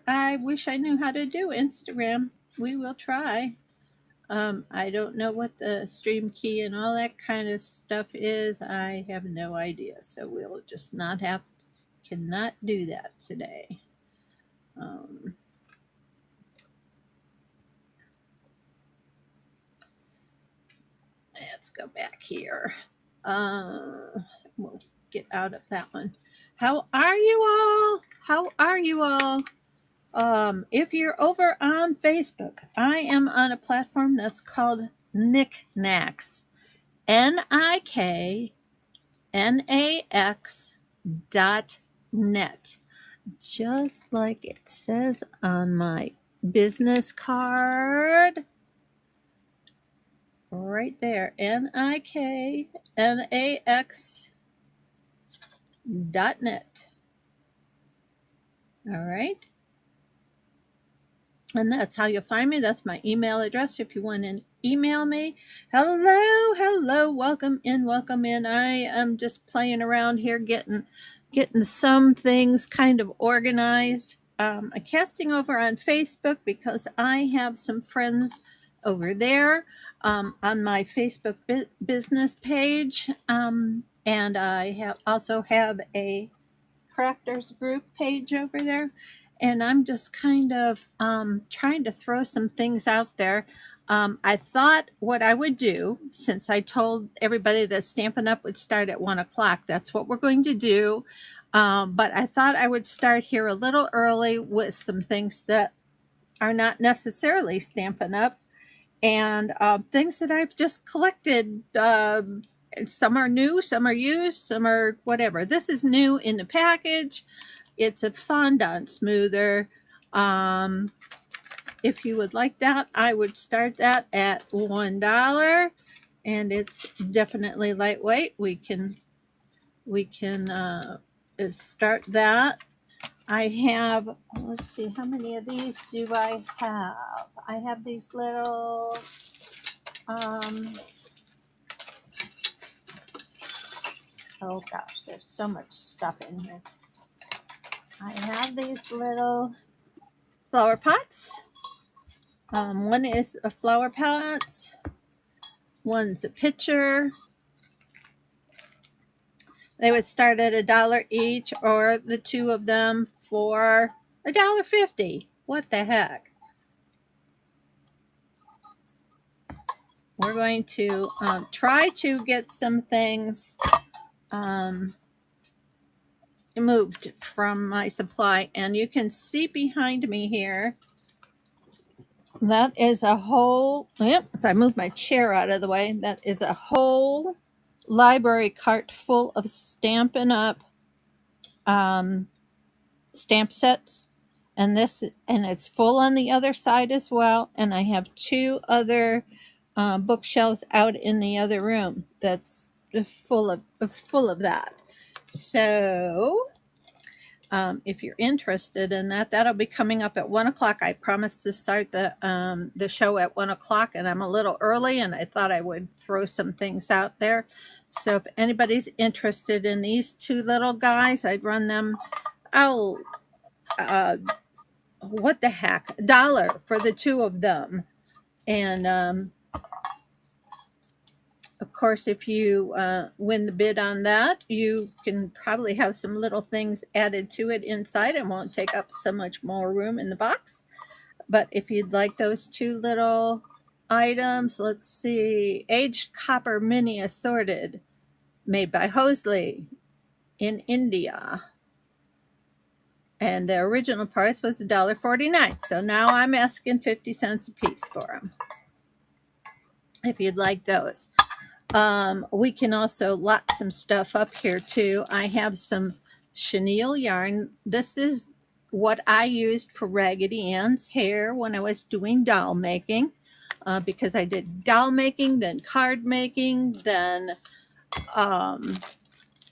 I wish I knew how to do Instagram. We will try. I don't know what the stream key and all that kind of stuff is. I have no idea. So we'll just cannot do that today. Um, let's go back here. We'll get out of that one. How are you all? How are you all? If you're over on Facebook, I am on a platform that's called Knickknacks. NIKNAX.net. Just like it says on my business card. Right there. NIKNAX.net. All right. And that's how you'll find me. That's my email address if you want to email me. Hello, welcome in. I am just playing around here, getting some things kind of organized. I'm casting over on Facebook because I have some friends over there on my Facebook business page, and I also have a crafters group page over there. And I'm just kind of trying to throw some things out there. I thought what I would do, since I told everybody that Stampin' Up! Would start at 1 o'clock, that's what we're going to do. But I thought I would start here a little early with some things that are not necessarily Stampin' Up! And things that I've just collected. Some are new, some are used, some are whatever. This is new in the package. It's a fondant smoother. If you would like that, I would start that at $1, and it's definitely lightweight. We can start that. I have, let's see, how many of these do I have? I have these little oh gosh, there's so much stuff in here. I have these little flower pots. One is a flower pot. One's a pitcher. They would start at $1 each, or the two of them for $1.50. What the heck? We're going to try to get some things moved from my supply, and you can see behind me here that is a whole, if I move my chair out of the way, that is a whole library cart full of Stampin' Up! Stamp sets, and it's full on the other side as well. And I have two other bookshelves out in the other room that's full of that. So if you're interested in that, that'll be coming up at 1 o'clock. I promised to start the show at 1 o'clock, and I'm a little early, and I thought I would throw some things out there. So if anybody's interested in these two little guys, I'd run them. What the heck, $1 for the two of them. And of course, if you win the bid on that, you can probably have some little things added to it inside and won't take up so much more room in the box. But if you'd like those two little items, let's see, aged copper mini assorted, made by Hosley in India. And the original price was $1.49. So now I'm asking 50 cents a piece for them, if you'd like those. We can also lock some stuff up here too. I have some chenille yarn. This is what I used for Raggedy Ann's hair when I was doing doll making, because I did doll making, then card making, then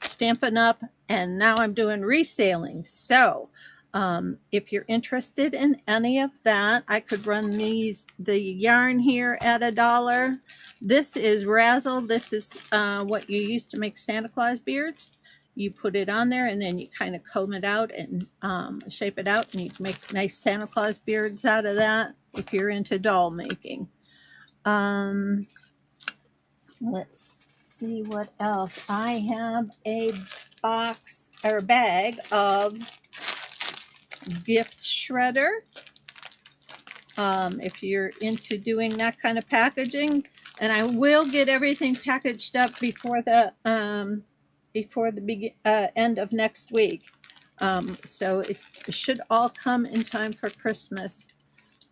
Stampin' Up, and now I'm doing reselling. So if you're interested in any of that, I could run the yarn here at $1. This is Razzle. This is what you used to make Santa Claus beards. you put it on there, and then you kind of comb it out and shape it out, and you can make nice Santa Claus beards out of that if you're into doll making. Let's see what else. I have a box or a bag of gift shredder. If you're into doing that kind of packaging, and I will get everything packaged up before the end of next week. So it should all come in time for Christmas.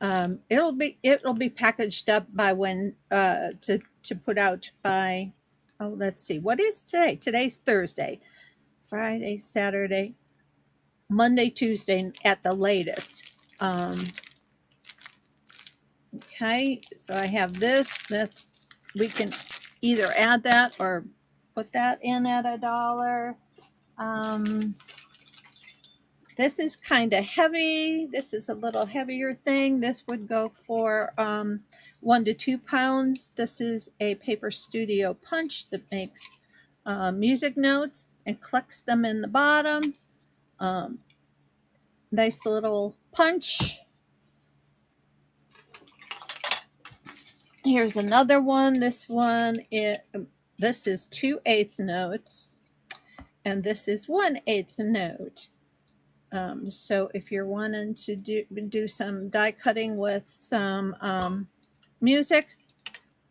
It'll be packaged up by when to put out by, oh, let's see, what is today? Today's Thursday, Friday, Saturday, Monday, Tuesday at the latest. Okay, so I have this. We can either add that or put that in at $1. This is kind of heavy. This is a little heavier thing. This would go for 1 to 2 pounds. This is a Paper Studio punch that makes music notes and collects them in the bottom. Nice little punch. Here's another one. This is 2/8 notes, and this is 1/8 note. So if you're wanting to do some die cutting with some music,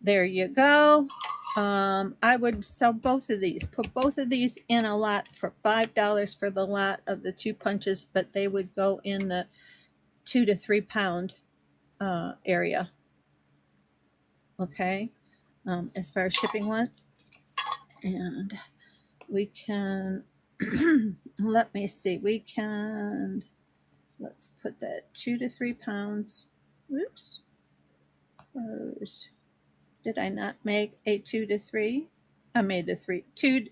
there you go. I would sell both of these. Put both of these in a lot for $5 for the lot of the 2 punches, but they would go in the 2 to 3 pound area. Okay, as far as shipping went, and we can let me see. Let's put that 2 to 3 pounds. Oops. Did I not make a 2 to 3? I made a 3. 2.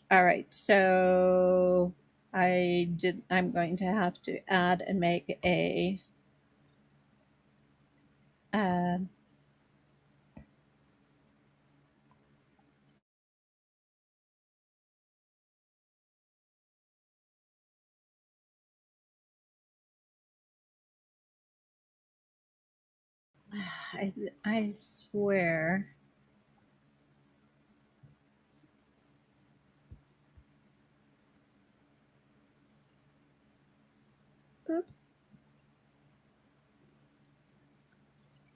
All right. So I'm going to have to add and make a. I swear. Oops.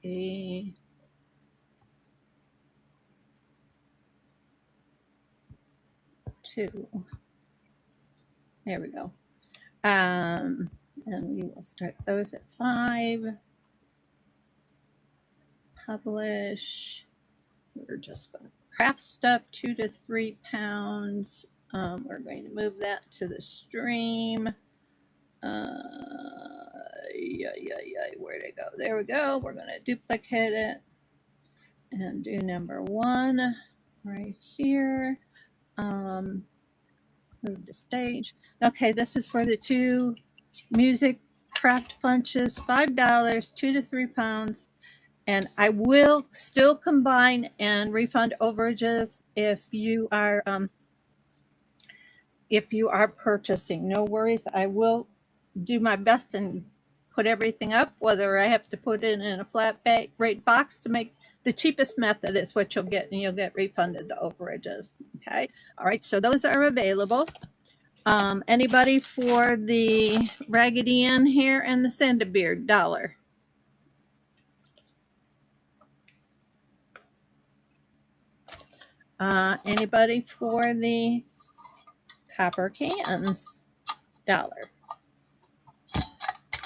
See. Two. There we go. And we will start those at 5. Publish. We're just going to craft stuff 2 to 3 pounds. We're going to move that to the stream. Where'd it go? There we go. We're going to duplicate it and do number 1 right here. Move to stage. Okay, this is for the 2 music craft punches, $5, 2 to 3 pounds. And I will still combine and refund overages if you are purchasing. No worries. I will do my best and put everything up. Whether I have to put it in a flat rate box to make the cheapest method is what you'll get, and you'll get refunded the overages. Okay. All right. So those are available. Anybody for the Raggedy Ann here and the Santa Beard $1? Anybody for the copper cans $1?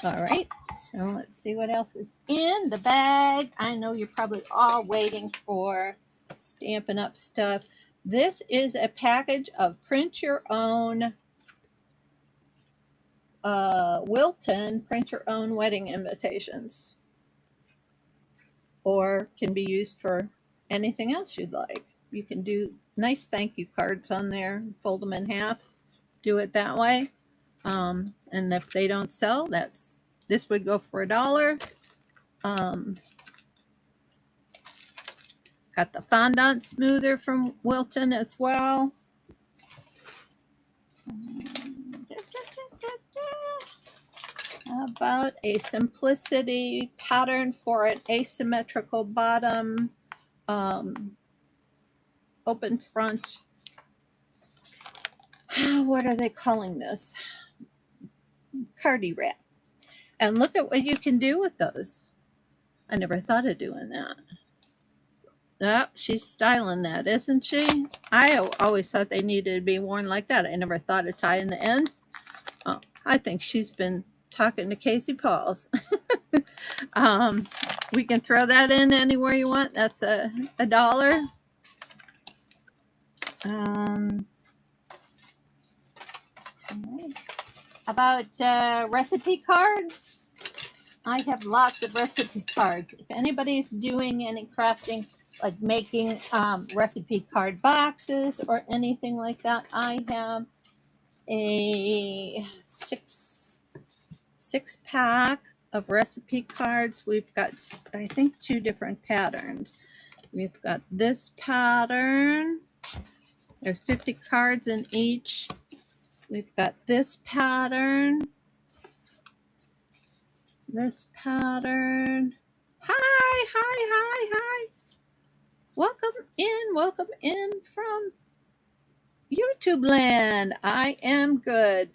All right, so let's see what else is in the bag. I know you're probably all waiting for Stampin' Up stuff. This is a package of print your own Wilton print your own wedding invitations, or can be used for anything else you'd like. You can do nice thank you cards on there, fold them in half, do it that way. And if they don't sell, this would go for $1. Got the fondant smoother from Wilton as well. How about a simplicity pattern for an asymmetrical bottom, open front. What are they calling this? Cardi wrap. And look at what you can do with those. I never thought of doing that. Oh, she's styling that, isn't she? I always thought they needed to be worn like that. I never thought of tying the ends. Oh, I think she's been talking to Casey Pauls. We can throw that in anywhere you want. That's a $1. About recipe cards, I have lots of recipe cards. If anybody's doing any crafting, like making recipe card boxes or anything like that, I have a six pack of recipe cards. We've got, I think, 2 different patterns. We've got this pattern. There's 50 cards in each. We've got this pattern. This pattern. Hi. Welcome in from YouTube land. I am good.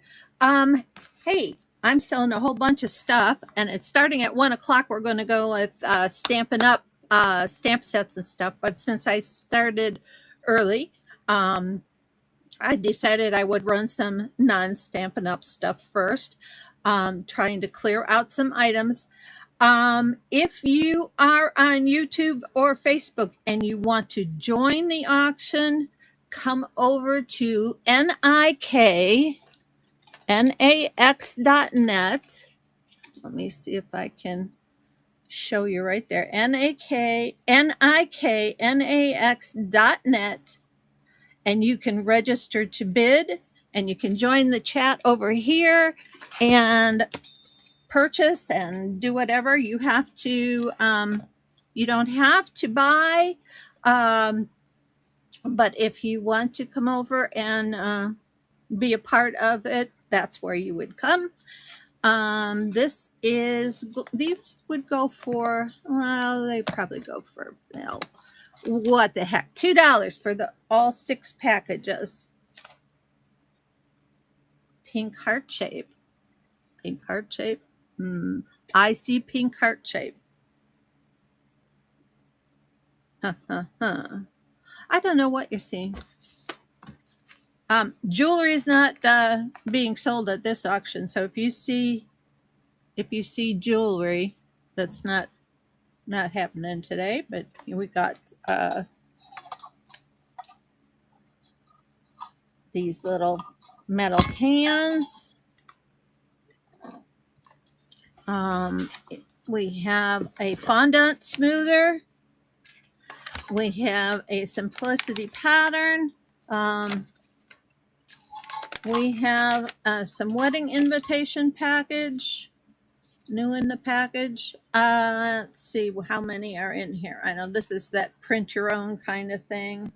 Hey, I'm selling a whole bunch of stuff, and it's starting at 1 o'clock. We're going to go with Stampin' Up stamp sets and stuff. But since I started early, I decided I would run some non-Stampin' Up stuff first, trying to clear out some items. If you are on YouTube or Facebook and you want to join the auction, come over to nax.net. Let me see if I can show you right there. niknax.net. And you can register to bid, and you can join the chat over here and purchase and do whatever. You have to, you don't have to buy, but if you want to come over and be a part of it, that's where you would come. These would go for, well, they probably go for, what the heck, $2 for all 6 packages. Pink heart shape. I see pink heart shape. I don't know what you're seeing. Jewelry is not being sold at this auction, so if you see jewelry, that's not happening today. But we got these little metal cans. We have a fondant smoother. We have a simplicity pattern. We have some wedding invitation package, new in the package. Let's see how many are in here. I know this is that print your own kind of thing.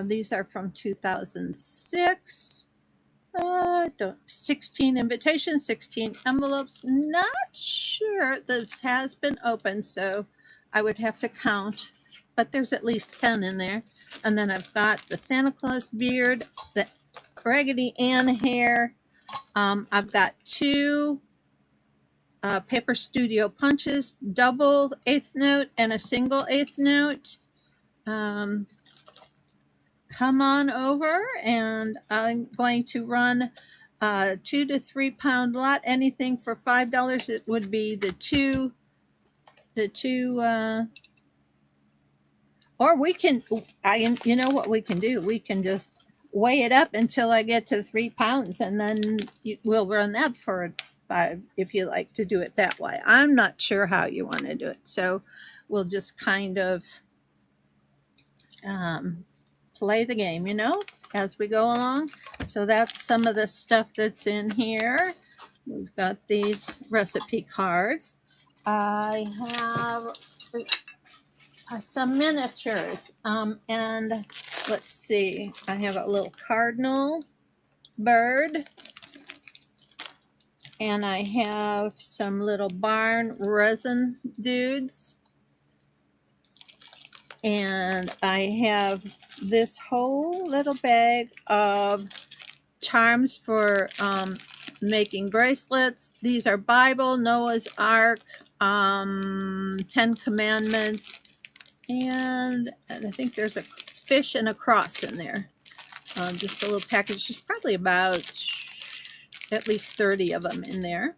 These are from 2006. 16 invitations, 16 envelopes. Not sure this has been opened, so I would have to count, but there's at least 10 in there. And then I've got the Santa Claus beard, the Raggedy Ann hair. I've got 2 Paper Studio punches, double 1/8 note and a single 1/8 note. Come on over, and I'm going to run a 2 to 3 pound lot. Anything for $5. It would be the two, or we can, you know what we can do? We can just weigh it up until I get to 3 pounds, and then we'll run that for $5 if you like to do it that way. I'm not sure how you want to do it, so we'll just kind of play the game, as we go along. So that's some of the stuff that's in here. We've got these recipe cards. I have some miniatures, and let's see, I have a little cardinal, bird, and I have some little barn resin dudes, and I have this whole little bag of charms for making bracelets. These are Bible, Noah's Ark, 10 Commandments, and I think there's a fish and a cross in there. Just a little package. There's probably about at least 30 of them in there.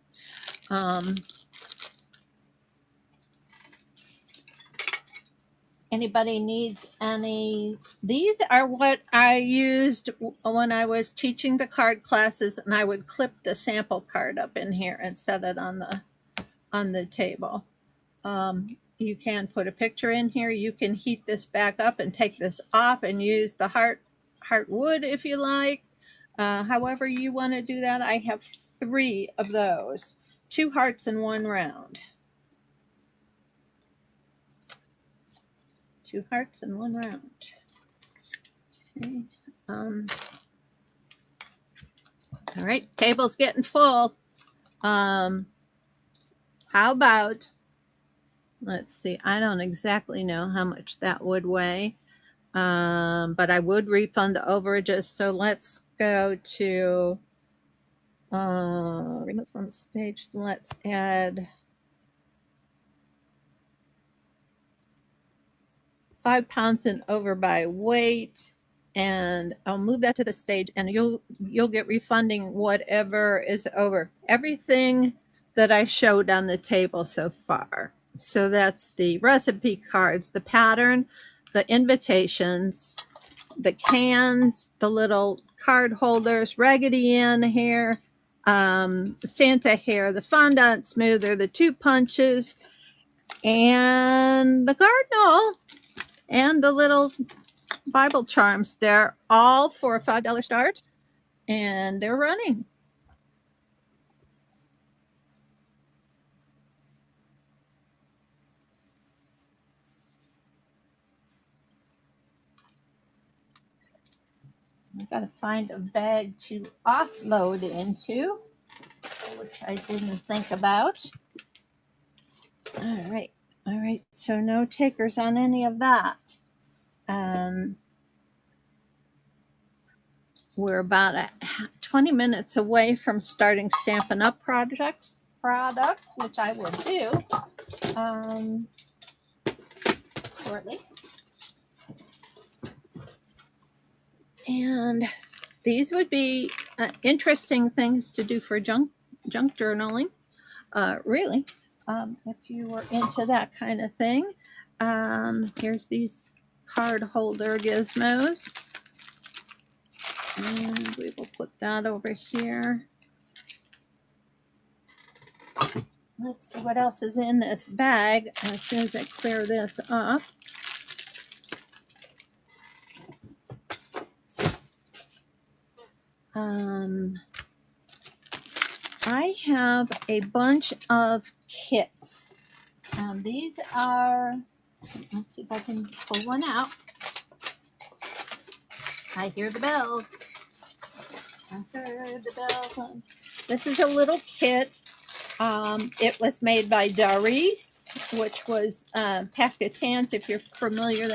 Anybody needs any? These are what I used when I was teaching the card classes, and I would clip the sample card up in here and set it on the table. You can put a picture in here. You can heat this back up and take this off and use the heart wood if you like. However you want to do that. I have 3 of those, 2 hearts and 1 round. 2 hearts and 1 round. Okay. All right, table's getting full. How about, let's see, I don't exactly know how much that would weigh, but I would refund the overages. So let's go to remove from stage. Let's add 5 pounds and over by weight, and I'll move that to the stage, and you'll get refunding whatever is over. Everything that I showed on the table so far. So that's the recipe cards, the pattern, the invitations, the cans, the little card holders, Raggedy Ann hair, Santa hair, the fondant smoother, the 2 punches, and the cardinal, and the little Bible charms. They're all for a $5 start, and they're running. I've got to find a bag to offload into, which I didn't think about. All right. So no takers on any of that. We're about 20 minutes away from starting Stampin' Up! products, which I will do shortly. And these would be interesting things to do for junk journaling, really, if you were into that kind of thing. Here's these card holder gizmos. And we will put that over here. Let's see what else is in this bag as soon as I clear this up. I have a bunch of kits. These are, let's see if I can pull one out. I hear the bells. I heard the bells. This is a little kit. It was made by Doris, which was Pactitans, if you're familiar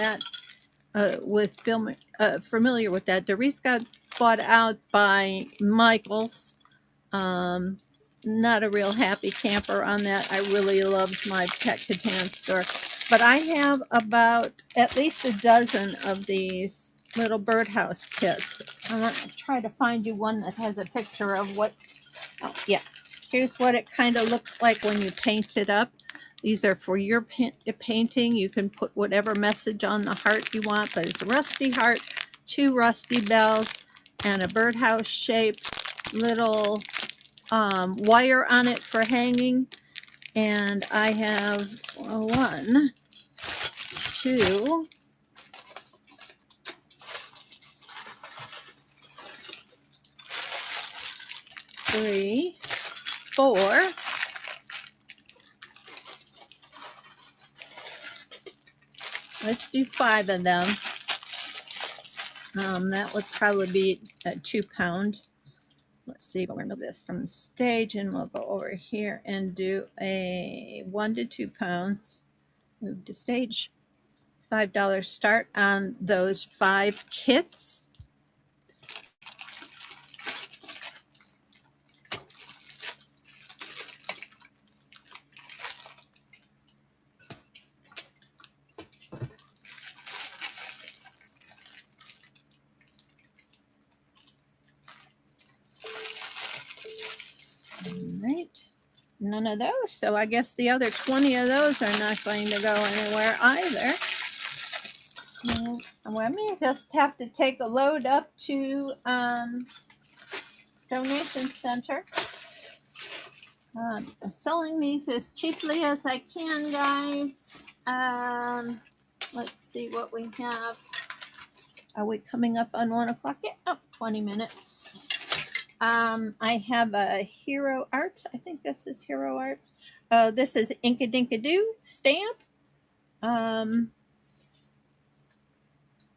familiar with that. Doris got bought out by Michaels. Not a real happy camper on that. I really loved my Pactitan store. But I have about at least a dozen of these little birdhouse kits. I'm going to try to find you one that has a picture of what, oh yeah. Here's what it kind of looks like when you paint it up. These are for your painting. You can put whatever message on the heart you want, but it's a rusty heart, 2 rusty bells, and a birdhouse shaped little wire on it for hanging. And I have 1, 2, 3, 4. Let's do 5 of them. That would probably be a 2 pound. Let's see, we'll remove this from the stage and we'll go over here and do a 1 to 2 pounds. Move to stage. $5 start on those 5 kits. Right, none of those, so I guess the other 20 of those are not going to go anywhere either. So I may just have to take a load up to donation center. I'm selling these as cheaply as I can, guys. Let's see what we have. Are we coming up on 1 o'clock yet? Oh, 20 minutes. I have a Hero Art. I think this is Hero Art. This is Inkadinkadoo stamp.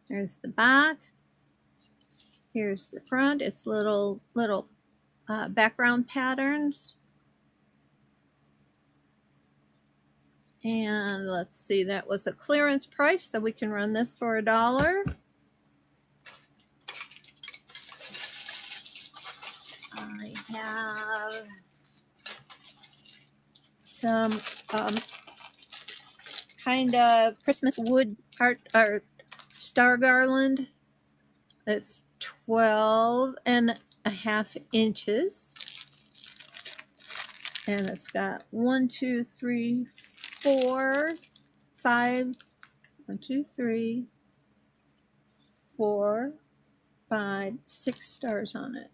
There's the back. Here's the front. It's little background patterns. And let's see, that was a clearance price, so we can run this for $1. I have some kind of Christmas wood art or star garland. It's 12.5 inches. And it's got 1, 2, 3, 4, 5, 1, 2, 3, 4, 5, 6 stars on it.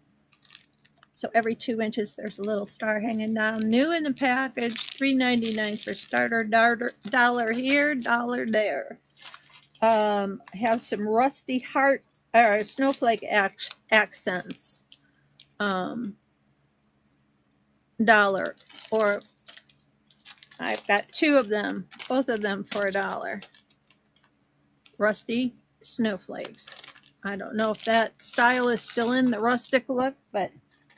So every 2 inches, there's a little star hanging down. New in the package, $3.99 for starter, $1 here, $1 there. I have some rusty heart or snowflake accents. $1, or I've got 2 of them, both of them for $1. Rusty snowflakes. I don't know if that style is still in, the rustic look, but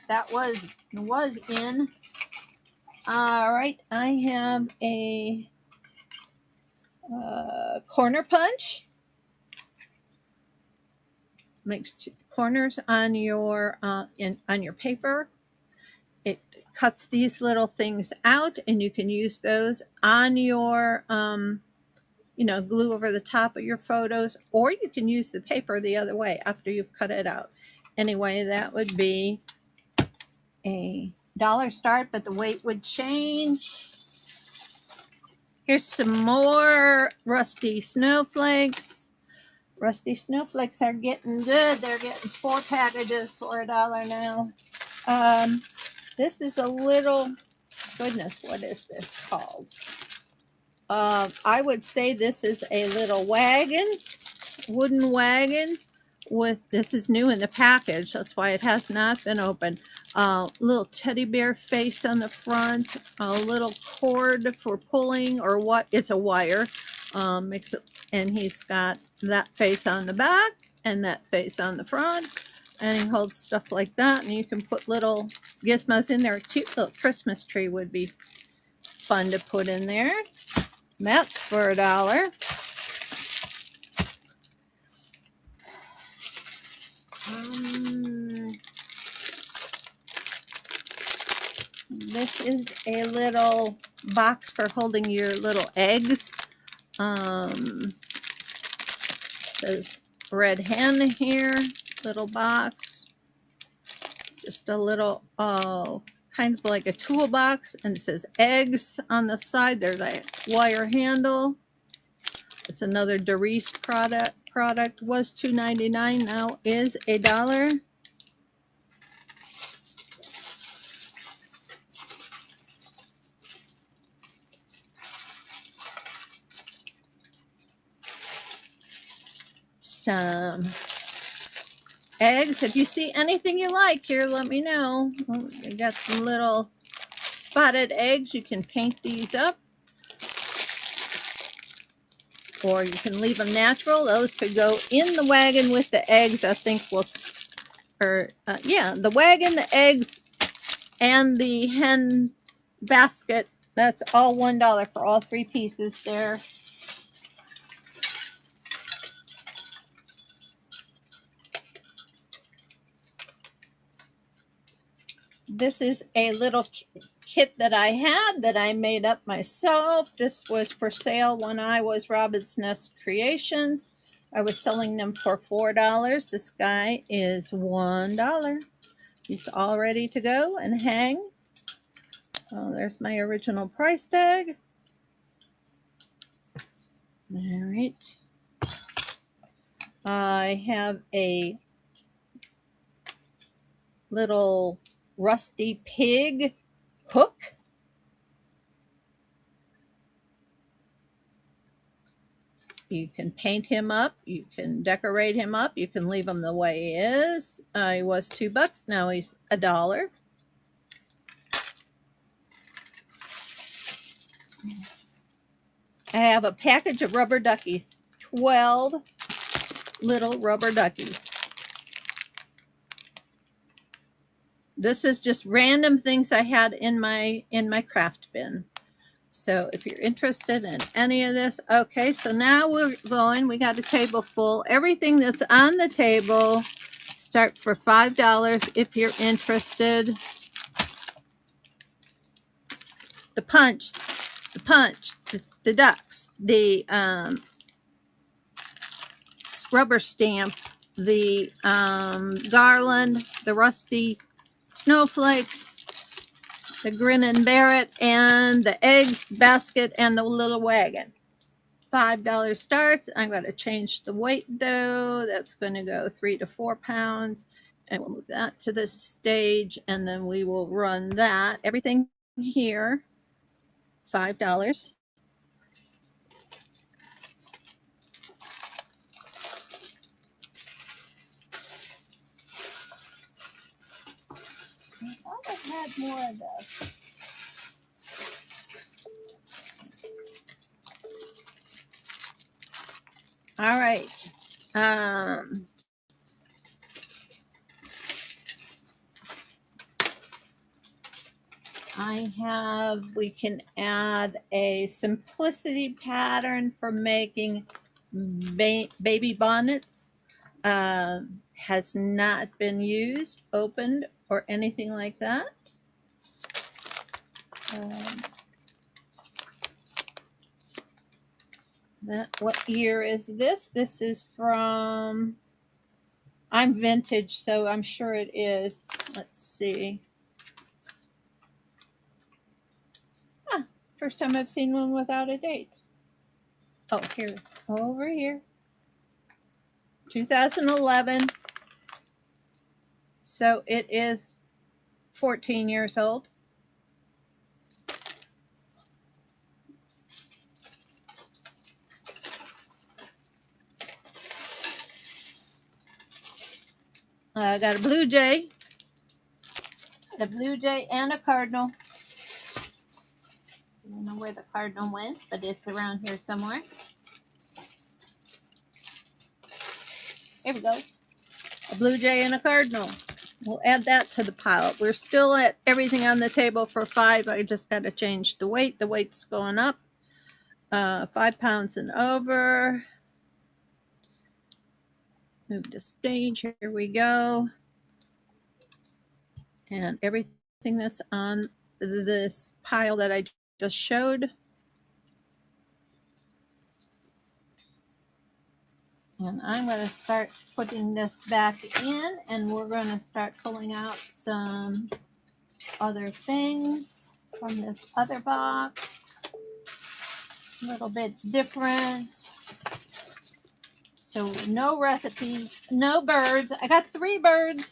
that was in. All right, I have a corner punch. Makes 2 corners on your on your paper. It cuts these little things out, and you can use those on your glue over the top of your photos, or you can use the paper the other way after you've cut it out. Anyway, that would be a $1 start, but the weight would change. Here's some more rusty snowflakes. Rusty snowflakes are getting good. They're getting 4 packages for $1 now. This is a little, goodness, what is this called? I would say this is a little wagon, wooden wagon with, this is new in the package, that's why it has not been opened. Little teddy bear face on the front, a little cord for pulling, or what, it's a wire. Makes it, and he's got that face on the back and that face on the front, and he holds stuff like that, and you can put little gizmos in there. A cute little Christmas tree would be fun to put in there. That's for $1. This is a little box for holding your little eggs. Says red hen here, little box. Just a little, kind of like a toolbox, and it says eggs on the side. There's a wire handle. It's another Doris product. Was $2.99, now is $1. Some eggs. If you see anything you like here, let me know. I got some little spotted eggs. You can paint these up, or you can leave them natural. Those could go in the wagon with the eggs. I think we'll or yeah, the wagon, the eggs, and the hen basket. That's all $1 for all 3 pieces there. This is a little kit that I had that I made up myself. This was for sale when I was Robin's Nest Creations. I was selling them for $4. This guy is $1. He's all ready to go and hang. Oh, there's my original price tag. All right. I have a little rusty pig hook. You can paint him up. You can decorate him up. You can leave him the way he is. He was $2. Now he's $1. I have a package of rubber duckies. 12 little rubber duckies. This is just random things I had in my craft bin. So if you're interested in any of this, okay, so now we're going. We got a table full. Everything that's on the table start for $5 if you're interested. The punch, the ducks, the rubber stamp, the garland, the rusty snowflakes, the grin and bear it, and the eggs basket, and the little wagon. $5 starts. I'm going to change the weight though. That's going to go 3 to 4 pounds. And we'll move that to this stage, and then we will run that. Everything here, $5. I thought I had more of this. All right. We can add a simplicity pattern for making baby bonnets. Has not been used, opened, or anything like that. What year is this? This is from, I'm vintage, so I'm sure it is. Let's see. First time I've seen one without a date. Oh, here, over here. 2011. So it is 14 years old. I got a blue jay, and a cardinal. I don't know where the cardinal went, but it's around here somewhere. Here we go. A blue jay and a cardinal. We'll add that to the pile. We're still at everything on the table for $5. I just got to change the weight. The weight's going up. 5 pounds and over. Move to stage. Here we go. And everything that's on this pile that I just showed. And I'm going to start putting this back in, and we're going to start pulling out some other things from this other box. A little bit different. So no recipes, no birds. I got 3 birds.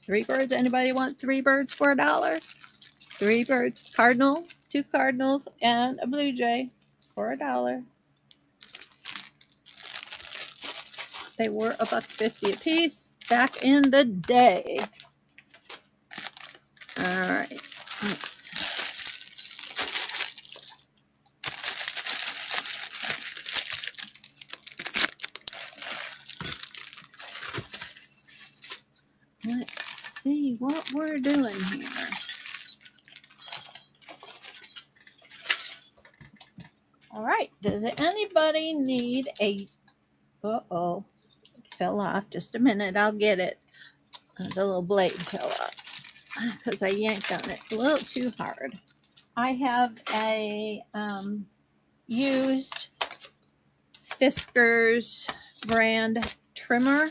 3 birds. Anybody want 3 birds for $1? 3 birds. Cardinal, 2 cardinals, and a blue jay for $1. They were $1.50 a piece back in the day. All right. All right. Does anybody need a... Uh-oh. It fell off. Just a minute. I'll get it. The little blade fell off because I yanked on it a little too hard. I have a used Fiskars brand trimmer.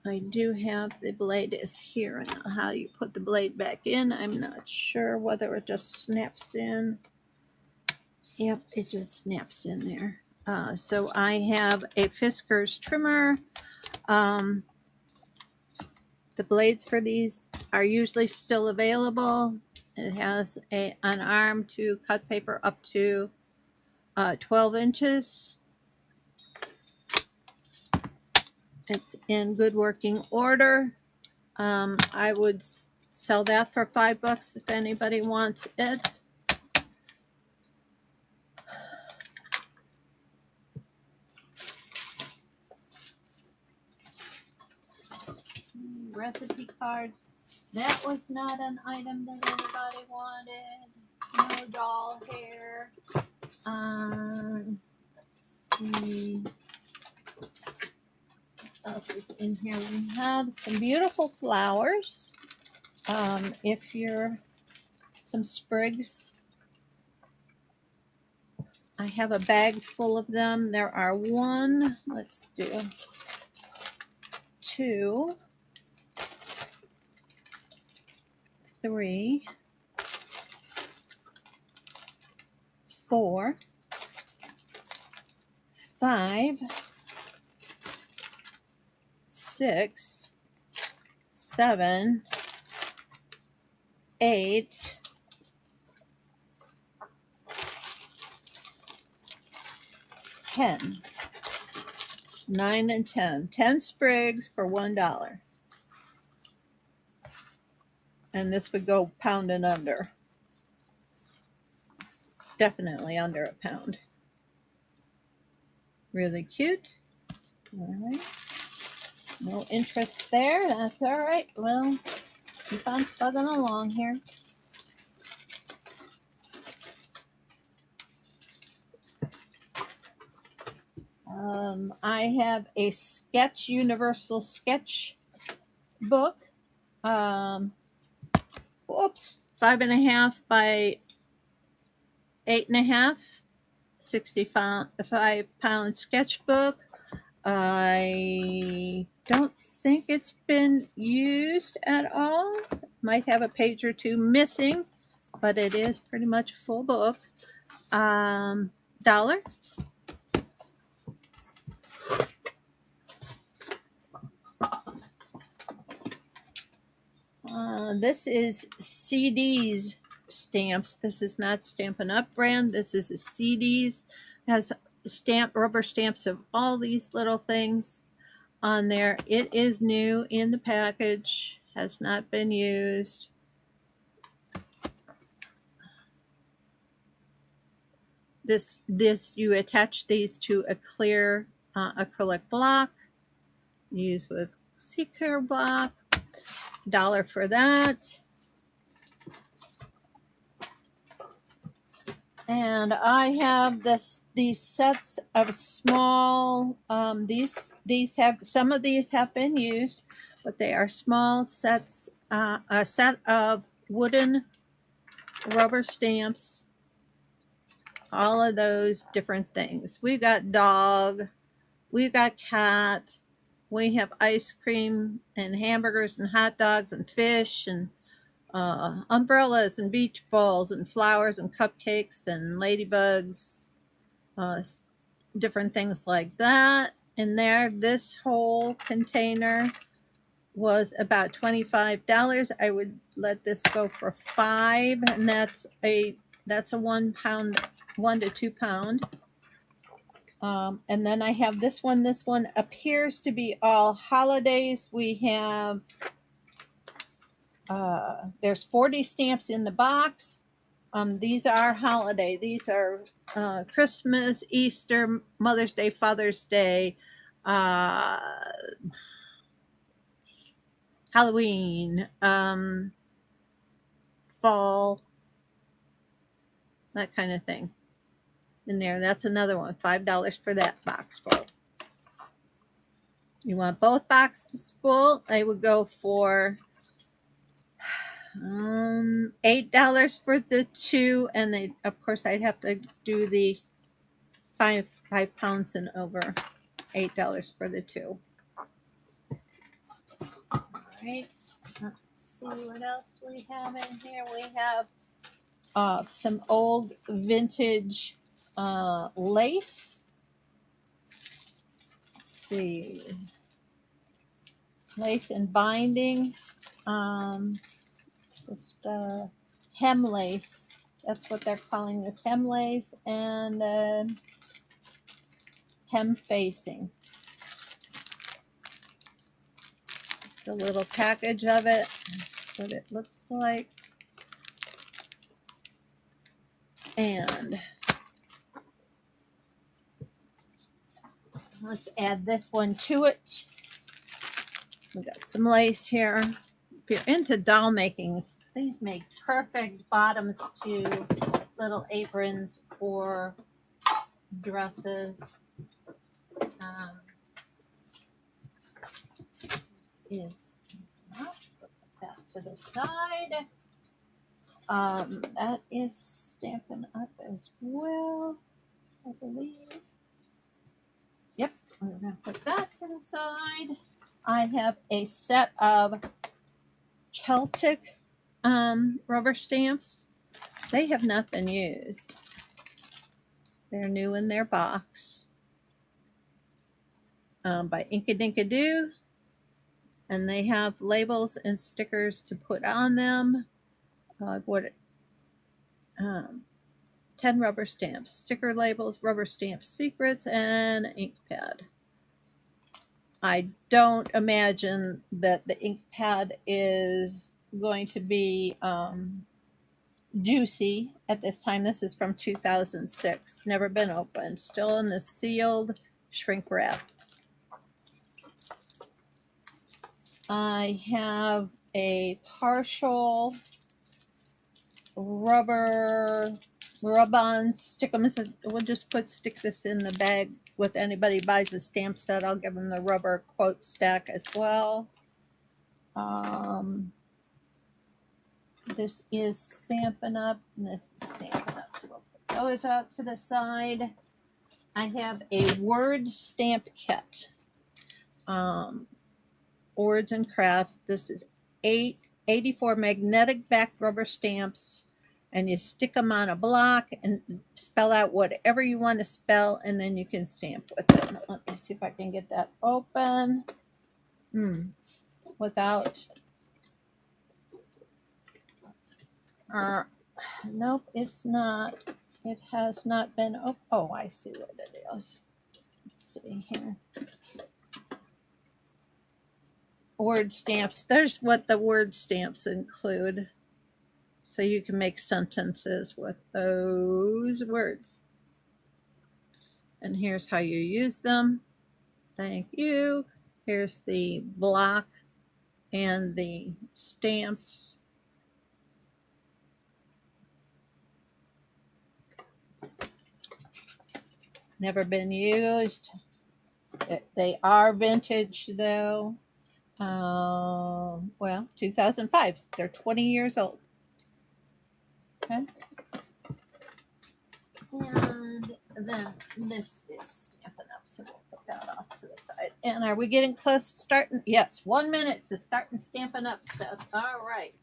I do have the blade is here, and how you put the blade back in, I'm not sure whether it just snaps in. Yep, it just snaps in there. So I have a Fiskars trimmer. The blades for these are usually still available. It has an arm to cut paper up to 12 inches. It's in good working order. I would sell that for $5 if anybody wants it. Recipe cards. That was not an item that anybody wanted. No doll hair. Let's see. What else is in here? We have some beautiful flowers. If you're some sprigs, I have a bag full of them. There are 1, let's do 2, 3, 4, 5, 6, 7, 8, 10, 9 and 10. 10 sprigs for $1. And this would go pound and under. Definitely under a pound. Really cute. All right. No interest there. That's all right. Well, keep on plugging along here. I have a sketch, universal sketch book. Oops, 5.5 by 8.5, 65-pound sketchbook. I don't think it's been used at all. Might have a page or two missing, but it is pretty much a full book. $1. This is CD's stamps. This is not Stampin' Up brand. This is a CD's. It has rubber stamps of all these little things on there. It is new in the package. Has not been used. This you attach these to a clear acrylic block. Use with clear block. $1 for that. And I have these sets of small, these have, some of these have been used, but they are small sets, a set of wooden rubber stamps, all of those different things. We've got dog, we've got cat, we have ice cream and hamburgers and hot dogs and fish and umbrellas and beach balls and flowers and cupcakes and ladybugs, different things like that in there. This whole container was about $25. I would let this go for $5, and that's a 1 pound, 1 to 2 pound. And then I have this one. This one appears to be all holidays. We have there's 40 stamps in the box. These are holiday. These are Christmas, Easter, Mother's Day, Father's Day, Halloween, fall, that kind of thing in there. That's another one, $5 for that box full. You want both boxes full? I would go for $8 for the two, and they, of course, I'd have to do the 5 pounds and over. $8 for the two. All right. Let's see what else we have in here. We have some old vintage lace. Let's see. Lace and binding. Just hem lace. That's what they're calling this, hem lace, and hem facing. Just a little package of it. That's what it looks like. And let's add this one to it. We got some lace here. If you're into doll making, these make perfect bottoms to little aprons or dresses. Put that to the side. That is Stampin' Up as well, I believe. Yep, we're going to put that to the side. I have a set of Celtic rubber stamps. They have not been used. They're new in their box. By Inkadinkadoo. And they have labels and stickers to put on them. 10 rubber stamps, sticker labels, rubber stamp secrets, and ink pad. I don't imagine that the ink pad is going to be juicy at this time. This is from 2006. Never been opened. Still in the sealed shrink wrap. I have a partial rubber rub-on stick 'em. We'll just stick this in the bag with anybody who buys a stamp set. I'll give them the rubber quote stack as well. This is Stampin' Up, and this is Stampin' Up. So we'll put those out to the side. I have a word stamp kit. Words and Crafts. This is 84 magnetic backed rubber stamps, and you stick them on a block and spell out whatever you want to spell, and then you can stamp with them. Let me see if I can get that open without nope, it's not. It has not been oh, I see what it is. Let's see here. Word stamps. There's what the word stamps include. So you can make sentences with those words. And here's how you use them. Thank you. Here's the block and the stamps. Never been used. They are vintage though. Well, 2005. They're 20 years old. Okay. And then this is Stampin' Up, so we'll put that off to the side. And are we getting close to starting? Yes, 1 minute to starting Stampin' Up stuff. All right.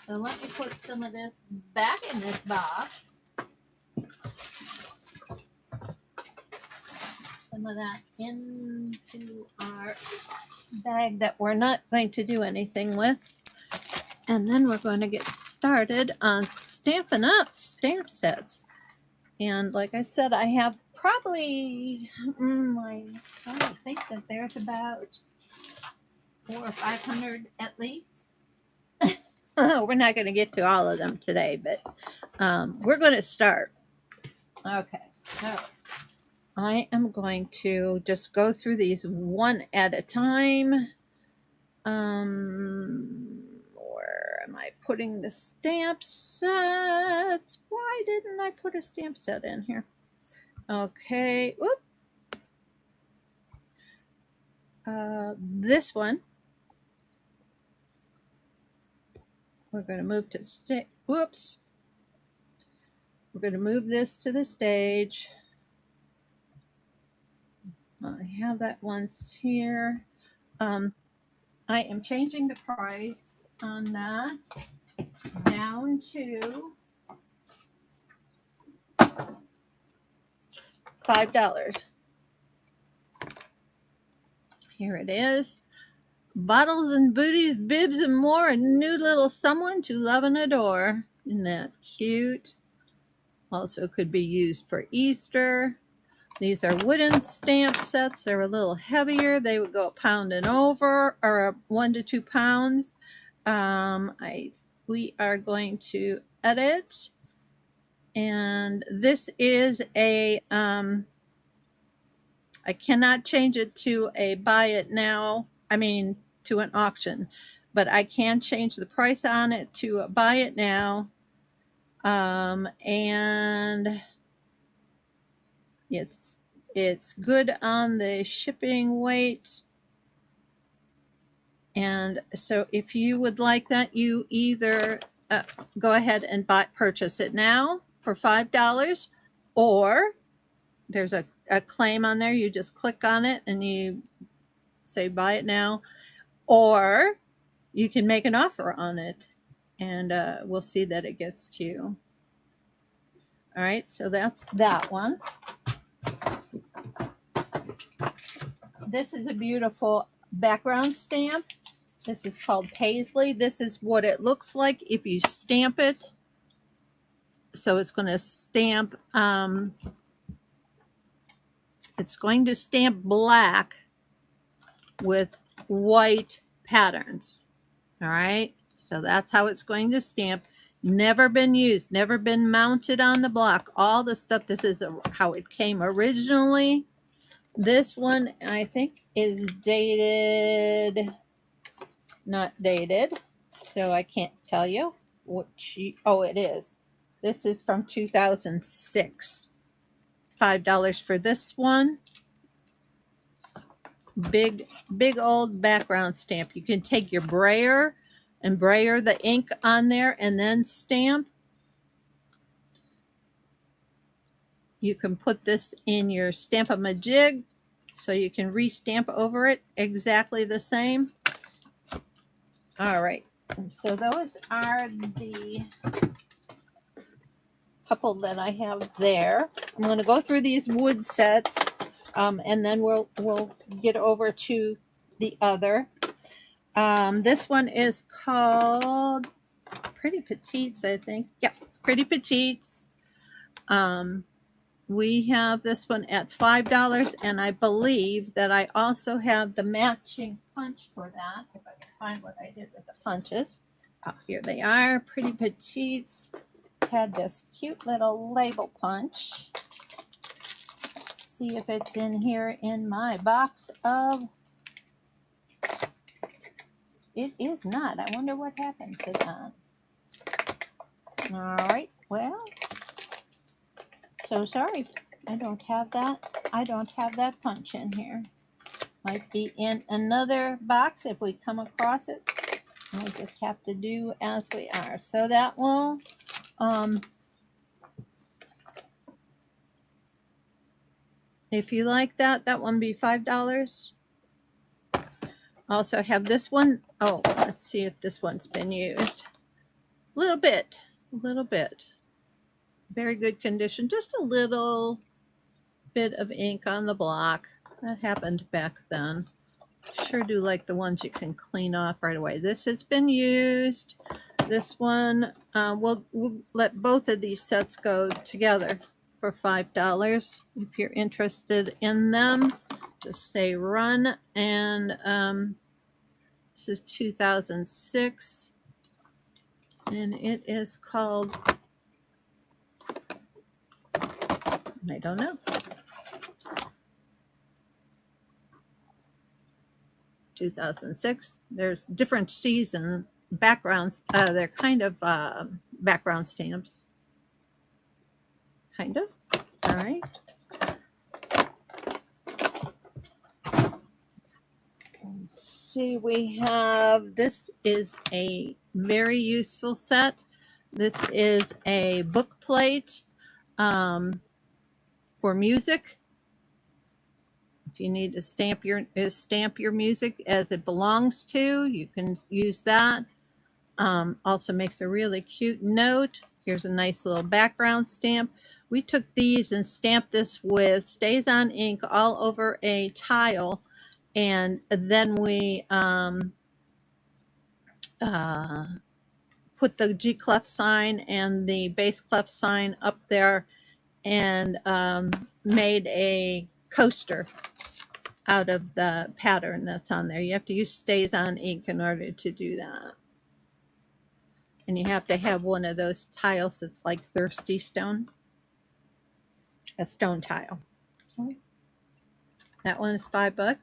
So let me put some of this back in this box. Some of that into our bag that we're not going to do anything with. And then we're going to get started on Stampin' Up stamp sets. And like I said, I have probably, I think that there's about 400 or 500 at least. We're not going to get to all of them today, but we're going to start. Okay, so I am going to just go through these one at a time. Where am I putting the stamp sets? Why didn't I put a stamp set in here? Okay, whoop. This one, we're going to move to whoops. We're going to move this to the stage. I have that once here. I am changing the price on that down to $5. Here it is. Bottles and booties, bibs and more, a new little someone to love and adore. Isn't that cute? Also could be used for Easter. These are wooden stamp sets. They're a little heavier. They would go a pound and over, or 1 to 2 pounds. We are going to edit. And this is a, I cannot change it to a buy it now. I mean, to an auction, but I can change the price on it to a buy it now. And it's good on the shipping weight. And so if you would like that, you either go ahead and purchase it now for $5, or there's a claim on there. You just click on it and you say buy it now, or you can make an offer on it, and we'll see that it gets to you. All right, so that's that one. This is a beautiful background stamp. This is called Paisley. This is what it looks like if you stamp it. So it's going to stamp, it's going to stamp black with white patterns. All right, so that's how it's going to stamp. Never been used, never been mounted on the block. All the stuff, this is how it came originally. This one, I think, is dated, not dated, so I can't tell you what oh, it is. This is from 2006. $5 for this one. Big old background stamp. You can take your brayer and brayer the ink on there and then stamp. You can put this in your Stamp-A-Majig, so you can restamp over it exactly the same. All right, so those are the couple that I have there. I'm going to go through these wood sets, and then we'll get over to the other. This one is called Pretty Petites, I think. Yeah, Pretty Petites. We have this one at $5, and I believe that I also have the matching punch for that, if I can find what I did with the punches. Oh, here they are. Pretty Petites had this cute little label punch. Let's see if it's in here in my box of... It is not. I wonder what happened to that. All right, well, so sorry. I don't have that. I don't have that punch in here. Might be in another box if we come across it. We'll just have to do as we are. So that will, if you like that, that one be $5. Also have this one. Oh, let's see if this one's been used. A little bit. Very good condition. Just a little bit of ink on the block. That happened back then. Sure do like the ones you can clean off right away. This has been used. This one, we'll let both of these sets go together for $5. If you're interested in them, just say run. And this is 2006. And it is called, I don't know. 2006. There's different season backgrounds. They're kind of background stamps. Kind of. All right. Let's see, we have, this is a very useful set. This is a book plate for music. If you need to stamp your music as it belongs to, you can use that. Also makes a really cute note. Here's a nice little background stamp. We took these and stamped this with StazOn ink all over a tile, and then we put the G clef sign and the base clef sign up there, and made a coaster out of the pattern that's on there. You have to use StazOn ink in order to do that. And you have to have one of those tiles that's like thirsty stone. A stone tile. Okay. That one is $5.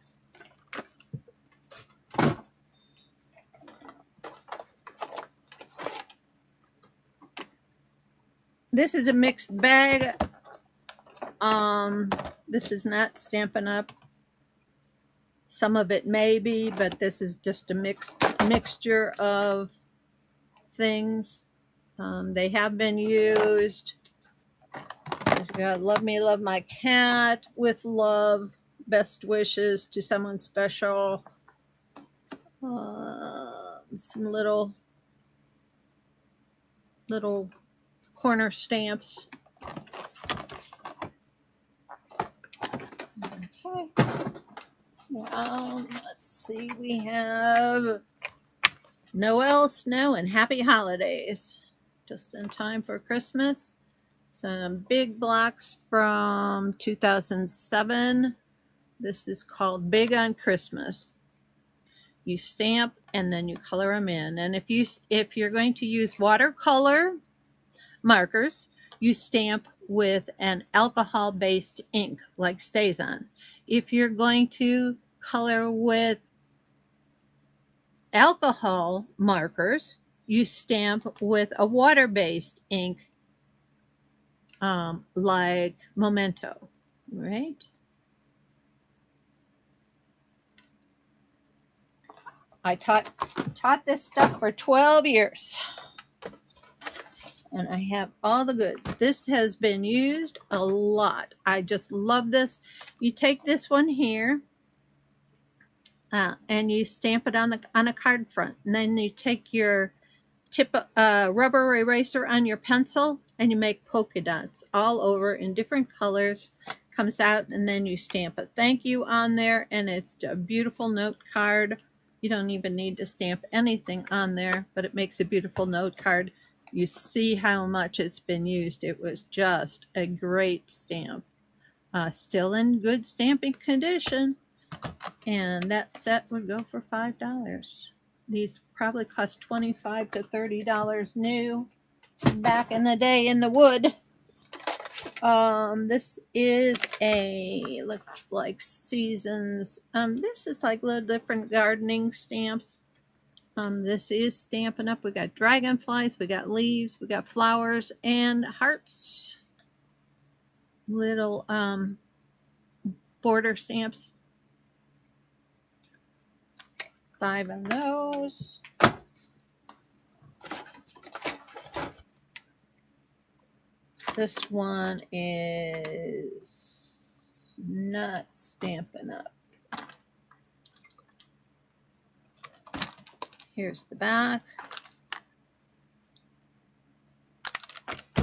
This is a mixed bag. This is not Stampin' Up. Some of it may be, but this is just a mixture of things. They have been used. Got Love Me, Love My Cat, With Love, Best Wishes to Someone Special. Some little corner stamps. Okay. Let's see. We have Noel, Snow, and Happy Holidays. Just in time for Christmas. Some big blocks from 2007. This is called Big on Christmas. You stamp and then you color them in. And if you're going to use watercolor markers, you stamp with an alcohol-based ink like StazOn. If you're going to color with alcohol markers, you stamp with a water-based ink like Memento, right? I taught this stuff for 12 years. And I have all the goods. This has been used a lot. I just love this. You take this one here and you stamp it on a card front. And then you take your rubber eraser on your pencil and you make polka dots all over in different colors. Comes out, and then you stamp a thank you on there, and it's a beautiful note card. You don't even need to stamp anything on there, but it makes a beautiful note card. You see how much it's been used. It was just a great stamp. Still in good stamping condition. And that set would go for $5. These probably cost $25 to $30 new back in the day in the wood. This is looks like Seasons. This is like little different gardening stamps. This is Stampin' Up. We got dragonflies, we got leaves, we got flowers, and hearts. Little border stamps. 5 of those. This one is not Stampin' Up. Here's the back.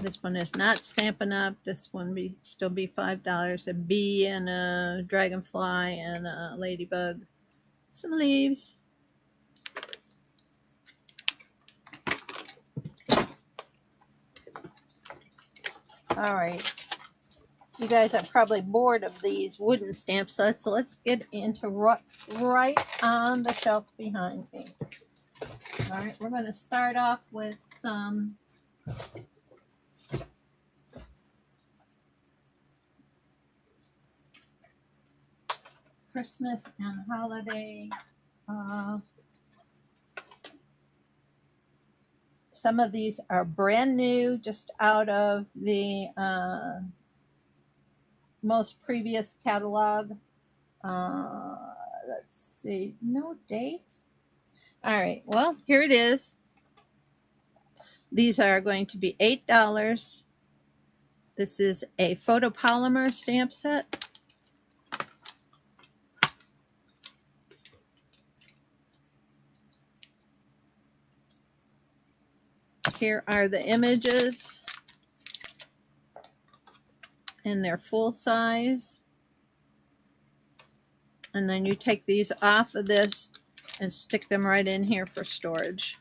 This one is not Stampin' Up. This one still be $5. A bee and a dragonfly and a ladybug. Some leaves. All right. You guys are probably bored of these wooden stamps, so let's get into what's right on the shelf behind me. All right, we're going to start off with some Christmas and holiday Some of these are brand new, just out of the most previous catalog. Let's see, no date. All right, well, here it is. These are going to be $8. This is a photopolymer stamp set. Here are the images in their full size. And then you take these off of this and stick them right in here for storage.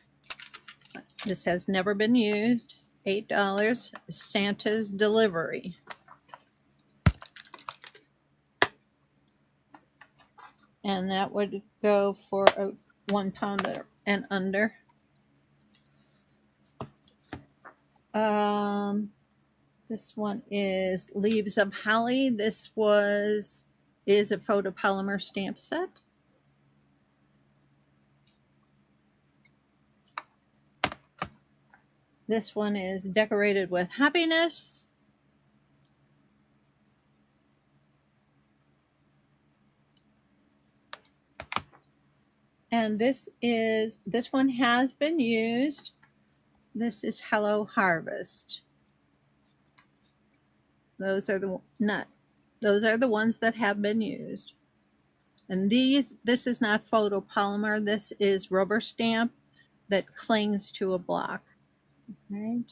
This has never been used. $8, Santa's delivery. And that would go for a 1 pound and under. This one is Leaves of Holly. This is a photopolymer stamp set. This one is Decorated with Happiness. And this one has been used. This is Hello Harvest. Those are the ones that have been used. And this is not photopolymer. This is rubber stamp that clings to a block. Right.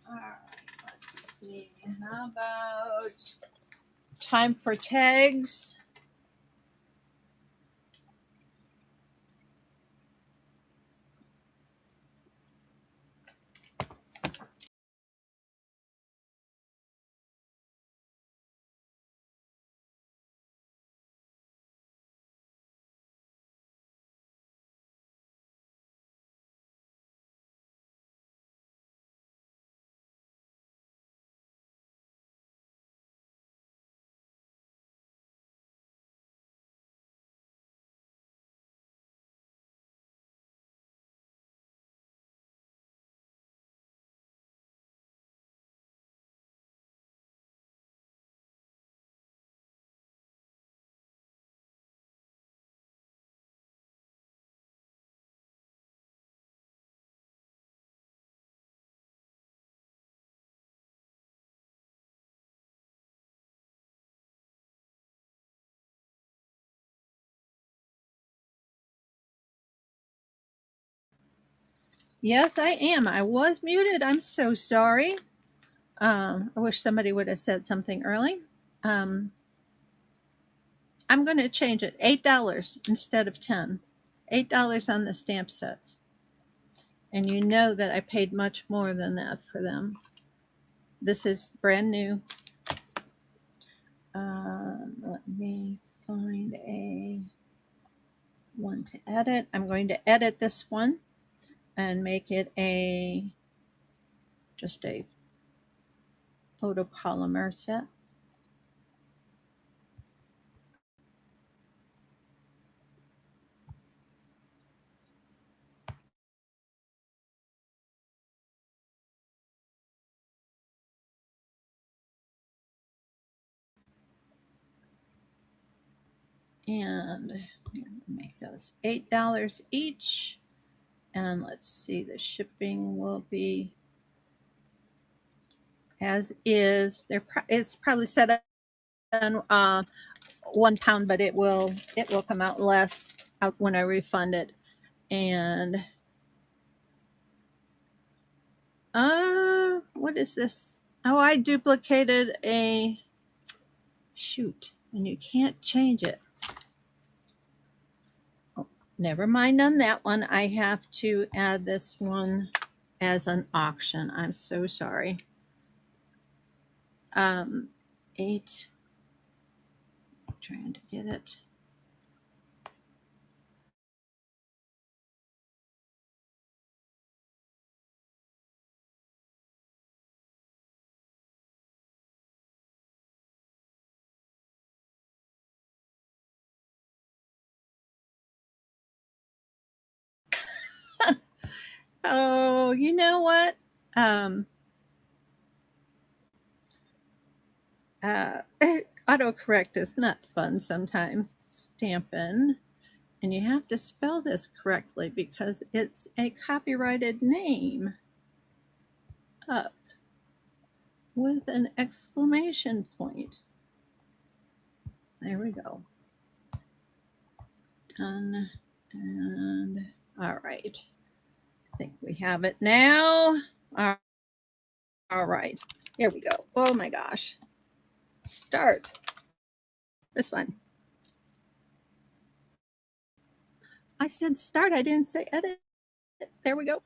All right, let's see. How about time for tags? Yes, I am. I was muted. I'm so sorry. I wish somebody would have said something early. I'm going to change it. $8 instead of 10. $8 on the stamp sets. And you know that I paid much more than that for them. This is brand new. Let me find a one to edit. I'm going to edit this one and make it just a photopolymer set. And make those $8 each. And let's see, the shipping will be as is. It's probably set on 1 pound, but it will come out less out when I refund it. And what is this? Oh, I duplicated a shoot, and you can't change it. Oh, never mind on that one. I have to add this one as an auction. I'm so sorry. 8. Trying to get it. Oh, you know what? Uh, autocorrect is not fun sometimes. Stampin. And you have to spell this correctly because it's a copyrighted name. Up with an exclamation point. There we go. Done. And all right. I think we have it now. All right. Here we go. Oh my gosh. Start. This one. I said start. I didn't say edit. There we go.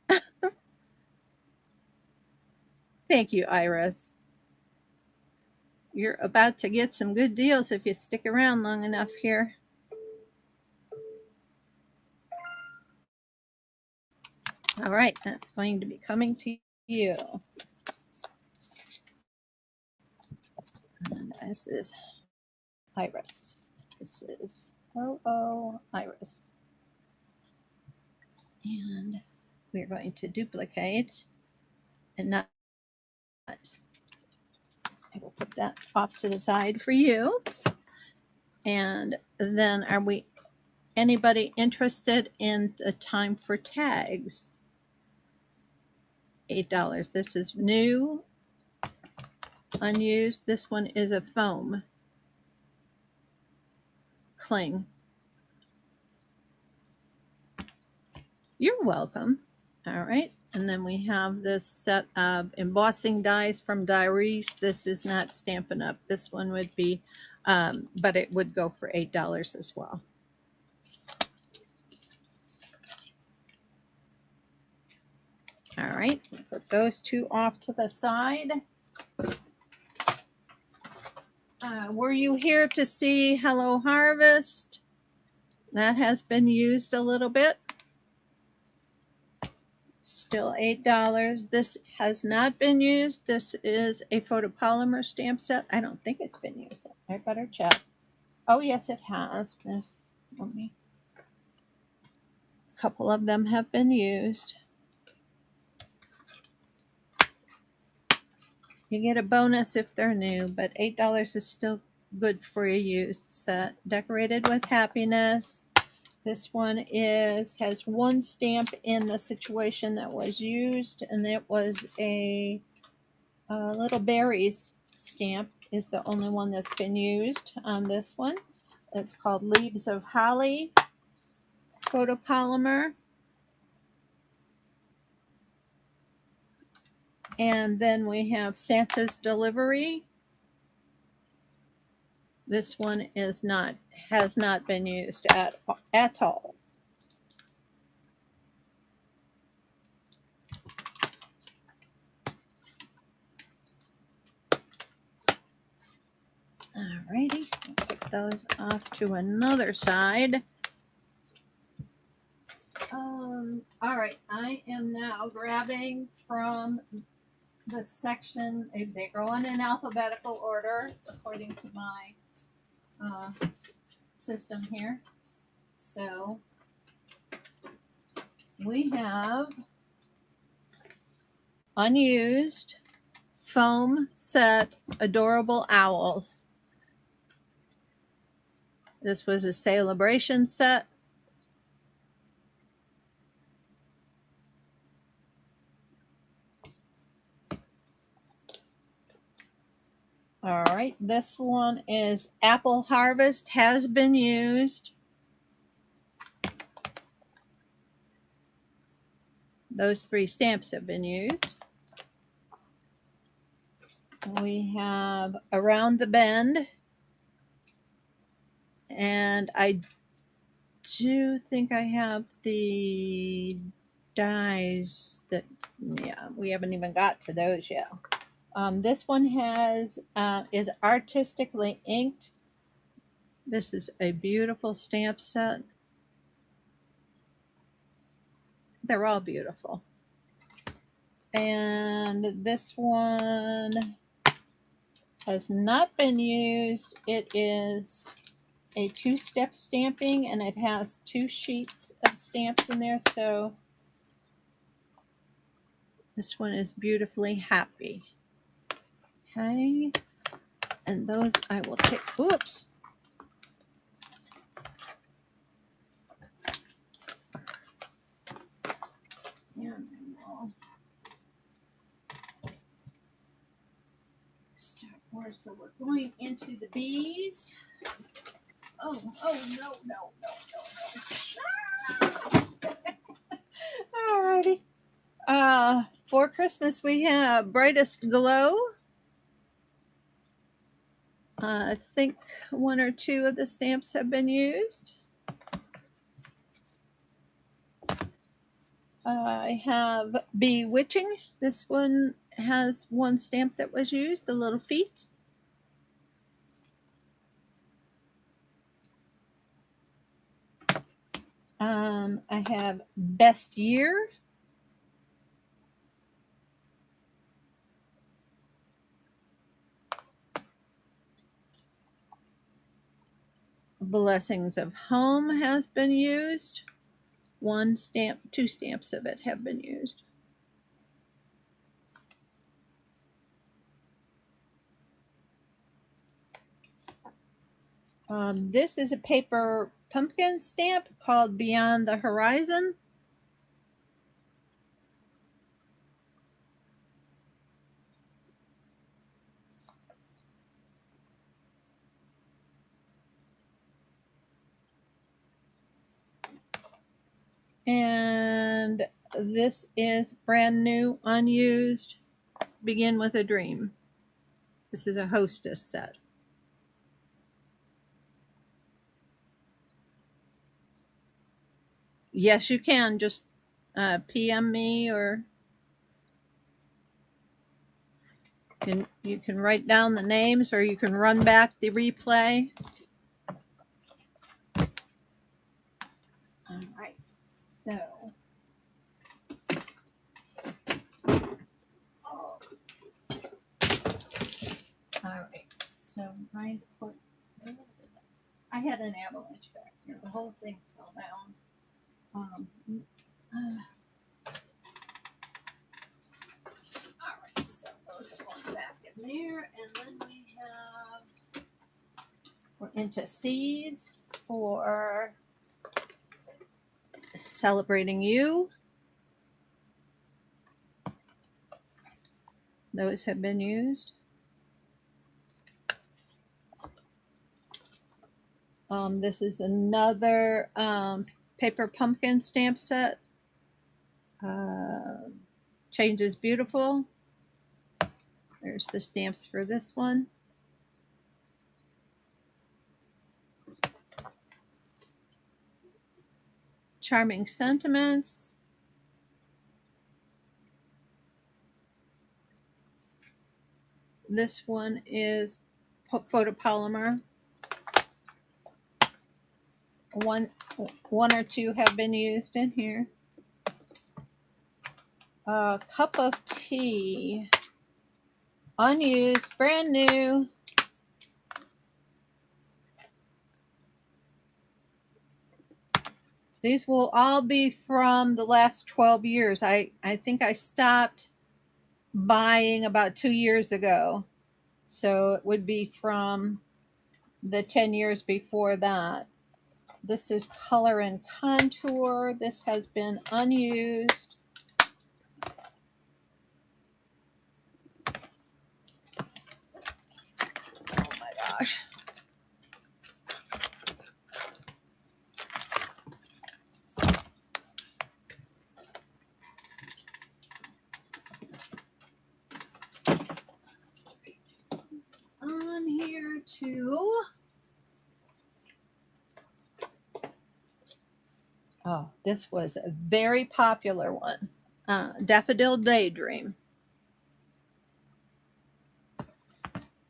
Thank you, Iris. You're about to get some good deals if you stick around long enough here. All right, that's going to be coming to you. And this is Iris. This is Iris. And we're going to duplicate and not. I will put that off to the side for you. And then are we anybody interested in the time for tags? $8. This is new, unused. This one is a foam cling. You're welcome. All right. And then we have this set of embossing dies from Diaries. This is not Stampin' Up. This one would be, but it would go for $8 as well. All right. Put those two off to the side. Were you here to see Hello Harvest? That has been used a little bit. Still $8. This has not been used. This is a photopolymer stamp set. I don't think it's been used. I better check. Oh, yes, it has. This, let me. A couple of them have been used. You get a bonus if they're new, but $8 is still good for a used set. Decorated with Happiness. This one has one stamp in the situation that was used, and it was a Little Berries stamp is the only one that's been used on this one. It's called Leaves of Holly photopolymer. And then we have Santa's Delivery. This one has not been used at all. Alrighty, put those off to another side. All right, I am now grabbing from the section. They go in alphabetical order according to my system here. So we have unused foam set adorable owls. This was a celebration set. All right, this one is Apple Harvest, has been used. Those three stamps have been used. We have Around the Bend. And I do think I have the dies that, yeah, we haven't even got to those yet. This one is artistically inked. This is a beautiful stamp set. They're all beautiful. And this one has not been used. It is a two-step stamping, and it has two sheets of stamps in there. So This one is Beautifully Happy. Okay. And those I will take. Oops. Yeah, we'll start more. So we're going into the bees. Oh, no, no, no, no, no. Alrighty. For Christmas we have Brightest Glow. I think one or two of the stamps have been used. I have Bewitching. This one has one stamp that was used, the little feet. I have Best Year. Blessings of Home has been used. One stamp, two stamps of it have been used. This is a paper pumpkin stamp called Beyond the Horizon. And this is brand new, unused, Begin with a Dream. This is a Hostess set. Yes, you can. Just PM me, or you can write down the names, or you can run back the replay. All right. So. All right. So I'm going to put. I had an avalanche back here. The whole thing fell down. All right. So those are going back in there, and then we're into C's for Celebrating You. Those have been used. This is another paper pumpkin stamp set. Change is Beautiful. There's the stamps for this one. Charming Sentiments. This one is photopolymer. One or two have been used in here. Cup of Tea. Unused, brand new. These will all be from the last 12 years. I think I stopped buying about 2 years ago. So it would be from the 10 years before that. This is Color and Contour. This has been unused. Oh my gosh. On here too. Oh, this was a very popular one. Daffodil Daydream.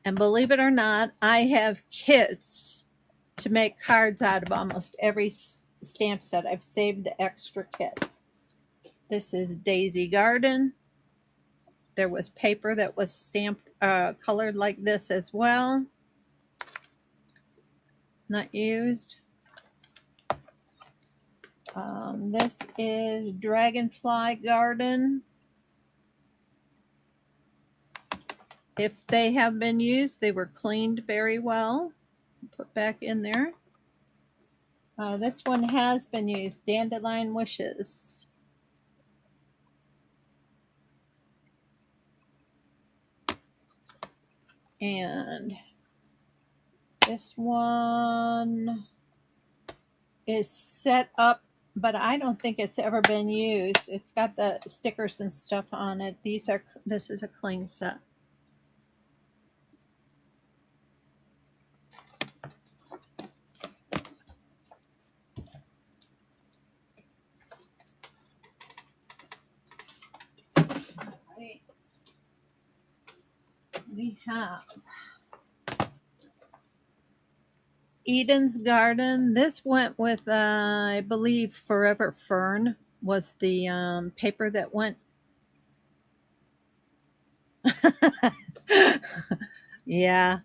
And believe it or not, I have kits to make cards out of almost every stamp set. I've saved the extra kits. This is Daisy Garden. There was paper that was stamped, colored like this as well. Not used. This is Dragonfly Garden. If they have been used, they were cleaned very well. Put back in there. This one has been used, Dandelion Wishes. And this one is set up, but I don't think it's ever been used. It's got the stickers and stuff on it. This is a clean set. Right. We have Eden's Garden. This went with, I believe, Forever Fern was the paper that went. Yeah,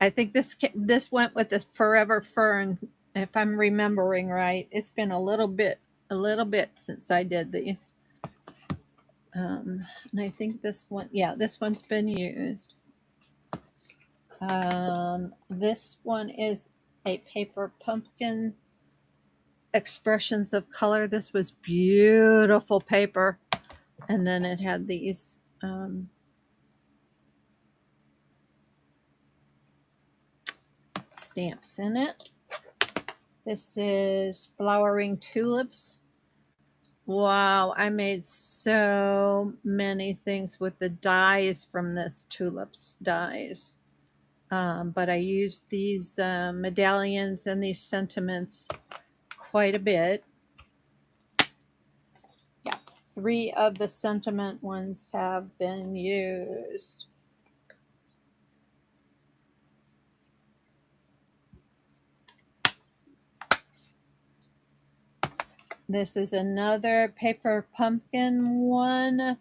I think this went with the Forever Fern, if I'm remembering right. It's been a little bit since I did these. And I think this one, yeah, this one's been used. This one is a paper pumpkin, Expressions of Color. This was beautiful paper. And then it had these stamps in it. This is Flowering Tulips. Wow, I made so many things with the dies from this tulips dies. But I used these medallions and these sentiments quite a bit. Yeah, 3 of the sentiment ones have been used. This is another paper pumpkin one,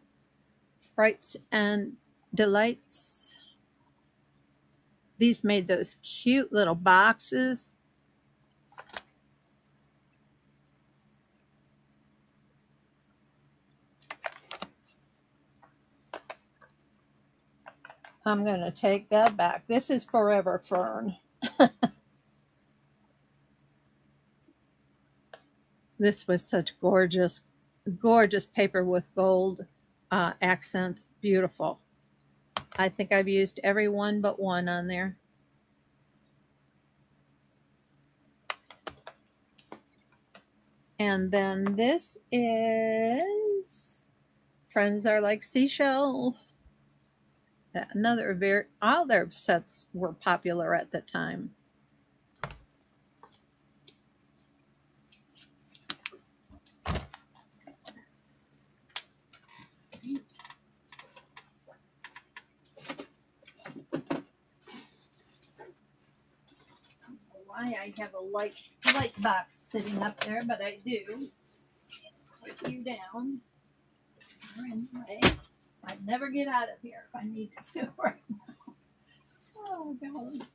Frights and Delights. These made those cute little boxes. I'm going to take that back. This is Forever Fern. This was such gorgeous, gorgeous paper with gold accents. Beautiful. I think I've used every one but one on there. And then this is Friends Are Like Seashells. Another all their sets were popular at the time. Why I have a light box sitting up there, but I do. Put you down. You're in the way. I'd never get out of here if I needed to right now. Oh God.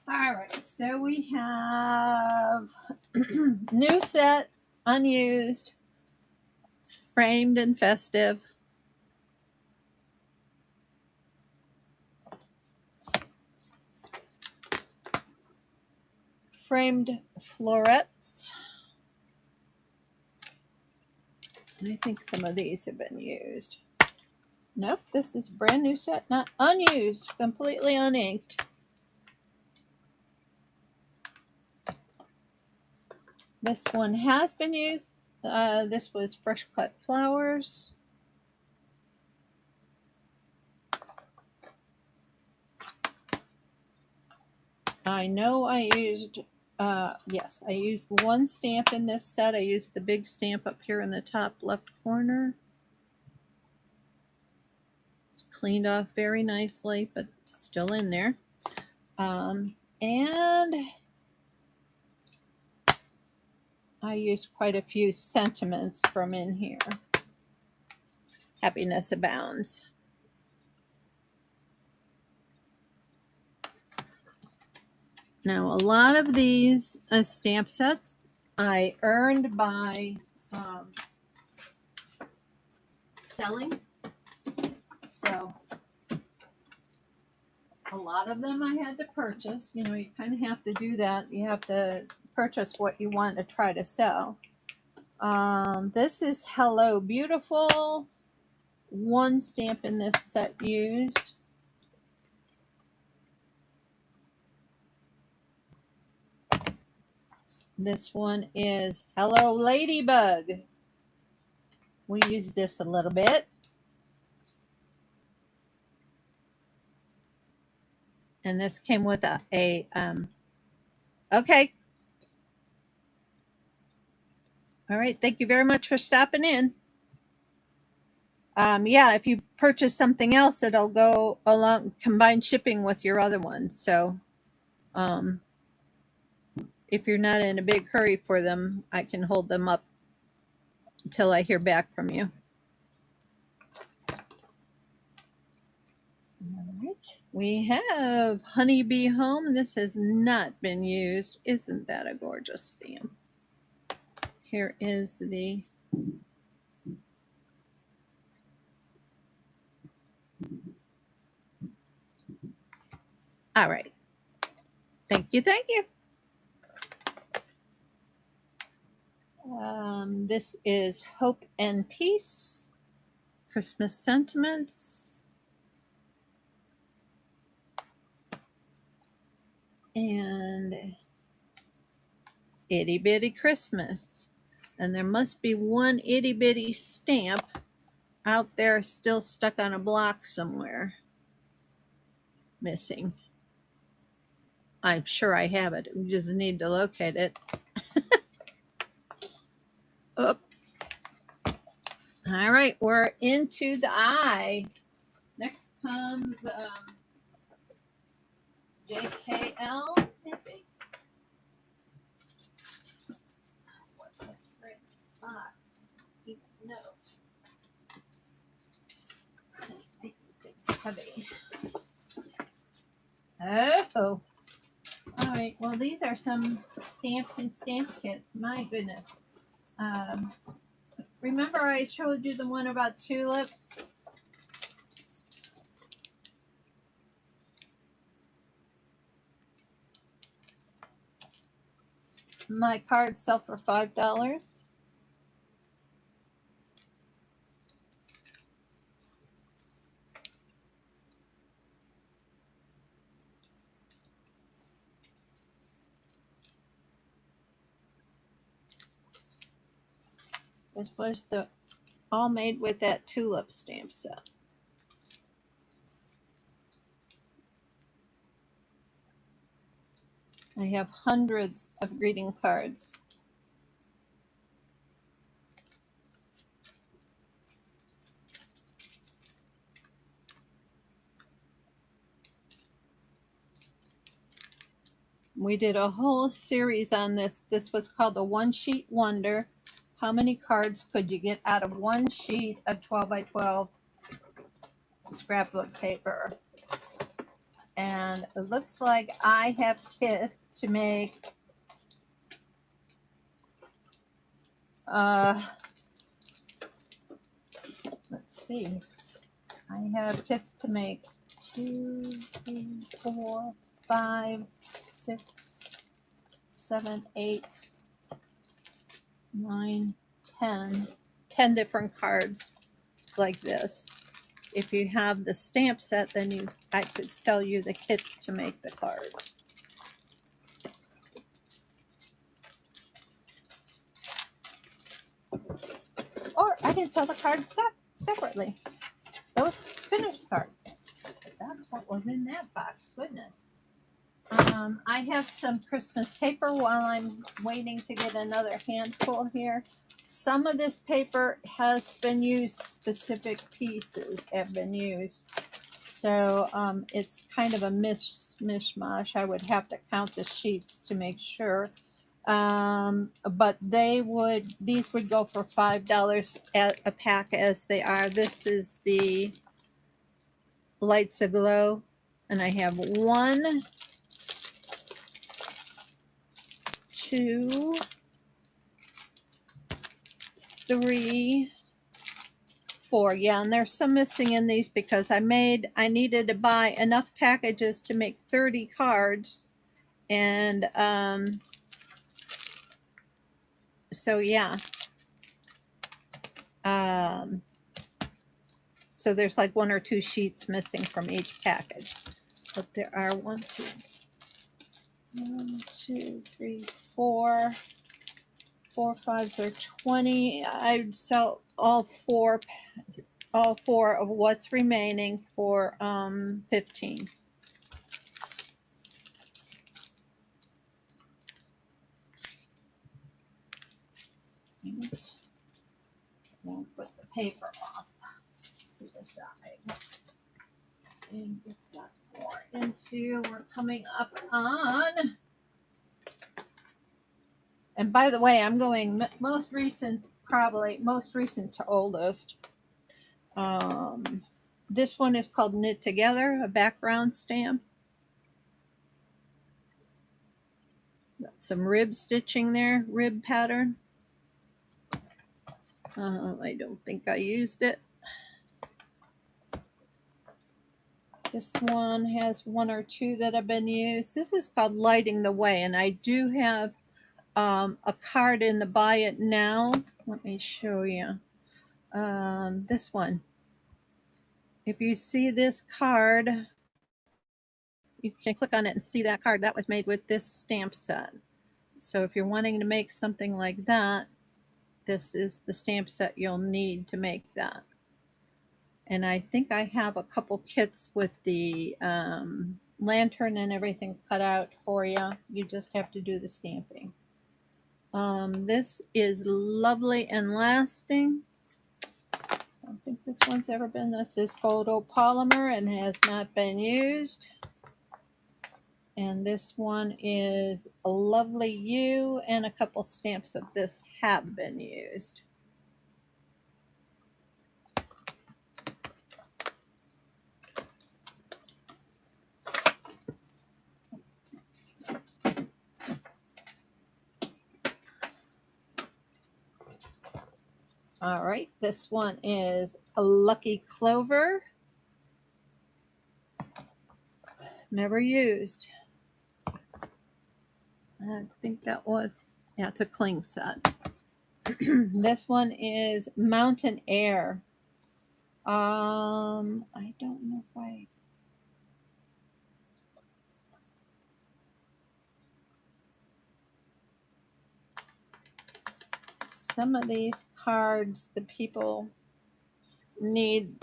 All right, so we have new set, unused, framed and festive. Framed florets. I think some of these have been used. Nope, this is a brand new set, not unused, completely uninked. This one has been used. This was Fresh Cut Flowers. I know I used, yes, I used one stamp in this set. I used the big stamp up here in the top left corner. It's cleaned off very nicely, but still in there. And I used quite a few sentiments from in here. Happiness Abounds. Now, a lot of these stamp sets I earned by selling So a lot of them I had to purchase. You know, you kind of have to do that. You have to purchase what you want to try to sell. This is Hello Beautiful. One stamp in this set used. This one is Hello Ladybug. We used this a little bit. And this came with okay. All right. Thank you very much for stopping in. Yeah, if you purchase something else, it'll go along combined shipping with your other one. So if you're not in a big hurry for them, I can hold them up until I hear back from you. All right. We have Honeybee Home. This has not been used. Isn't that a gorgeous stamp? Here is the all right. Thank you. Thank you. This is Hope and Peace. Christmas Sentiments. And Itty Bitty Christmas. And there must be one itty bitty stamp out there still stuck on a block somewhere. Missing. I'm sure I have it. We just need to locate it. Oh. All right, we're into the eye. Next comes JKL, maybe. What's the right spot? No. It's heavy. Oh. All right. Well, these are some stamps and stamp kits. My goodness. Remember I showed you the one about tulips? My cards sell for $5. This was the all made with that tulip stamp set. I have hundreds of greeting cards. We did a whole series on this. This was called the One Sheet Wonder. How many cards could you get out of one sheet of 12 by 12 scrapbook paper? And it looks like I have kits to make let's see. I have kits to make 2, 3, 4, 5, 6, 7, 8, 9, 10 different cards like this. If you have the stamp set, then I could sell you the kits to make the cards. Or I can sell the cards separately. Those finished cards. That's what was in that box. Goodness. I have some Christmas paper while I'm waiting to get another handful here. Some of this paper has been used. Specific pieces have been used. So it's kind of a mishmash. I would have to count the sheets to make sure. But these would go for $5 a pack as they are. This is the Lights Aglow, and I have 1, 2, 3, 4. Yeah, and there's some missing in these because I needed to buy enough packages to make 30 cards. And so yeah. So there's like 1 or 2 sheets missing from each package. But there are 1, 2, 3, 4. 4 5s are 20. I'd sell all four of what's remaining for 15. Oops. Won't put the paper off to the side. And get that more into. We're coming up on. And by the way, I'm going most recent to oldest. This one is called Knit Together, a background stamp. Got some rib stitching there, rib pattern. I don't think I used it. This one has 1 or 2 that have been used. This is called Lighting the Way, and I do have a card in the Buy It Now. Let me show you. This one. If you see this card, you can click on it and see that card. That was made with this stamp set. So if you're wanting to make something like that, this is the stamp set you'll need to make that. And I think I have a couple kits with the lantern and everything cut out for you. You just have to do the stamping. This is Lovely and Lasting. I don't think this one's ever been. This is photopolymer and has not been used. And this one is a Lovely You, and a couple stamps of this have been used. All right, this one is a Lucky Clover. Never used. I think that was, yeah, it's a cling set. This one is Mountain Air. I don't know if I... Some of these cards, the people need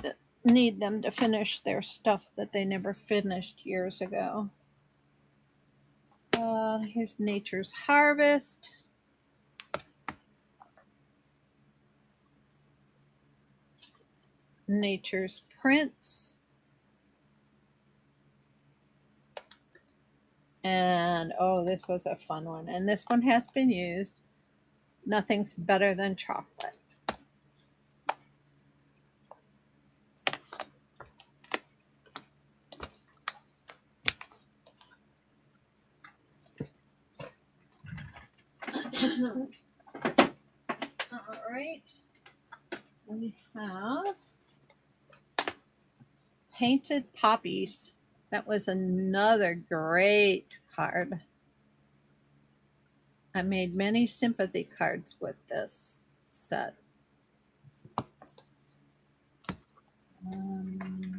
them to finish their stuff that they never finished years ago. Here's Nature's Harvest. Nature's Prince. And oh, this was a fun one. And this one has been used. Nothing's better than chocolate. All right. We have Painted Poppies. That was another great card. I made many sympathy cards with this set.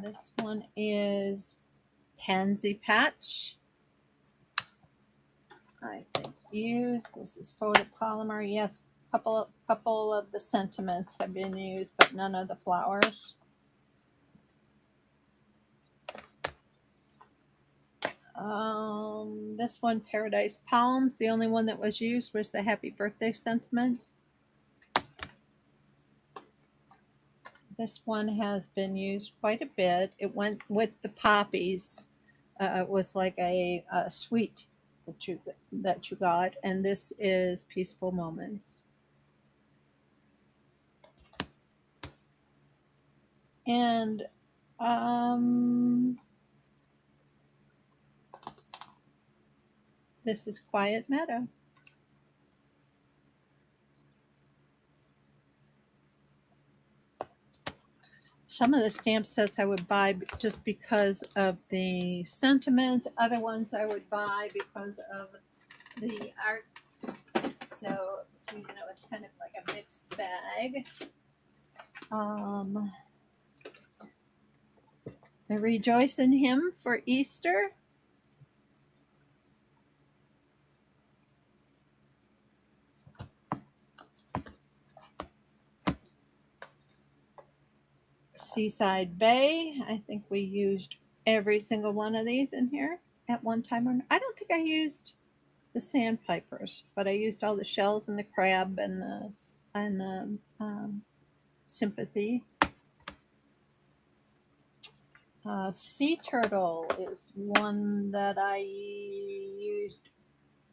This one is Pansy Patch. I think used. This is photopolymer. Yes, couple of the sentiments have been used, but none of the flowers. This one, Paradise Palms. The only one that was used was the Happy Birthday sentiment. This one has been used quite a bit. It went with the poppies. It was like a sweet that you got, and this is Peaceful Moments. And this is Quiet Meadow. some of the stamp sets I would buy just because of the sentiments. Other ones I would buy because of the art. So, you know, it's kind of like a mixed bag. I rejoice in him for Easter. Seaside Bay. I think we used every single one of these in here at one time. I don't think I used the sandpipers, but I used all the shells and the crab and the sympathy. Sea turtle is one that I used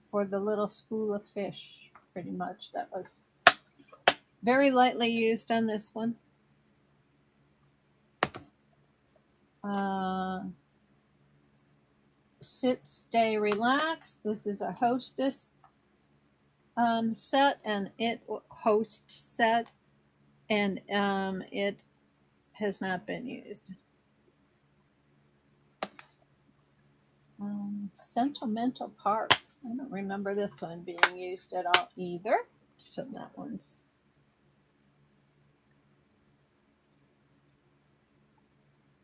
for the little school of fish, pretty much. That was very lightly used on this one. Sit, stay, relax. This is a hostess set, and host set, and it has not been used. Sentimental Park. I don't remember this one being used at all either. So that one's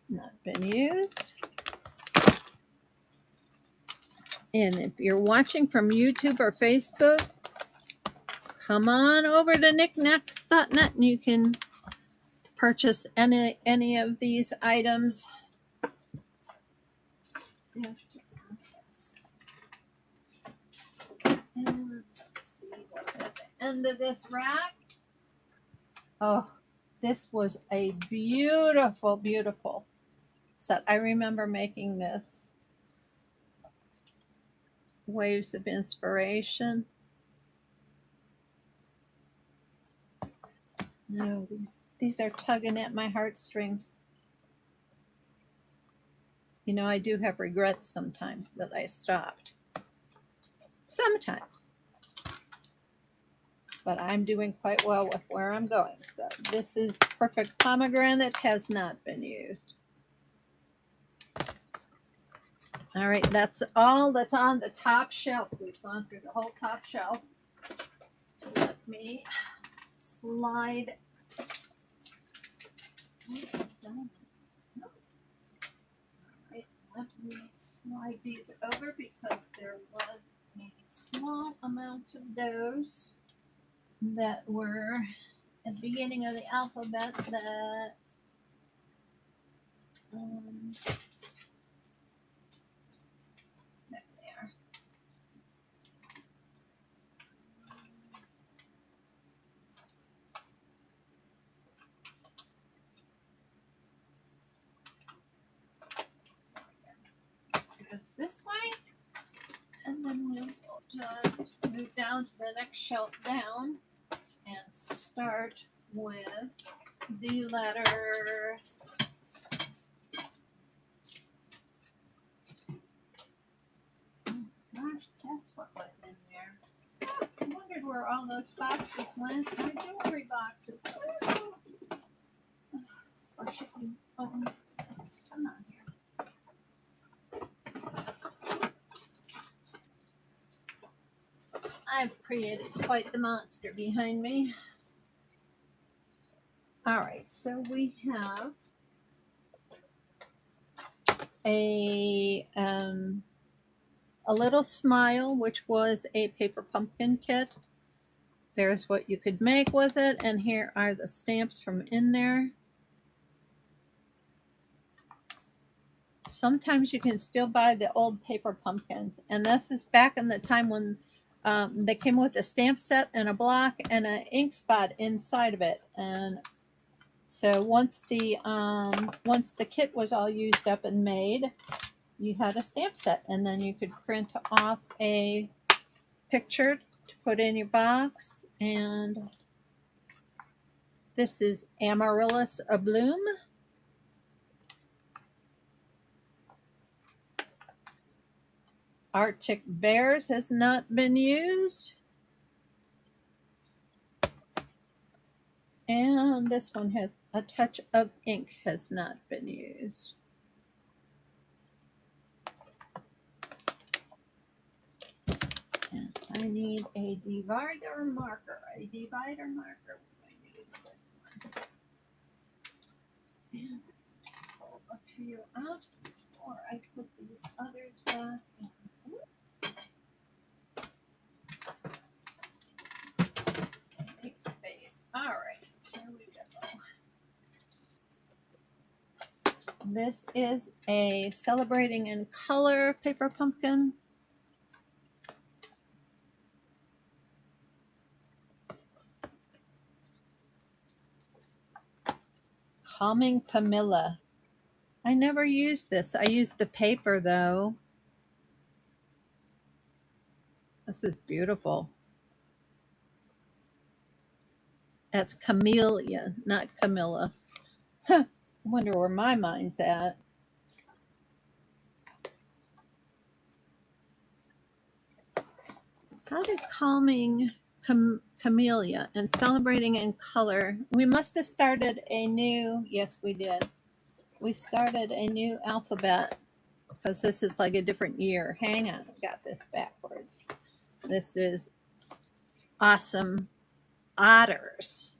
not been used. And if you're watching from YouTube or Facebook, come on over to knickknacks.net and you can purchase any of these items. And let's see what's at the end of this rack. Oh, this was a beautiful, beautiful set. I remember making this. Waves of Inspiration. No, these are tugging at my heartstrings. You know, I do have regrets sometimes that I stopped. Sometimes. But I'm doing quite well with where I'm going. So this is Perfect Pomegranate, has not been used. All right, that's all that's on the top shelf. We've gone through the whole top shelf. Let me slide. All right, let me slide these over because there was a small amount of those that were at the beginning of the alphabet that there they are. Goes this way, and then we'll just move down to the next shelf down and start with the letter gosh, that's what was in there. I wondered where all those boxes went. My jewelry boxes. Or shipping. Oh, come on here. I've created quite the monster behind me. All right, so we have a little smile, which was a paper pumpkin kit. There's what you could make with it, and here are the stamps from in there. Sometimes you can still buy the old paper pumpkins, and this is back in the time when they came with a stamp set and a block and an ink spot inside of it. And so once the kit was all used up and made, you had a stamp set, and then you could print off a picture to put in your box. And this is Amaryllis Abloom. Arctic Bears has not been used. And this one has a touch of ink, has not been used. And I need a divider marker. We're going to use this one. And pull a few out before I put these others back in. Make space. All right, here we go. This is a Celebrating in Color paper pumpkin. Calming Camilla. I never used this. I used the paper though. This is beautiful. That's Camellia, not Camilla. Huh. I wonder where my mind's at. How did Calming Camellia and Celebrating in Color? We must have started a new, yes, we did. We started a new alphabet because this is like a different year. Hang on, I got this backwards. This is Awesome Otters.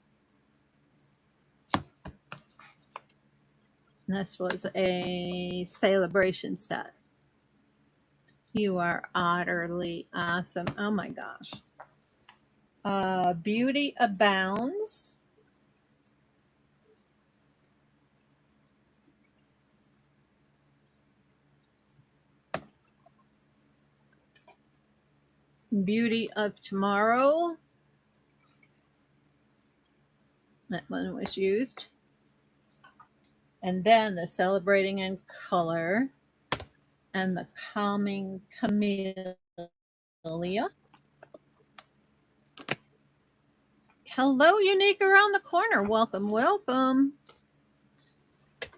This was a celebration set. You are utterly awesome. Oh my gosh. Beauty Abounds. Beauty of Tomorrow. That one was used. And then the Celebrating in Color and the Calming Camellia. Hello, Unique around the corner. Welcome, welcome.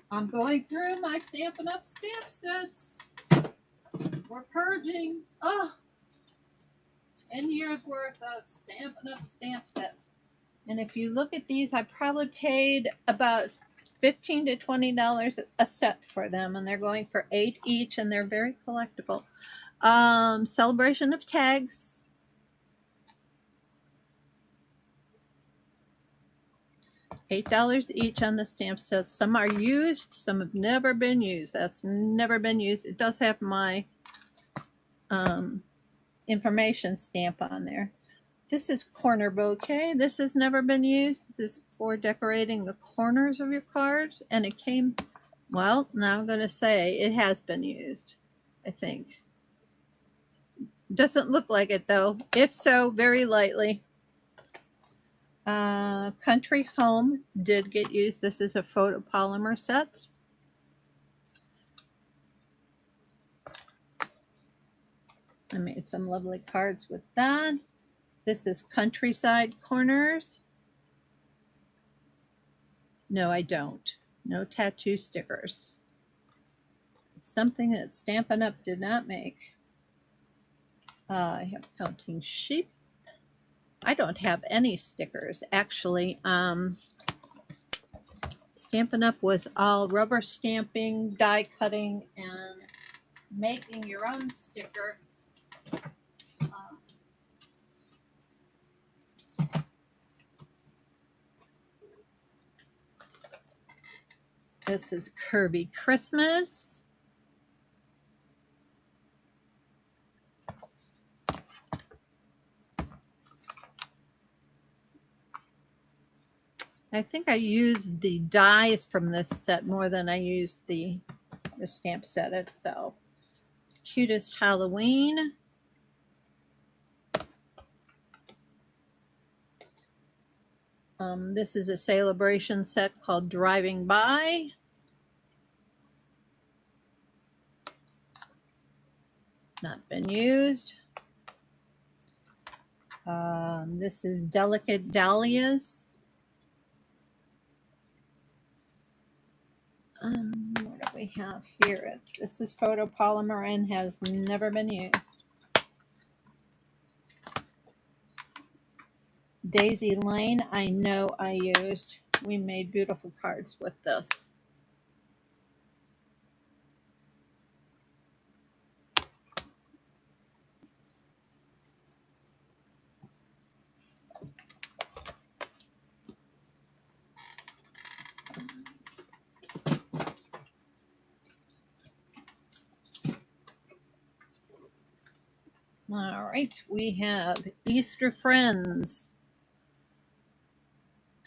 I'm going through my Stampin' Up! Stamp sets. We're purging. Oh, 10 years worth of Stampin' Up! Stamp sets. And if you look at these, I probably paid about $15 to $20 a set for them, and they're going for $8 each, and they're very collectible. Celebration of Tags. $8 each on the stamp sets. Some are used, some have never been used. That's never been used. It does have my information stamp on there. This is Corner Bouquet. This has never been used. This is for decorating the corners of your cards. And it came, well, now I'm going to say it has been used, I think. Doesn't look like it, though. If so, very lightly. Country Home did get used. This is a photopolymer set. I made some lovely cards with that. This is Countryside Corners. No, I don't. No tattoo stickers. It's something that Stampin' Up! Did not make. I have Counting Sheep. I don't have any stickers. Actually, Stampin' Up! Was all rubber stamping, die cutting, and making your own sticker. This is Kirby Christmas. I think I used the dies from this set more than I used the stamp set itself. Cutest Halloween. This is a celebration set called Driving By. Not been used. This is Delicate Dahlias. What do we have here? This is photopolymer and has never been used. Daisy Lane, I know I used. We made beautiful cards with this. All right, we have Easter Friends.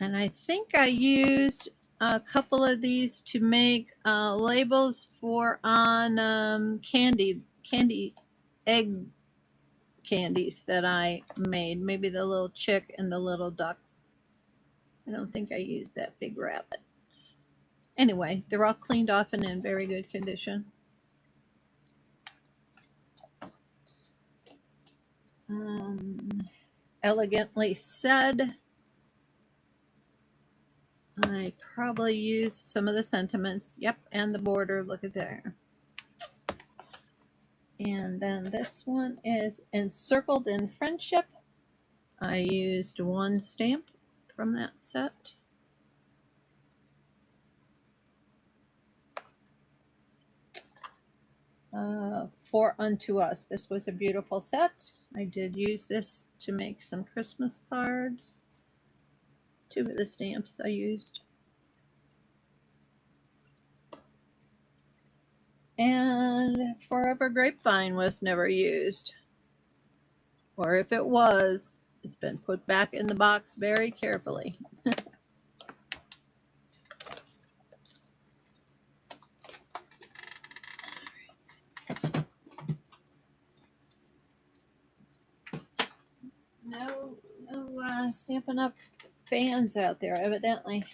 And I think I used a couple of these to make labels for on candy egg candies that I made. Maybe the little chick and the little duck. I don't think I used that big rabbit. Anyway, they're all cleaned off and in very good condition. Elegantly Said. I probably used some of the sentiments. Yep, and the border. Look at there. And then this one is Encircled in Friendship. I used one stamp from that set. For Unto Us. This was a beautiful set. I did use this to make some Christmas cards. Two of the stamps I used. And Forever Grapevine was never used. Or if it was, it's been put back in the box very carefully. No Stampin' Up! Fans out there, evidently.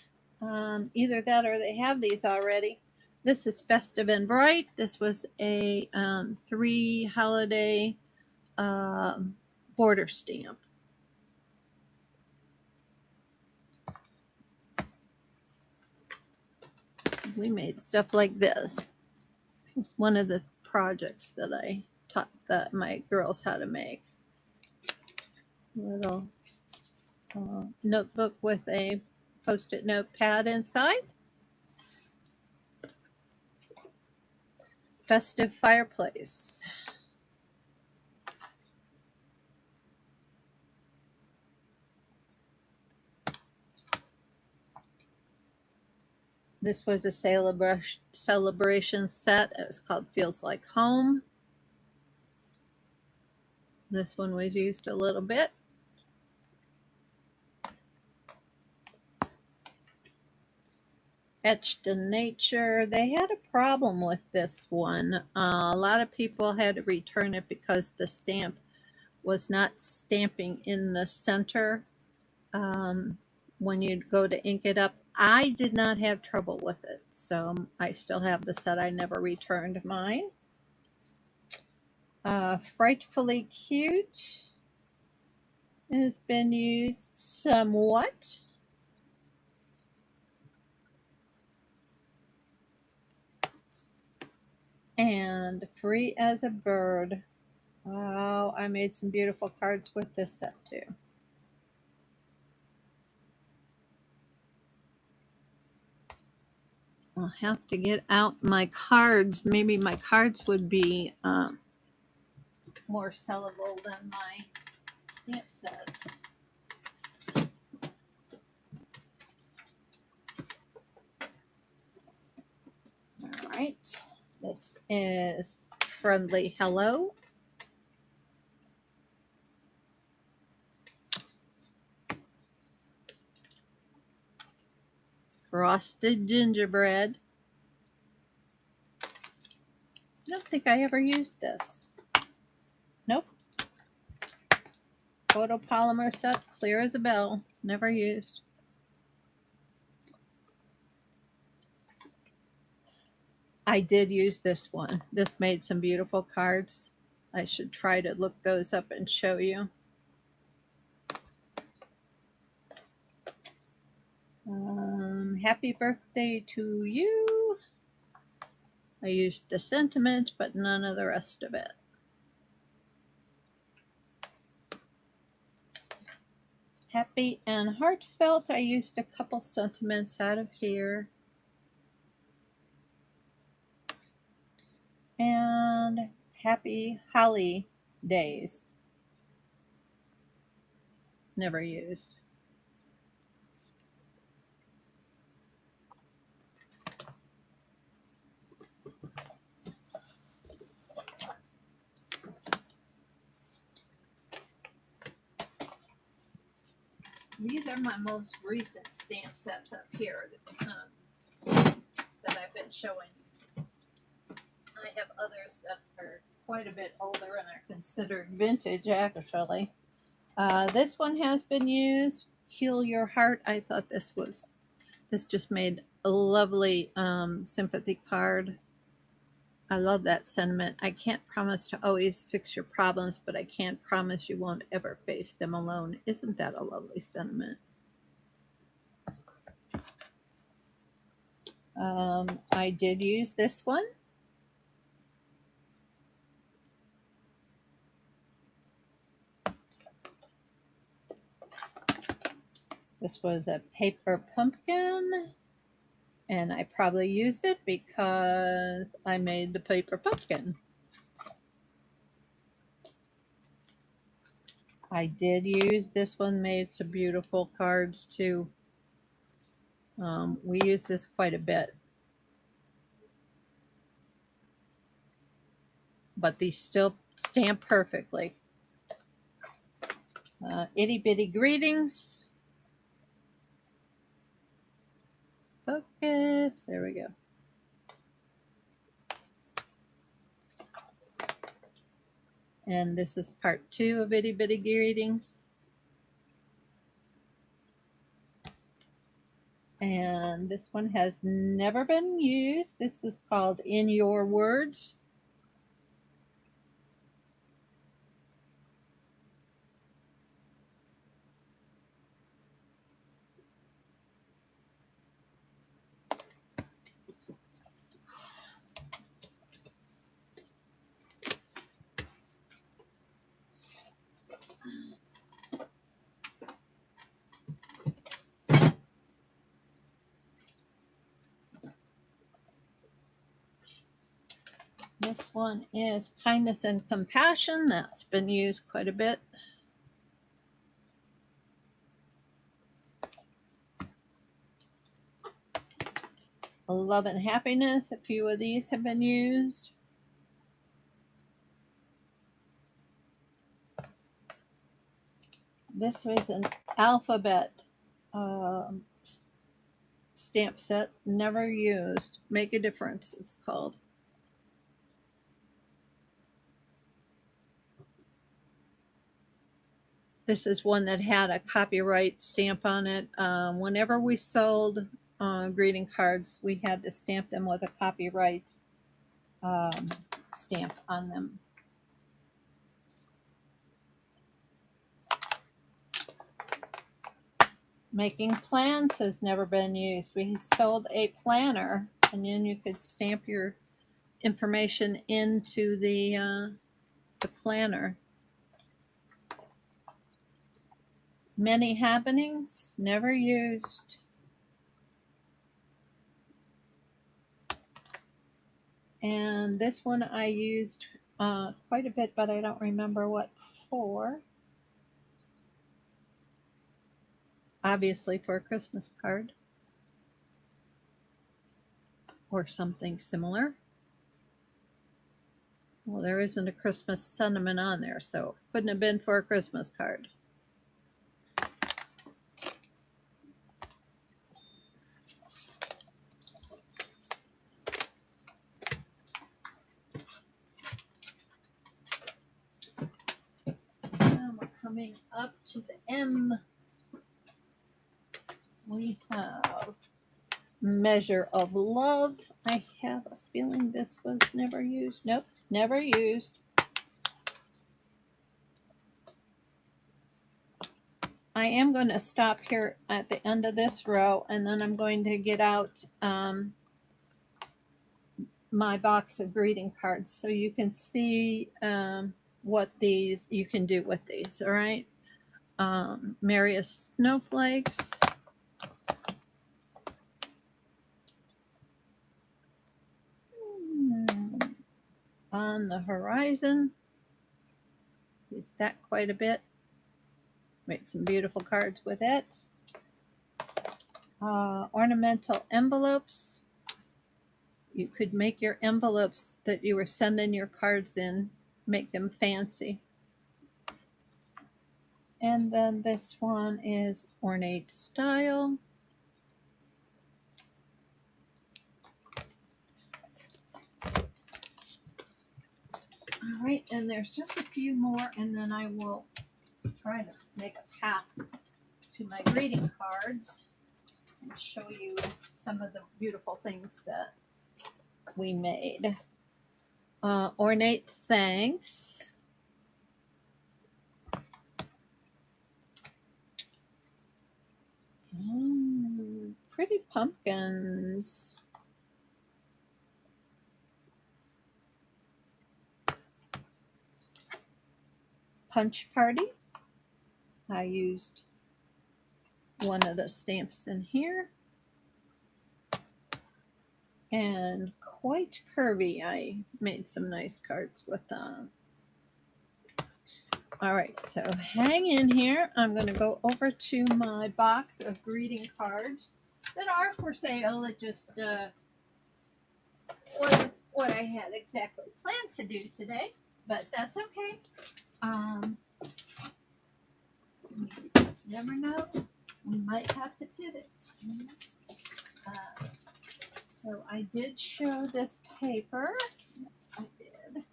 Either that or they have these already. This is Festive and Bright. This was a 3 holiday border stamp. We made stuff like this. It's one of the projects that I taught my girls how to make. Little notebook with a post-it notepad inside. Festive Fireplace. This was a celebration set. It was called Feels Like Home. This one was used a little bit. Etched in Nature. They had a problem with this one. A lot of people had to return it because the stamp was not stamping in the center when you'd go to ink it up. I did not have trouble with it, so I still have the set. I never returned mine. Frightfully Cute has been used somewhat. And Free as a Bird. Wow, I made some beautiful cards with this set too. I'll have to get out my cards. Maybe my cards would be more sellable than my stamp sets. All right, this is Friendly Hello. Frosted Gingerbread. I don't think I ever used this. Nope. Photopolymer set, clear as a bell. Never used. I did use this one. This made some beautiful cards. I should try to look those up and show you. Happy Birthday to You. I used the sentiment, but none of the rest of it. Happy and heartfelt. I used a couple sentiments out of here. And happy holidays. Never used. These are my most recent stamp sets up here that I've been showing. I have others that are quite a bit older and are considered vintage, actually. This one has been used. Heal Your Heart. I thought this just made a lovely sympathy card. I love that sentiment. I can't promise to always fix your problems, but I can't promise you won't ever face them alone. Isn't that a lovely sentiment? I did use this one. This was a paper pumpkin, and I probably used it because I made the paper pumpkin. I did use this one, made some beautiful cards too. We use this quite a bit. But these still stamp perfectly. Itty Bitty Greetings. Focus. There we go. And this is part 2 of Itty Bitty Greetings. And this one has never been used. This is called In Your Words. This one is Kindness and Compassion. That's been used quite a bit. Love and Happiness. A few of these have been used. This was an alphabet stamp set. Never used. Make a Difference, it's called. This is one that had a copyright stamp on it. Whenever we sold greeting cards, we had to stamp them with a copyright stamp on them. Making Plans has never been used. We sold a planner, and then you could stamp your information into the planner. Many Happenings, never used. And this one I used quite a bit, but I don't remember what for. Obviously for a Christmas card or something similar. Well, there isn't a Christmas sentiment on there, so it couldn't have been for a Christmas card. Now we're coming up to the M. We have Measure of Love. I have a feeling this was never used. Nope, never used. I am going to stop here at the end of this row, and then I'm going to get out my box of greeting cards so you can see what these you can do with these. All right. merriest snowflakes. On the horizon. Used that quite a bit. Made some beautiful cards with it. Ornamental envelopes. You could make your envelopes that you were sending your cards in, make them fancy. And then this one is ornate style. All right, and there's just a few more, and then I will try to make a path to my greeting cards and show you some of the beautiful things that we made. Ornate thanks. Pretty pumpkins. Punch party. I used one of the stamps in here. And quite curvy. I made some nice cards with them. All right, so hang in here. I'm going to go over to my box of greeting cards that are for sale. It just wasn't what I had exactly planned to do today, but that's okay. You just never know. We might have to pivot. So I did show this paper. I did.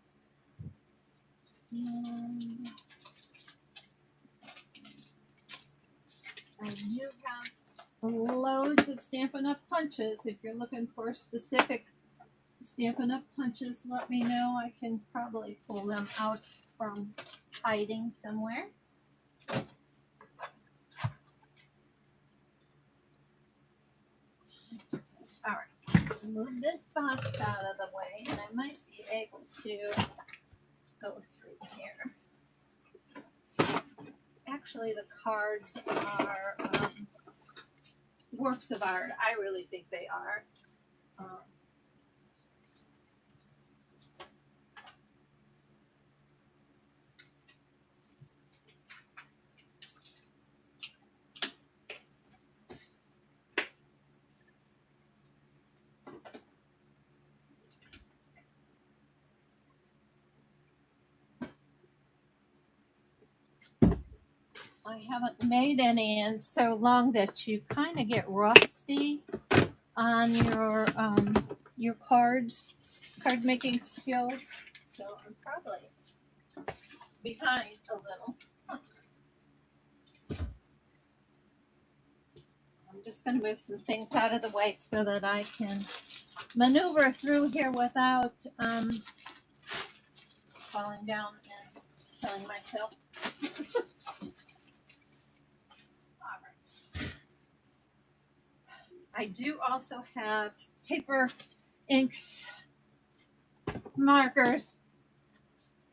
I do have loads of Stampin' Up! Punches. If you're looking for specific Stampin' Up! Punches, let me know. I can probably pull them out from hiding somewhere. All right, move this box out of the way, and I might be able to go through here. Actually, the cards are works of art. I really think they are. I haven't made any in so long that you kind of get rusty on your cards, card making skills. So I'm probably behind a little. I'm just going to move some things out of the way so that I can maneuver through here without falling down and killing myself. I do also have paper, inks, markers,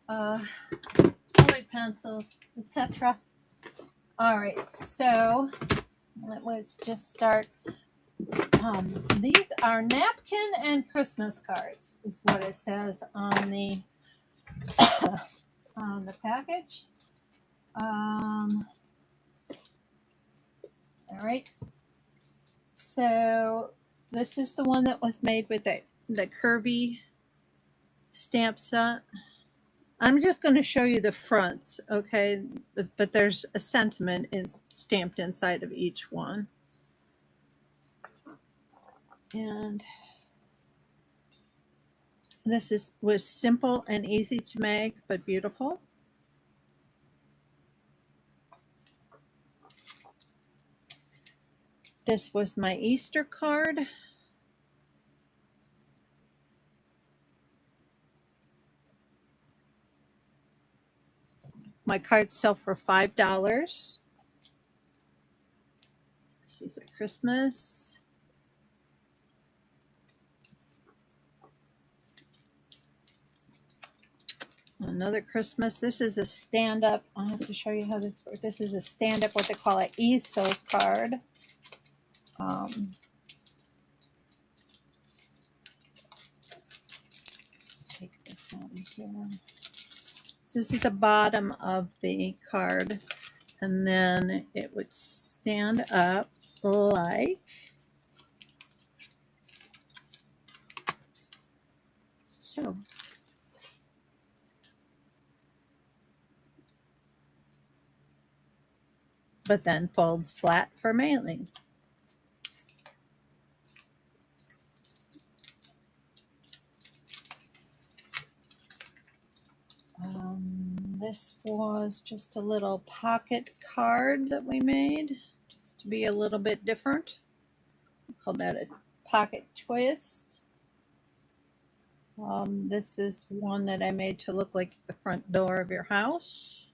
colored pencils, etc. All right, so let's just start. These are napkin and Christmas cards, is what it says on the package. All right. So this is the one that was made with the curvy stamp set. I'm just going to show you the fronts, okay? But there's a sentiment is stamped inside of each one. And this was simple and easy to make, but beautiful. This was my Easter card. My cards sell for $5. This is a Christmas. Another Christmas. This is a stand-up. I have to show you how this works. This is a stand-up, what they call an ESO card. Let's take this out of here. This is the bottom of the card, and then it would stand up like so. But then folds flat for mailing. This was just a little pocket card that we made, just to be a little bit different. We call that a pocket twist. This is one that I made to look like the front door of your house.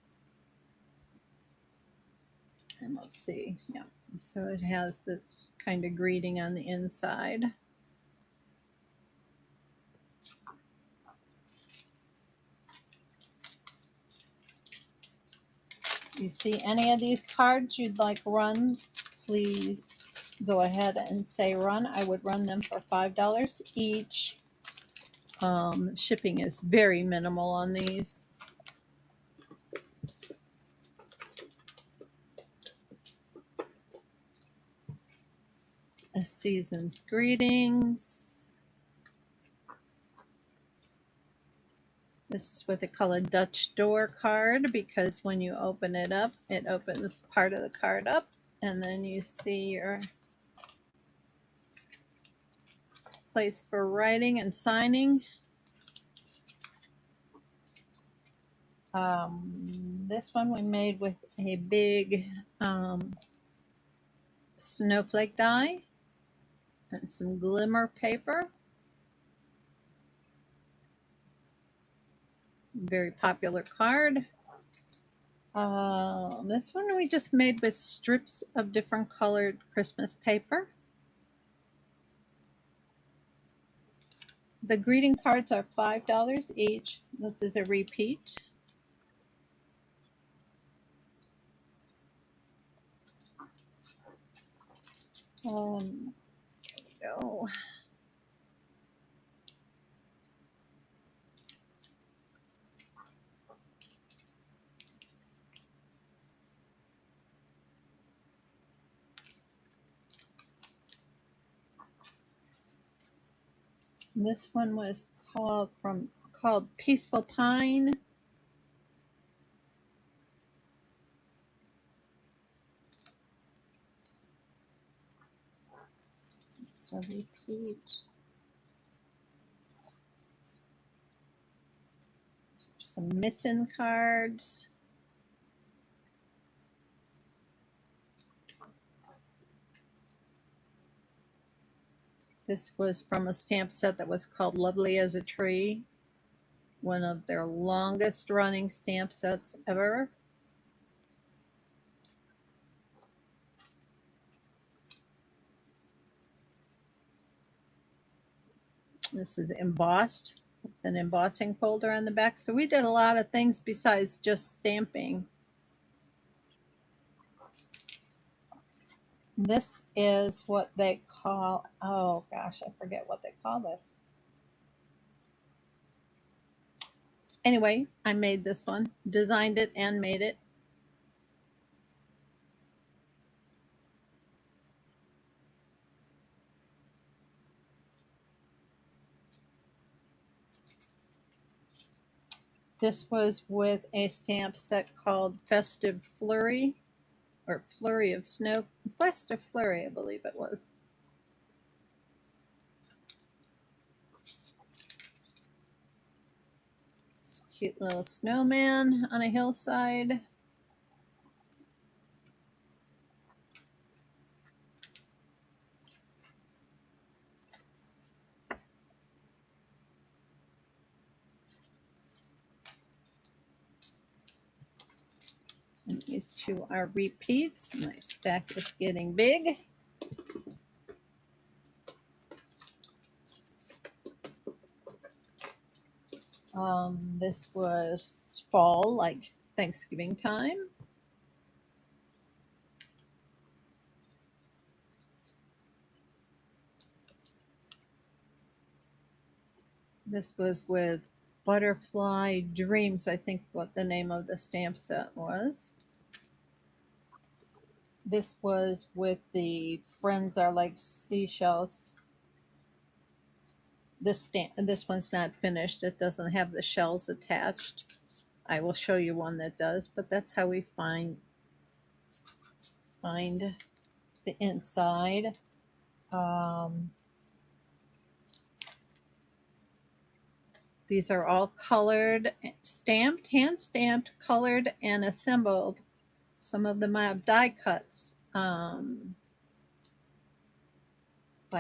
And let's see, yeah. So it has this kind of greeting on the inside. You see any of these cards you'd like run, please go ahead and say run. I would run them for $5 each. Shipping is very minimal on these. A season's greetings. This is what they call a Dutch door card, because when you open it up, it opens part of the card up, and then you see your place for writing and signing. This one we made with a big snowflake die and some glimmer paper. Very popular card. This one we just made with strips of different colored Christmas paper. The greeting cards are $5 each. This is a repeat. There we go. This one was called Peaceful Pine. So repeat. Some mitten cards. This was from a stamp set that was called Lovely as a Tree, one of their longest running stamp sets ever. This is embossed, with an embossing folder on the back. So we did a lot of things besides just stamping. This is what they call, oh gosh, I forget what they call this. Anyway, I made this one, designed it and made it. This was with a stamp set called Festive Flurry, or Flurry of Snow. Festive Flurry, I believe it was. It's a cute little snowman on a hillside. And these two are repeats. My stack is getting big. This was fall, like Thanksgiving time. This was with Butterfly Dreams, I think what the name of the stamp set was. This was with the Friends Are Like Seashells. This one's not finished. It doesn't have the shells attached. I will show you one that does, but that's how we find the inside. These are all colored, stamped, hand stamped, colored, and assembled. Some of them have die cuts by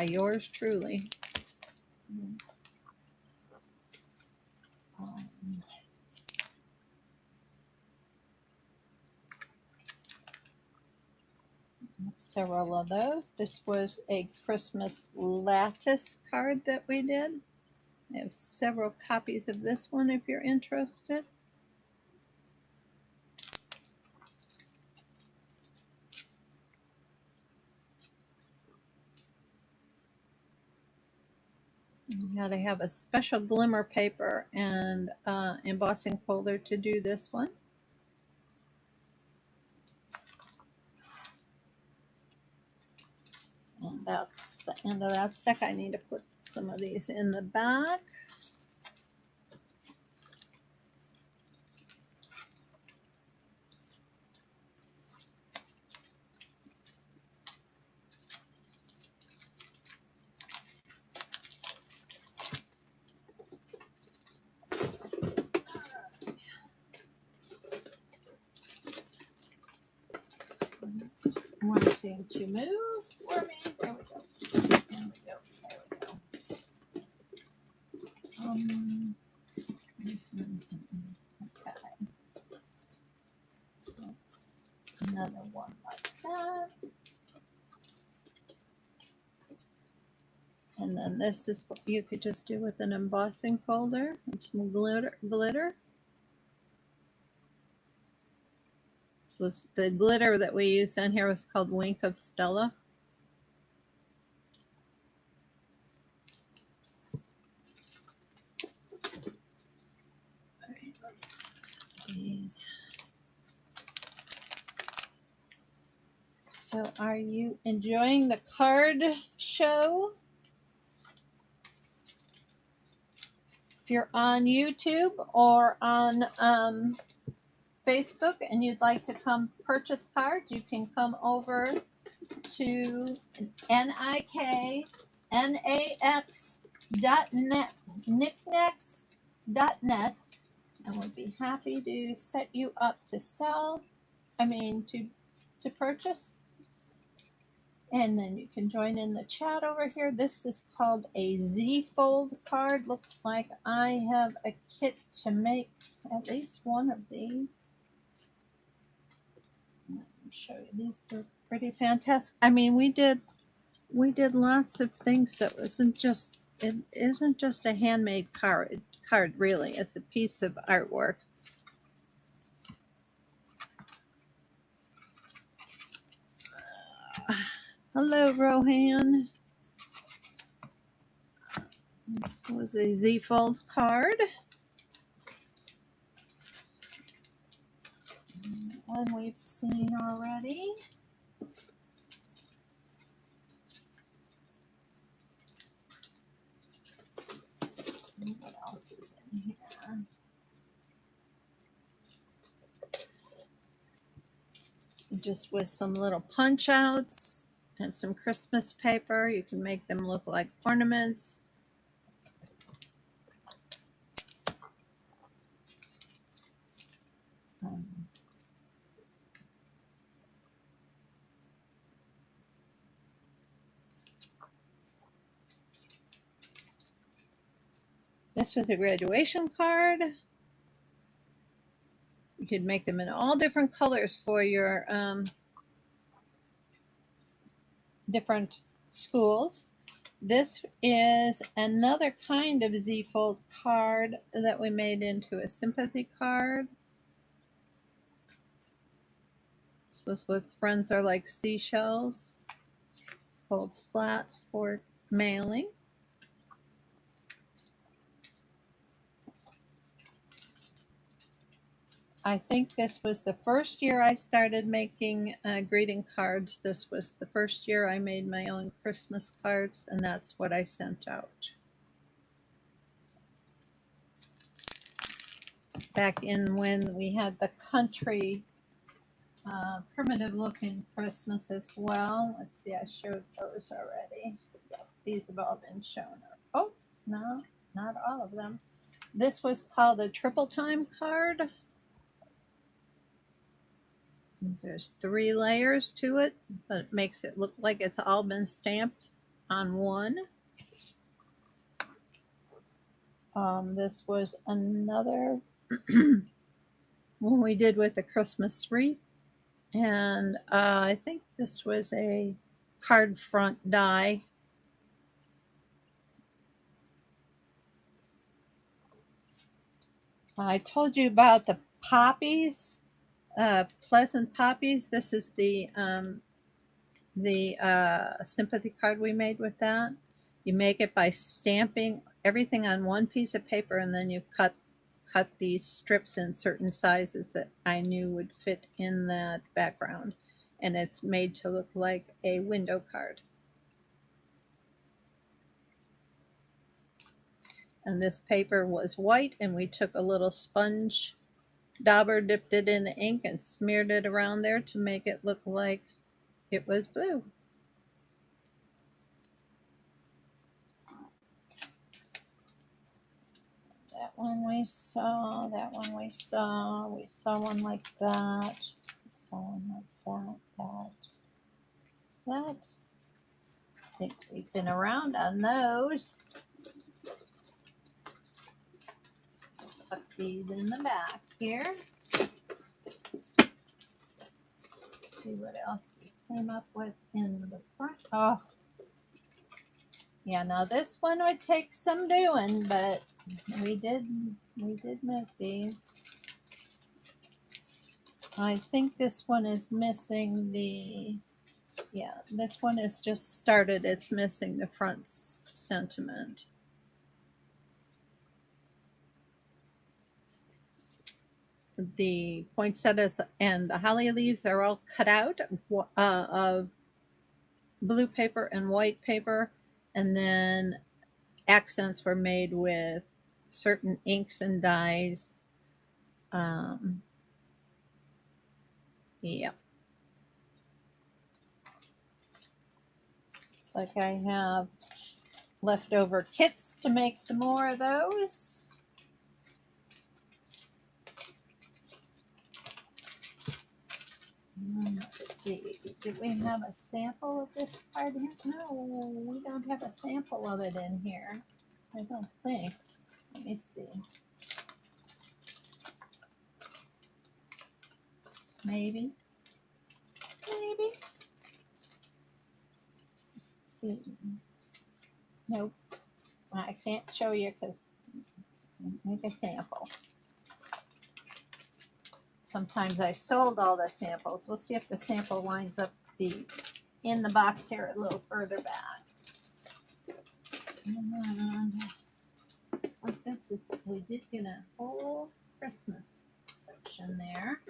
yours truly. Several of those. This was a Christmas lattice card that we did. I have several copies of this one if you're interested. You gotta have a special glimmer paper and embossing folder to do this one. And that's the end of that stack. I need to put some of these in the back. Wanting to move for me. There we go. There we go. There we go. Okay. That's another one like that. And then this is what you could just do with an embossing folder and some glitter. This was the glitter that we used on here was called Wink of Stella. All right, these. So are you enjoying the card show? If you're on YouTube or on Facebook and you'd like to come purchase cards, you can come over to niknax.net, knickknacks.net, and we'll be happy to set you up to sell, to purchase. And then you can join in the chat over here. This is called a Z-fold card. Looks like I have a kit to make at least one of these. Let me show you. These were pretty fantastic. I mean, we did lots of things that it isn't just a handmade card really. It's a piece of artwork. Hello, Rohan. This was a Z-fold card. One we've seen already. Let's see what else is in here. Just with some little punch outs and some Christmas paper, you can make them look like ornaments. This was a graduation card. You could make them in all different colors for your different schools. This is another kind of Z-fold card that we made into a sympathy card. This was with Friends Are Like Seashells. Folds flat for mailing. I think this was the first year I started making greeting cards. This was the first year I made my own Christmas cards, and that's what I sent out. Back in when we had the country primitive looking Christmas as well. Let's see, I showed those already. Yep, these have all been shown. Oh, no, not all of them. This was called a triple time card. There's 3 layers to it, but it makes it look like it's all been stamped on one. This was another one we did with the Christmas wreath. And I think this was a card front die. I told you about the poppies, pleasant poppies. This is the sympathy card we made with that. You make it by stamping everything on one piece of paper, and then you cut these strips in certain sizes that I knew would fit in that background, and it's made to look like a window card. And this paper was white, and we took a little sponge dauber, dipped it in the ink, and smeared it around there to make it look like it was blue. That one we saw, that one we saw one like that, we saw one like that. I think we've been around on those. Tuck these in the back here. See what else we came up with in the front. Oh, yeah, now this one would take some doing, but we did make these. I think this one is missing the, yeah, this one is just started. It's missing the front sentiment. The poinsettias and the holly leaves are all cut out of blue paper and white paper, and then accents were made with certain inks and dyes. Yep. It's like I have leftover kits to make some more of those. Let's see, did we have a sample of this card here? No, we don't have a sample of it in here. I don't think. Let me see. Maybe. Maybe. Let's see. Nope. I can't show you because make a sample. Sometimes I sold all the samples. We'll see if the sample winds up in the box here a little further back. And this is, we did get a whole Christmas section there.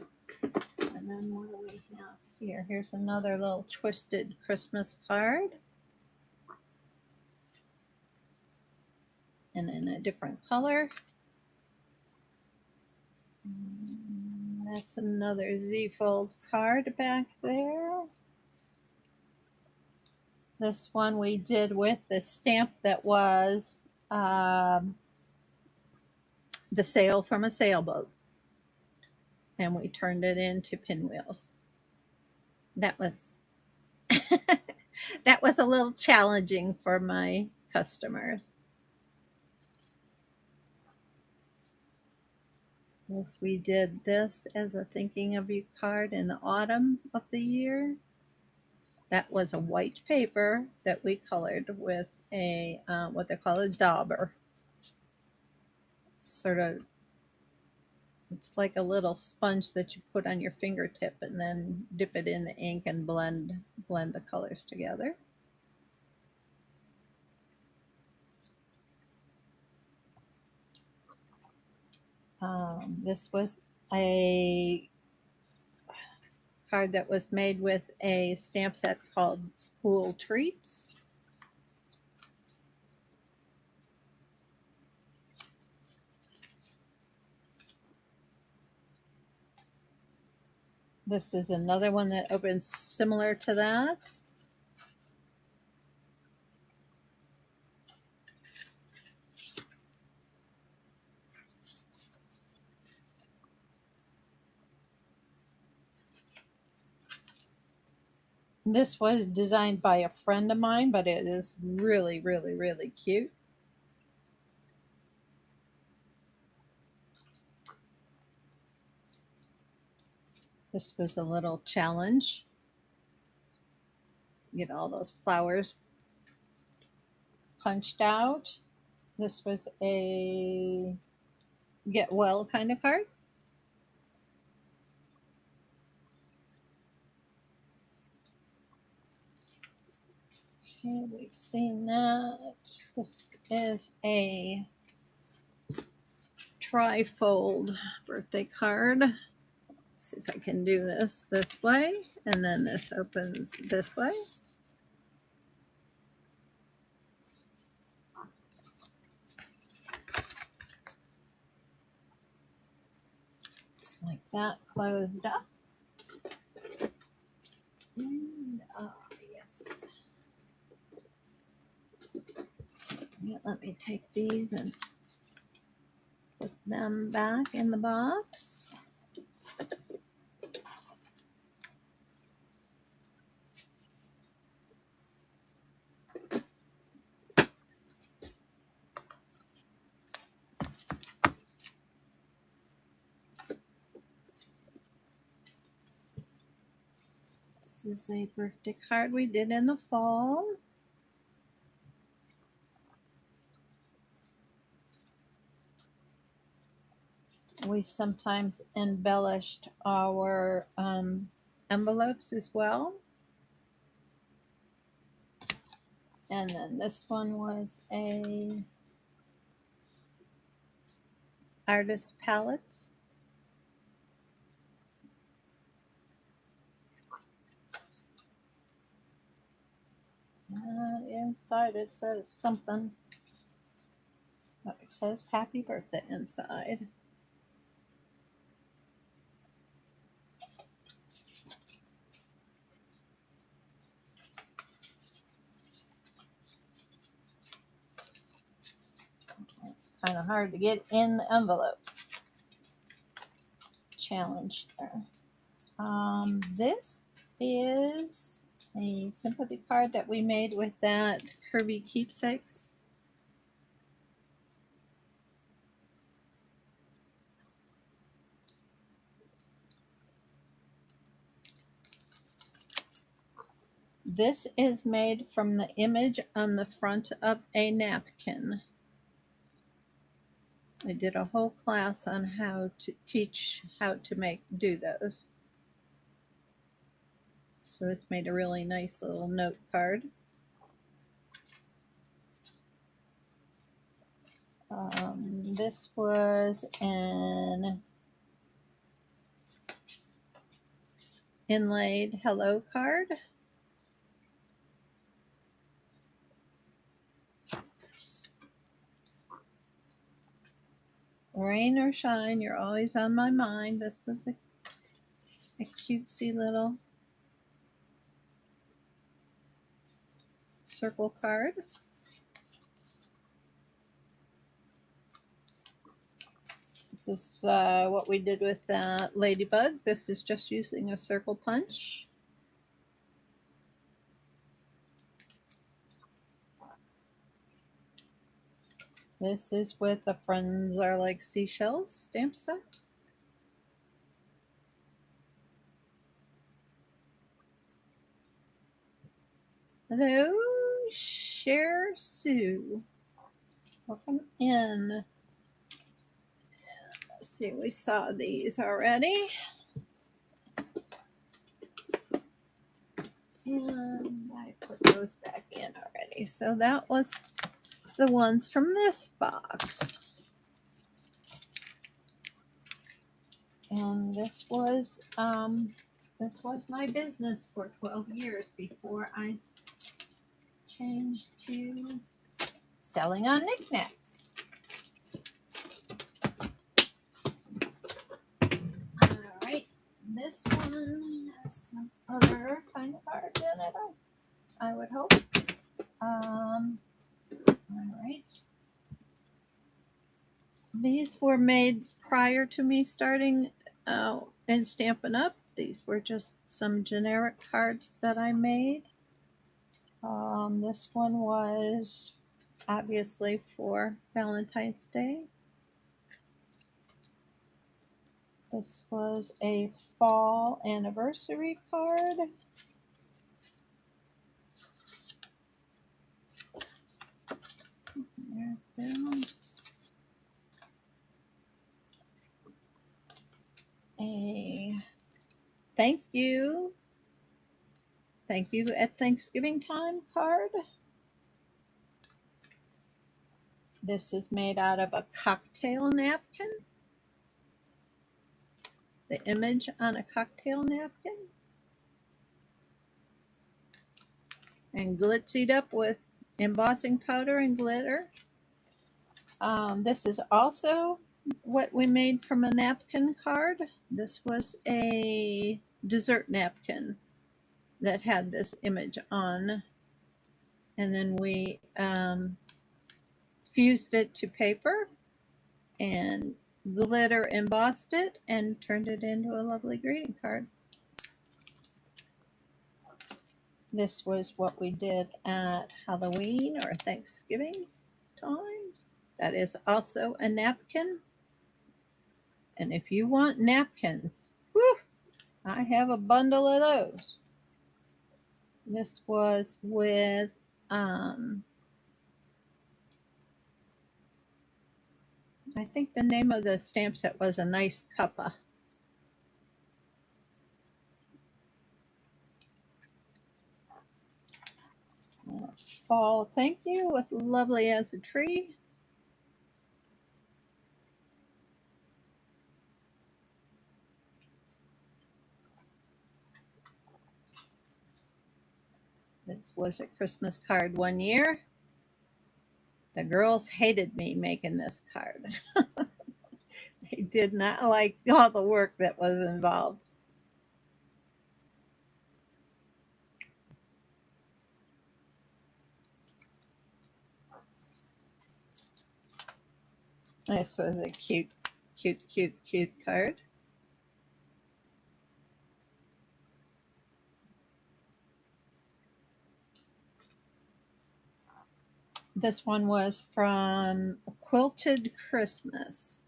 And then what do we have here? Here's another little twisted Christmas card. And in a different color. That's another Z-fold card back there. This one we did with the stamp that was the sail from a sailboat. And we turned it into pinwheels. That was that was a little challenging for my customers. Yes, we did this as a thinking of you card in the autumn of the year. That was a white paper that we colored with a what they call a dauber. Sort of, it's like a little sponge that you put on your fingertip and then dip it in the ink and blend the colors together. This was a card that was made with a stamp set called Cool Treats. This is another one that opens similar to that. This was designed by a friend of mine, but it is really, really, really cute. This was a little challenge. Get all those flowers punched out. This was a get well kind of card. Okay, we've seen that. This is a trifold birthday card. Let's see if I can do this way, and then this opens this way. Just like that, closed up. And yes. Yeah, let me take these and put them back in the box. This is a birthday card we did in the fall. We sometimes embellished our envelopes as well. And then this one was a artist palette. Inside it says something. Oh, it says happy birthday inside. It's kind of hard to get in the envelope. Challenge there. This is a sympathy card that we made with that Kirby Keepsakes. This is made from the image on the front of a napkin. I did a whole class on how to teach how to do those. So this made a really nice little note card. This was an inlaid hello card. Rain or shine, you're always on my mind. This was a cutesy little circle card. This is what we did with Ladybug. This is just using a circle punch. This is with the Friends Are Like Seashells stamp set. Hello, Share Sue. Welcome in. Let's see, we saw these already. And I put those back in already. So that was the ones from this box. And this was my business for 12 years before I changed to selling on knickknacks. All right, this one has some other kind of cards in it, I would hope. All right. These were made prior to me starting and Stampin' Up. These were just some generic cards that I made. This one was obviously for Valentine's Day. This was a fall anniversary card. There's them. A thank you at Thanksgiving time card. This is made out of a cocktail napkin. The image on a cocktail napkin. And glitzied up with embossing powder and glitter. This is also what we made from a napkin card. This was a dessert napkin that had this image on. And then we fused it to paper and glitter embossed it and turned it into a lovely greeting card. This was what we did at Halloween or Thanksgiving time. That is also a napkin. And if you want napkins, whew, I have a bundle of those. This was with I think the name of the stamp set was A Nice Cuppa. Fall thank you with Lovely as a Tree. This was a Christmas card one year. The girls hated me making this card. They did not like all the work that was involved. This was a cute card. This one was from Quilted Christmas.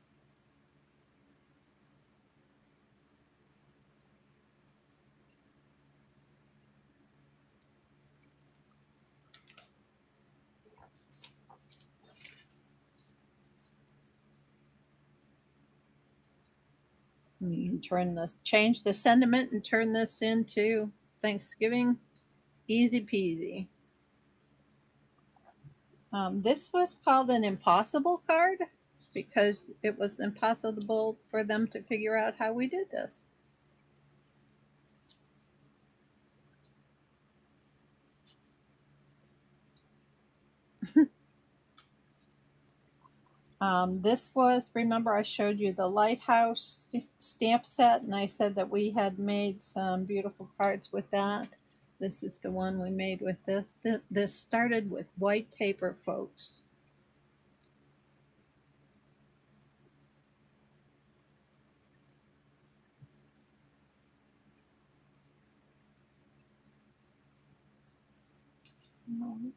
You can turn this, change the sentiment and turn this into Thanksgiving. Easy peasy. This was called an impossible card because it was impossible for them to figure out how we did this. This was, remember I showed you the lighthouse stamp set and I said that we had made some beautiful cards with that. This is the one we made with this. This started with white paper, folks.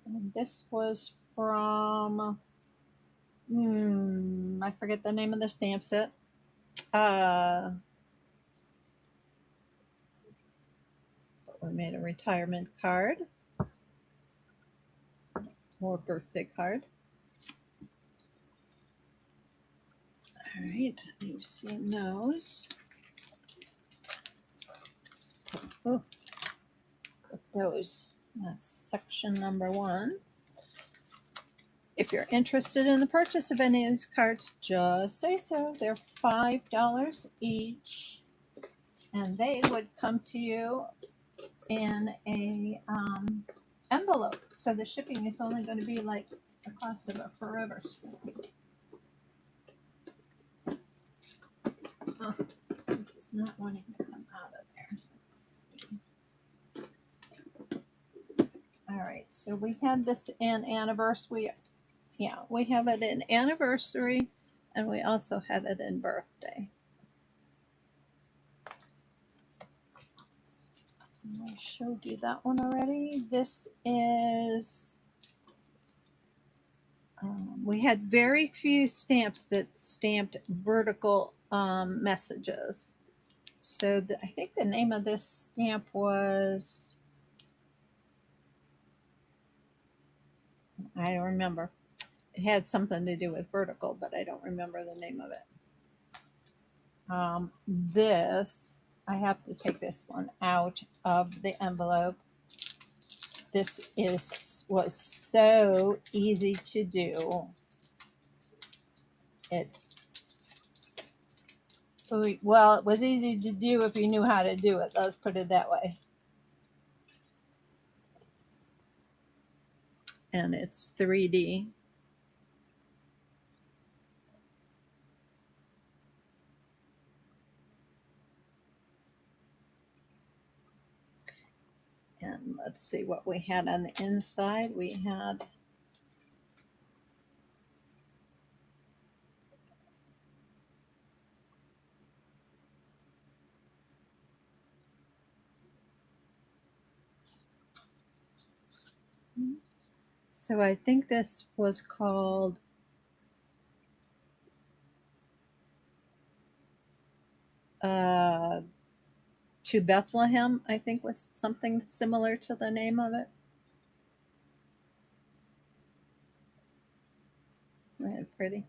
And this was from, I forget the name of the stamp set. We made a retirement card. or birthday card. All right, you've seen those. Oh, put those. That's section number 1. If you're interested in the purchase of any of these cards, just say so. They're $5 each, and they would come to you in a envelope. So the shipping is only going to be like the cost of a forever stamp. Oh, this is not wanting to come out of there. Let's see. All right, so we had this in anniversary. Yeah, we have it in anniversary, and we also have it in birthday. I showed you that one already. This is, we had very few stamps that stamped vertical messages. So I think the name of this stamp was, I don't remember. It had something to do with vertical, but I don't remember the name of it. This, I have to take this one out of the envelope. This was so easy to do. Well, it was easy to do if you knew how to do it. Let's put it that way. And it's 3D. And let's see what we had on the inside. We had so I think this was called To Bethlehem, I think was something similar to the name of it. Isn't it pretty?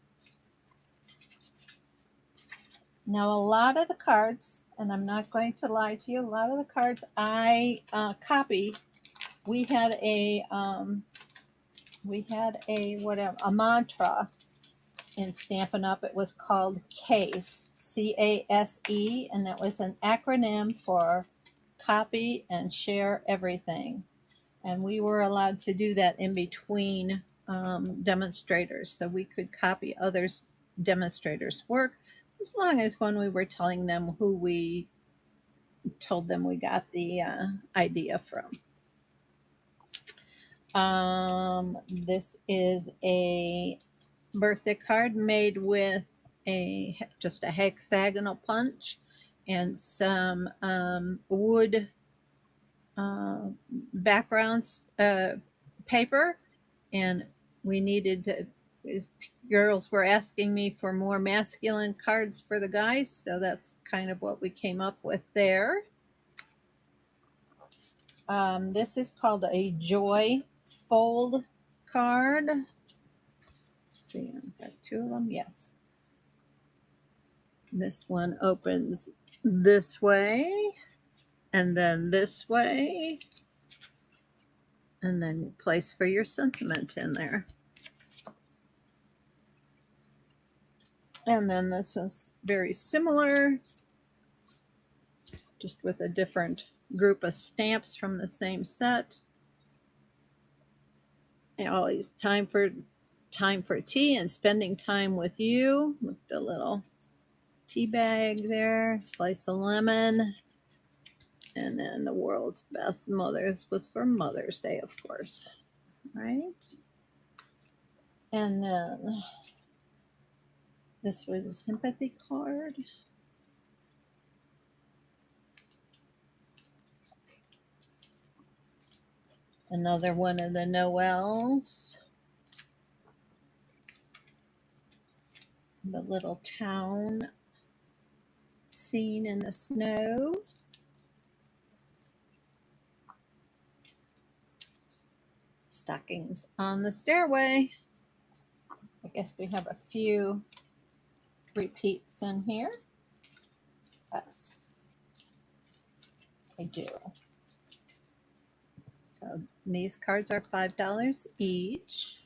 Now, a lot of the cards, and I'm not going to lie to you, a lot of the cards I copy. We had a mantra in Stampin' Up. It was called CASE, CASE, and that was an acronym for copy and share everything. And we were allowed to do that in between demonstrators, so we could copy others' demonstrators' work, as long as when we were telling them who we told them we got the idea from. This is a birthday card made with just a hexagonal punch and some wood backgrounds paper, and we needed to, girls were asking me for more masculine cards for the guys, so that's kind of what we came up with there. This is called a Joy Fold card. Let's see, I've got 2 of them. Yes. This one opens this way, and then this way, and then you place for your sentiment in there. And then this is very similar, just with a different group of stamps from the same set. And always time for tea and spending time with you. With the little tea bag there, slice of lemon, and then the world's best mothers was for Mother's Day, of course, right? And then this was a sympathy card. Another one of the Noels. The little town scene in the snow. stockings on the stairway. I guess we have a few repeats in here. Yes, I do. So these cards are $5 each.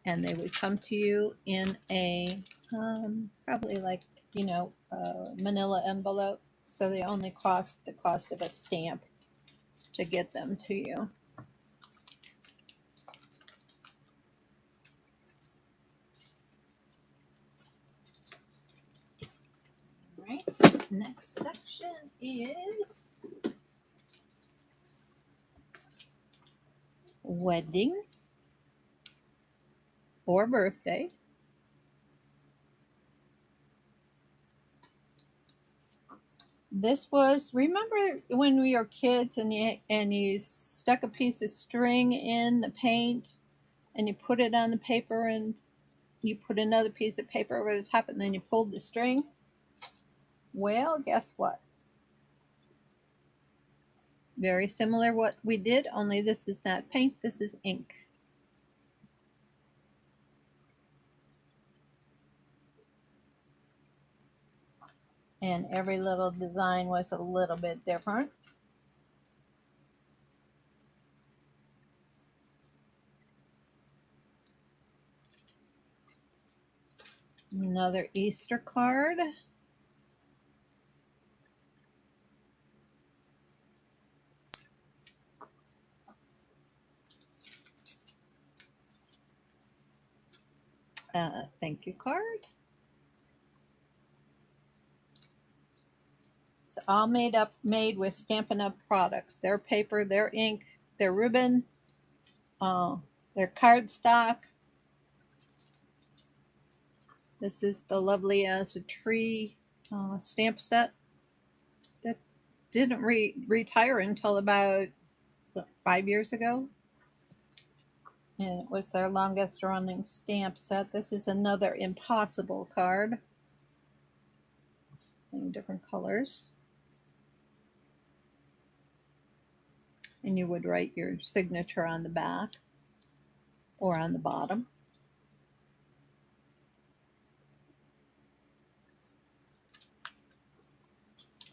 And they would come to you in a probably like, you know, manila envelope. So they only cost the cost of a stamp to get them to you. All right, next section is wedding or birthday. This was, remember when we were kids and you stuck a piece of string in the paint and you put it on the paper and you put another piece of paper over the top and then you pulled the string? Well, guess what? Very similar what we did, only this is not paint, this is ink. And every little design was a little bit different. Another Easter card. Thank you card. It's all made with Stampin' Up products. Their paper, their ink, their ribbon, their cardstock. This is the Lovely as a Tree stamp set that didn't retire until about 5 years ago. And it was their longest running stamp set. This is another Impossible card in different colors. And you would write your signature on the back or on the bottom.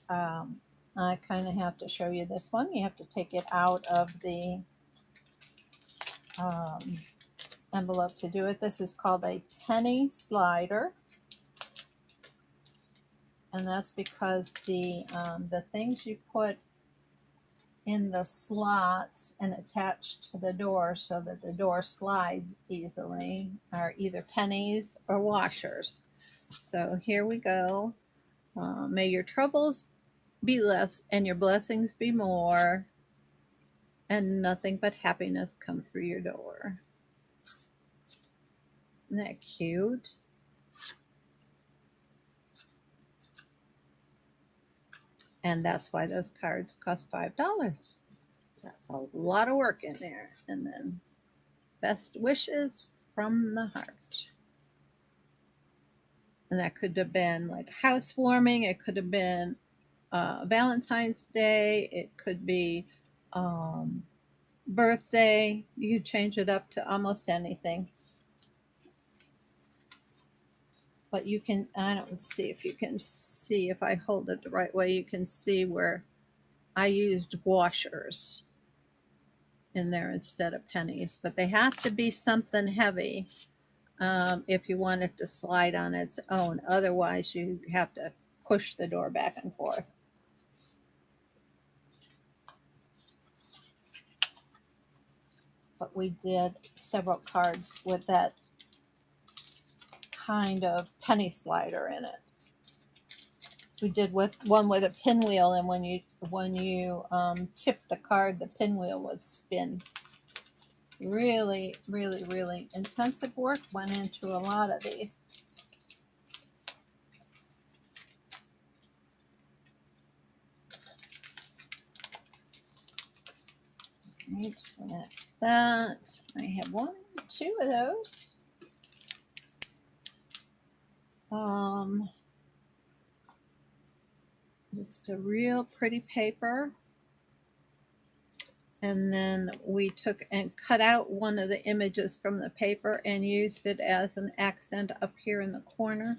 I kind of have to show you this one. You have to take it out of the envelope to do it. This is called a penny slider. And that's because the things you put in the slots and attach to the door so that the door slides easily are either pennies or washers. So here we go. May your troubles be less and your blessings be more, and nothing but happiness come through your door. Isn't that cute? And that's why those cards cost $5. That's a lot of work in there. And then best wishes from the heart. And that could have been like housewarming. It could have been Valentine's Day. It could be birthday. You change it up to almost anything. But you can, I don't see if you can see, if I hold it the right way, you can see where I used washers in there instead of pennies. But they have to be something heavy if you want it to slide on its own. Otherwise, you have to push the door back and forth. But we did several cards with that kind of penny slider in it. We did one with a pinwheel, and when you tipped the card, the pinwheel would spin. Really, really, really intensive work went into a lot of these. Right, so that's that. I have 1, 2 of those. Just a real pretty paper. And then we took and cut out one of the images from the paper and used it as an accent up here in the corner.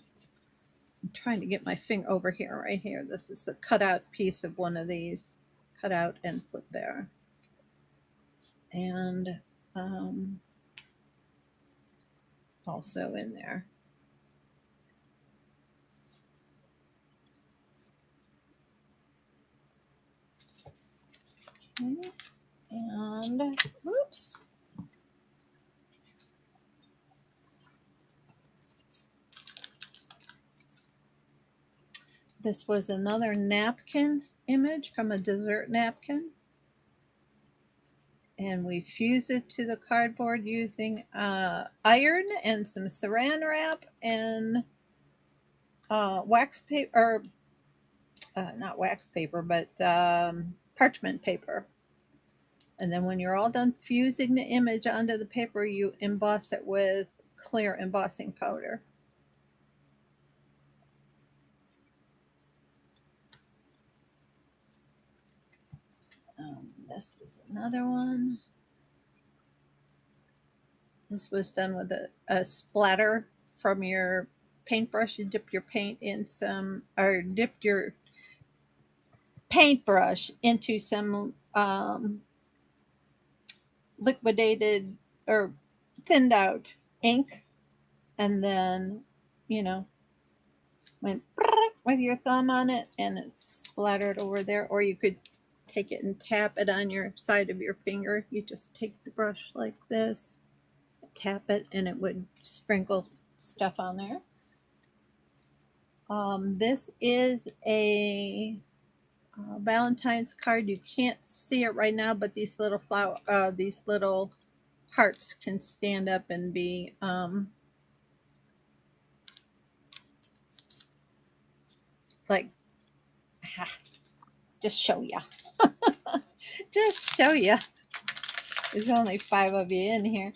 I'm trying to get my finger over here, right here. This is a cutout piece of one of these, cut out and put there. And also in there. Okay. And whoops. This was another napkin image from a dessert napkin. And we fuse it to the cardboard using iron and some saran wrap and wax paper, or not wax paper, but parchment paper. And then when you're all done fusing the image onto the paper, you emboss it with clear embossing powder. This is another one. This was done with a splatter from your paintbrush. You dip your paint in some, or dip your paintbrush into some liquidated or thinned out ink, and then, you know, went with your thumb on it and it's splattered over there. Or you could take it and tap it on your side of your finger. You just take the brush like this, tap it, and it would sprinkle stuff on there. This is a Valentine's card. You can't see it right now, but these little these little hearts can stand up and be like, just show ya. Just show ya. There's only 5 of you in here.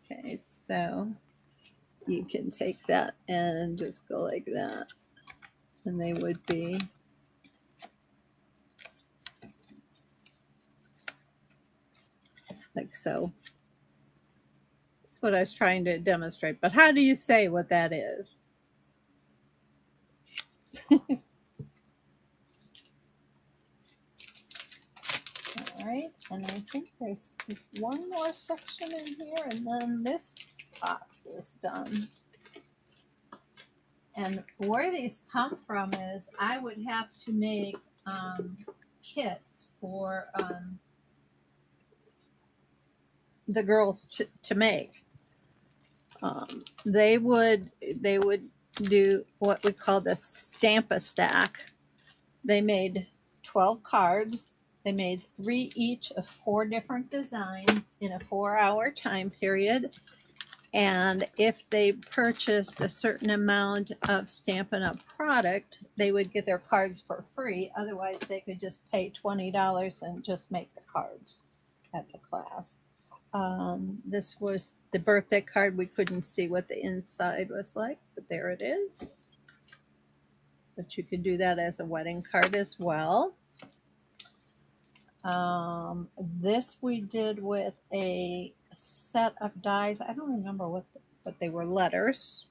Okay, so you can take that and just go like that, and they would be like so. That's what I was trying to demonstrate. But how do you say what that is? All right, and I think there's one more section in here, and then this box is done. And where these come from is I would have to make kits for the girls to make. They would do what we call the Stampa stack. They made 12 cards. They made 3 each of 4 different designs in a 4-hour time period. And if they purchased a certain amount of Stampin' Up! Product, they would get their cards for free. Otherwise, they could just pay $20 and just make the cards at the class. This was the birthday card. We couldn't see what the inside was like, but there it is. But you could do that as a wedding card as well. This we did with a set of dies. I don't remember but they were letters,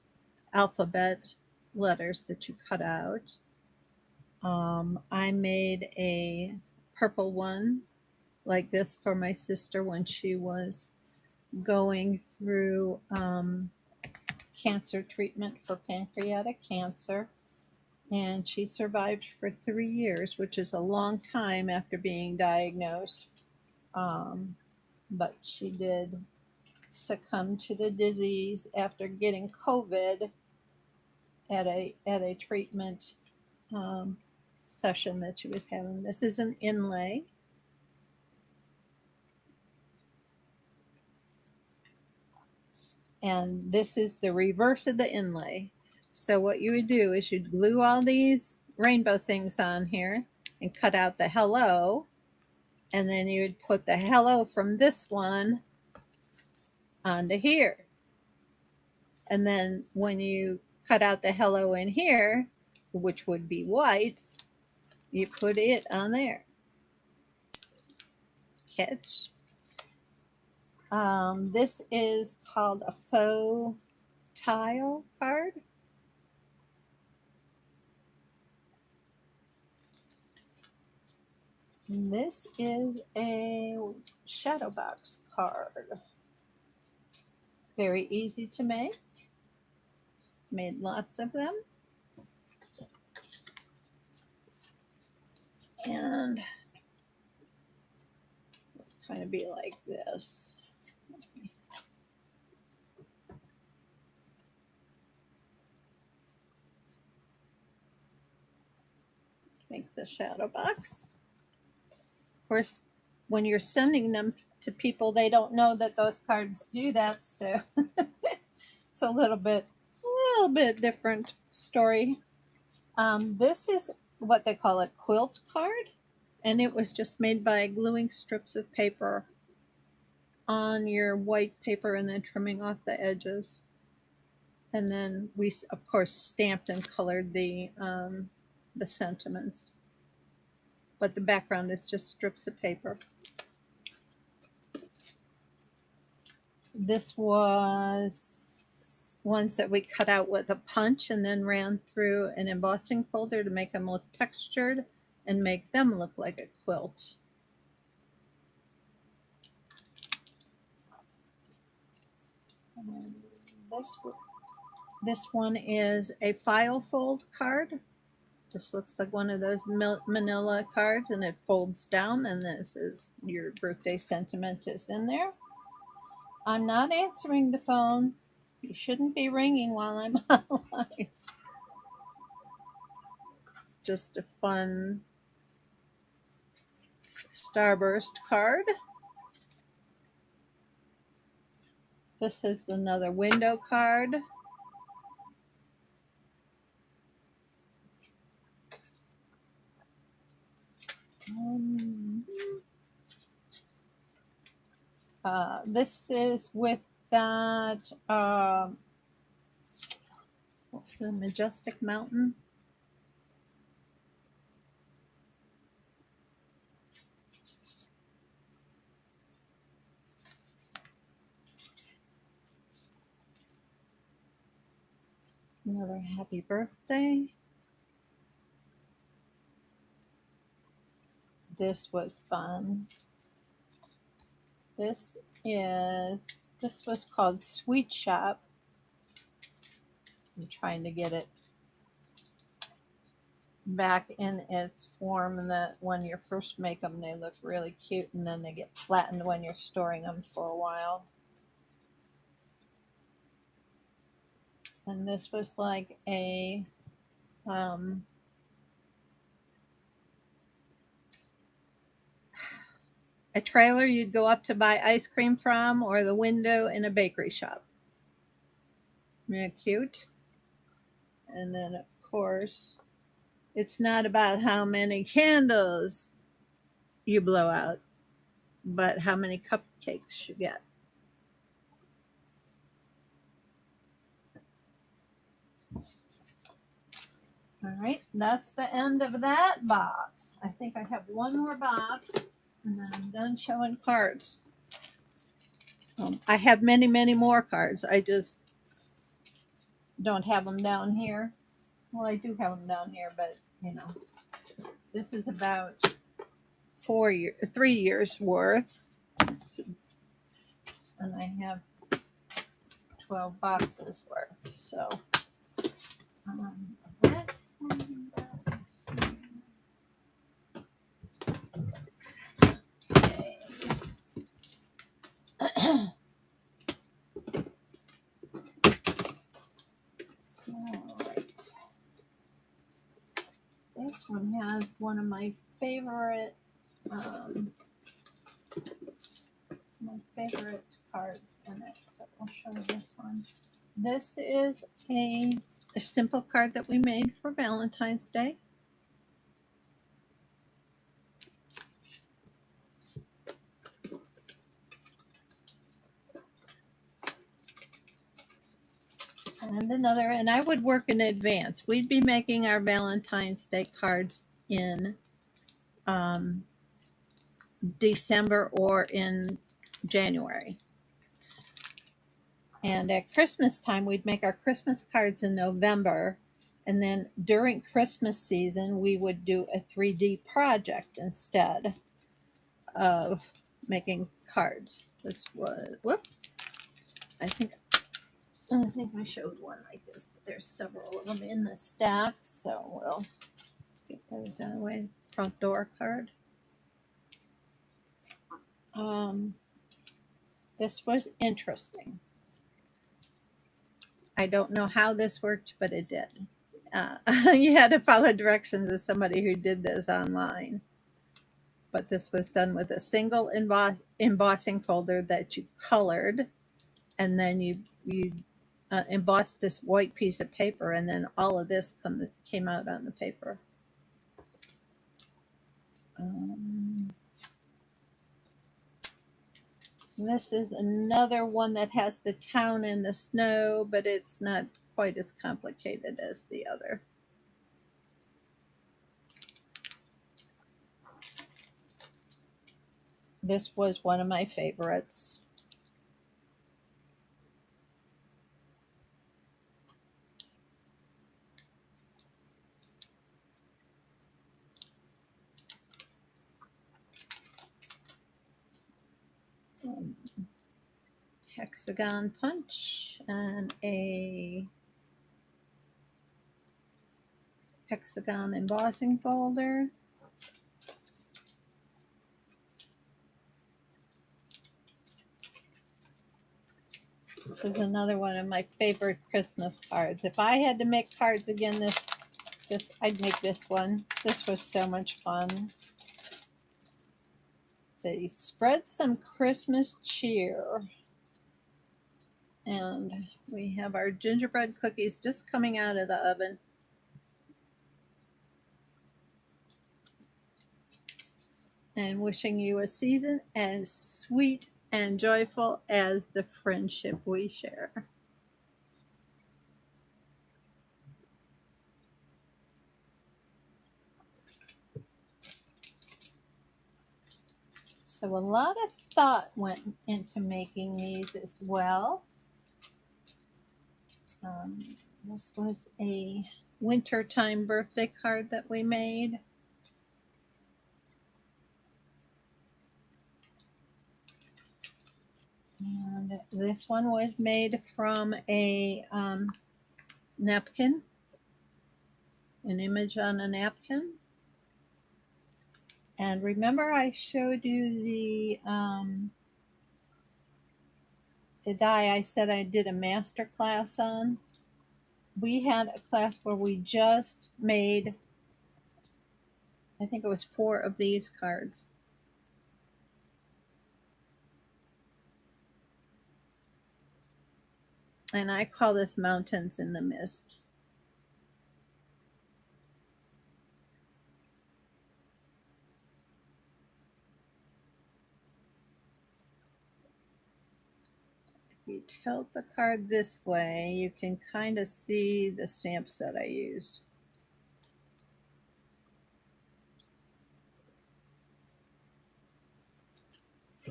alphabet letters that you cut out. I made a purple one like this for my sister when she was going through cancer treatment for pancreatic cancer. And she survived for 3 years, which is a long time after being diagnosed. But she did succumb to the disease after getting COVID at a treatment session that she was having. This is an inlay. And this is the reverse of the inlay. So what you would do is you'd glue all these rainbow things on here and cut out the hello. And then you would put the hello from this one onto here. And then when you cut out the hello in here, which would be white, You put it on there. Catch. This is called a faux tile card. This is a shadow box card. Very easy to make. Made lots of them. And kind of be like this. Make the shadow box. Of course, when you're sending them to people, they don't know that those cards do that, so it's a little bit different story. This is what they call a quilt card, and it was just made by gluing strips of paper on your white paper and then trimming off the edges. And then we, of course, stamped and colored the sentiments. But the background is just strips of paper. This was ones that we cut out with a punch and then ran through an embossing folder to make them look textured and make them look like a quilt. This one is a file fold card. Just looks like one of those manila cards, and it folds down, and this is your birthday sentiment is in there. I'm not answering the phone. You shouldn't be ringing while I'm online. It's just a fun starburst card. This is another window card. This is with that, what's the Majestic Mountain? Another happy birthday. This was fun. This was called Sweet Shop. I'm trying to get it back in its form, and that when you first make them, they look really cute, and then they get flattened when you're storing them for a while. And this was like a trailer you'd go up to buy ice cream from, or the window in a bakery shop. Yeah, cute. And then, of course, it's not about how many candles you blow out, but how many cupcakes you get. All right, that's the end of that box. I think I have one more box, and then I'm done showing cards. I have many, many more cards. I just don't have them down here. Well, I do have them down here, but you know, this is about 3 years worth, and I have 12 boxes worth. So let's find that. Okay. This one has one of my favorite cards in it. So I'll show you this one. This is a simple card that we made for Valentine's Day. And another, and I would work in advance. We'd be making our Valentine's Day cards in December or in January. And at Christmas time, we'd make our Christmas cards in November. And then during Christmas season, we would do a 3D project instead of making cards. This was, whoop, I think I showed one like this, but there's several of them in the stack. So we'll get those out of the way. Front door card. This was interesting. I don't know how this worked, but it did. You had to follow directions of somebody who did this online. But this was done with a single embossing folder that you colored, and then you embossed this white piece of paper, and then all of this came out on the paper. This is another one that has the town in the snow, but it's not quite as complicated as the other. This was one of my favorites. Hexagon punch and a hexagon embossing folder. This is another one of my favorite Christmas cards. If I had to make cards again, I'd make this one. This was so much fun. Say, spread some Christmas cheer. And we have our gingerbread cookies just coming out of the oven. And wishing you a season as sweet and joyful as the friendship we share. So a lot of thought went into making these as well. This was a wintertime birthday card that we made. And this one was made from a napkin, an image on a napkin. And remember I showed you the die I said I did a master class on? We had a class where we just made, I think it was 4 of these cards. And I call this Mountains in the Mist. If you tilt the card this way, you can kind of see the stamps that I used.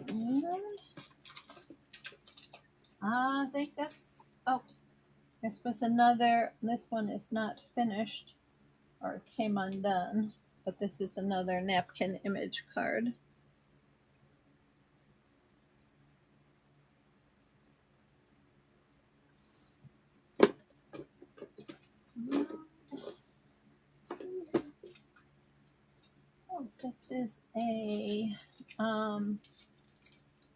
And I think that's, oh, this was another, this one is not finished or came undone, but this is another napkin image card. Oh, this is a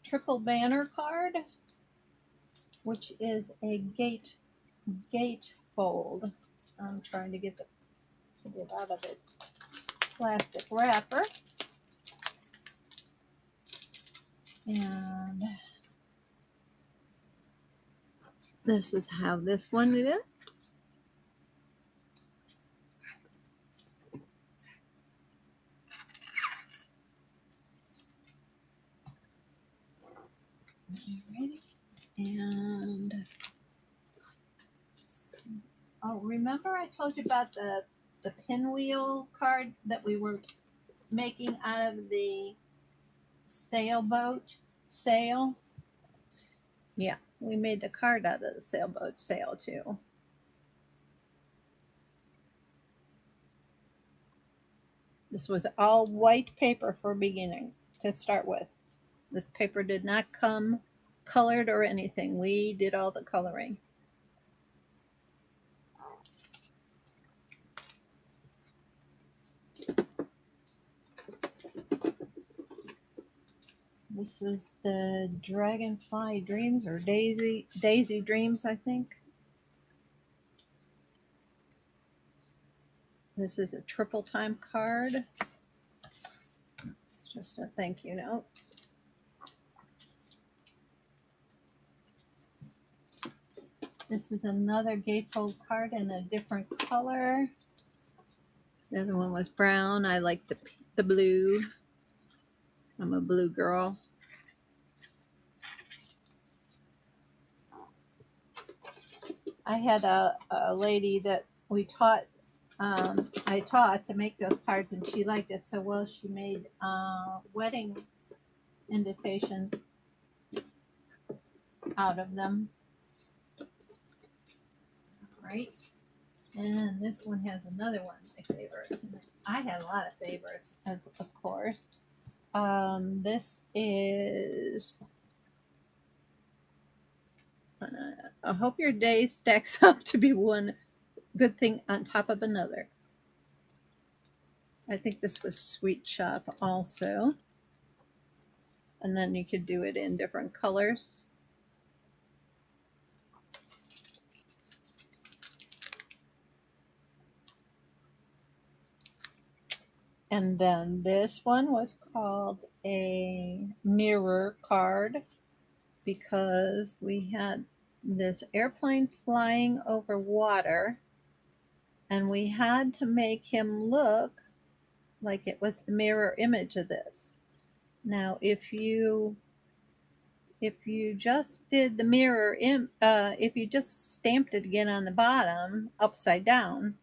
triple banner card, which is a gate fold. I'm trying to get it out of its plastic wrapper. And this is how this one is. Ready? And oh, remember I told you about the the pinwheel card that we were making out of the sailboat sail. Yeah, we made the card out of the sailboat sail too. This was all white paper for beginning to start with. This paper did not come colored or anything. We did all the coloring. This is the Dragonfly Dreams or Daisy Dreams, I think. This is a triple time card. It's just a thank you note. This is another gatefold card in a different color. The other one was brown. I like the blue. I'm a blue girl. I had a lady that we taught, I taught to make those cards, and she liked it so well she made wedding invitations out of them. Right? And this one has another one of my favorites. I had a lot of favorites, of course. This is I hope your day stacks up to be one good thing on top of another. I think this was Sweet Shop also. And then you could do it in different colors. And then this one was called a mirror card because we had this airplane flying over water and we had to make him look like it was the mirror image of this. Now, if you just did the mirror, if you just stamped it again on the bottom upside down,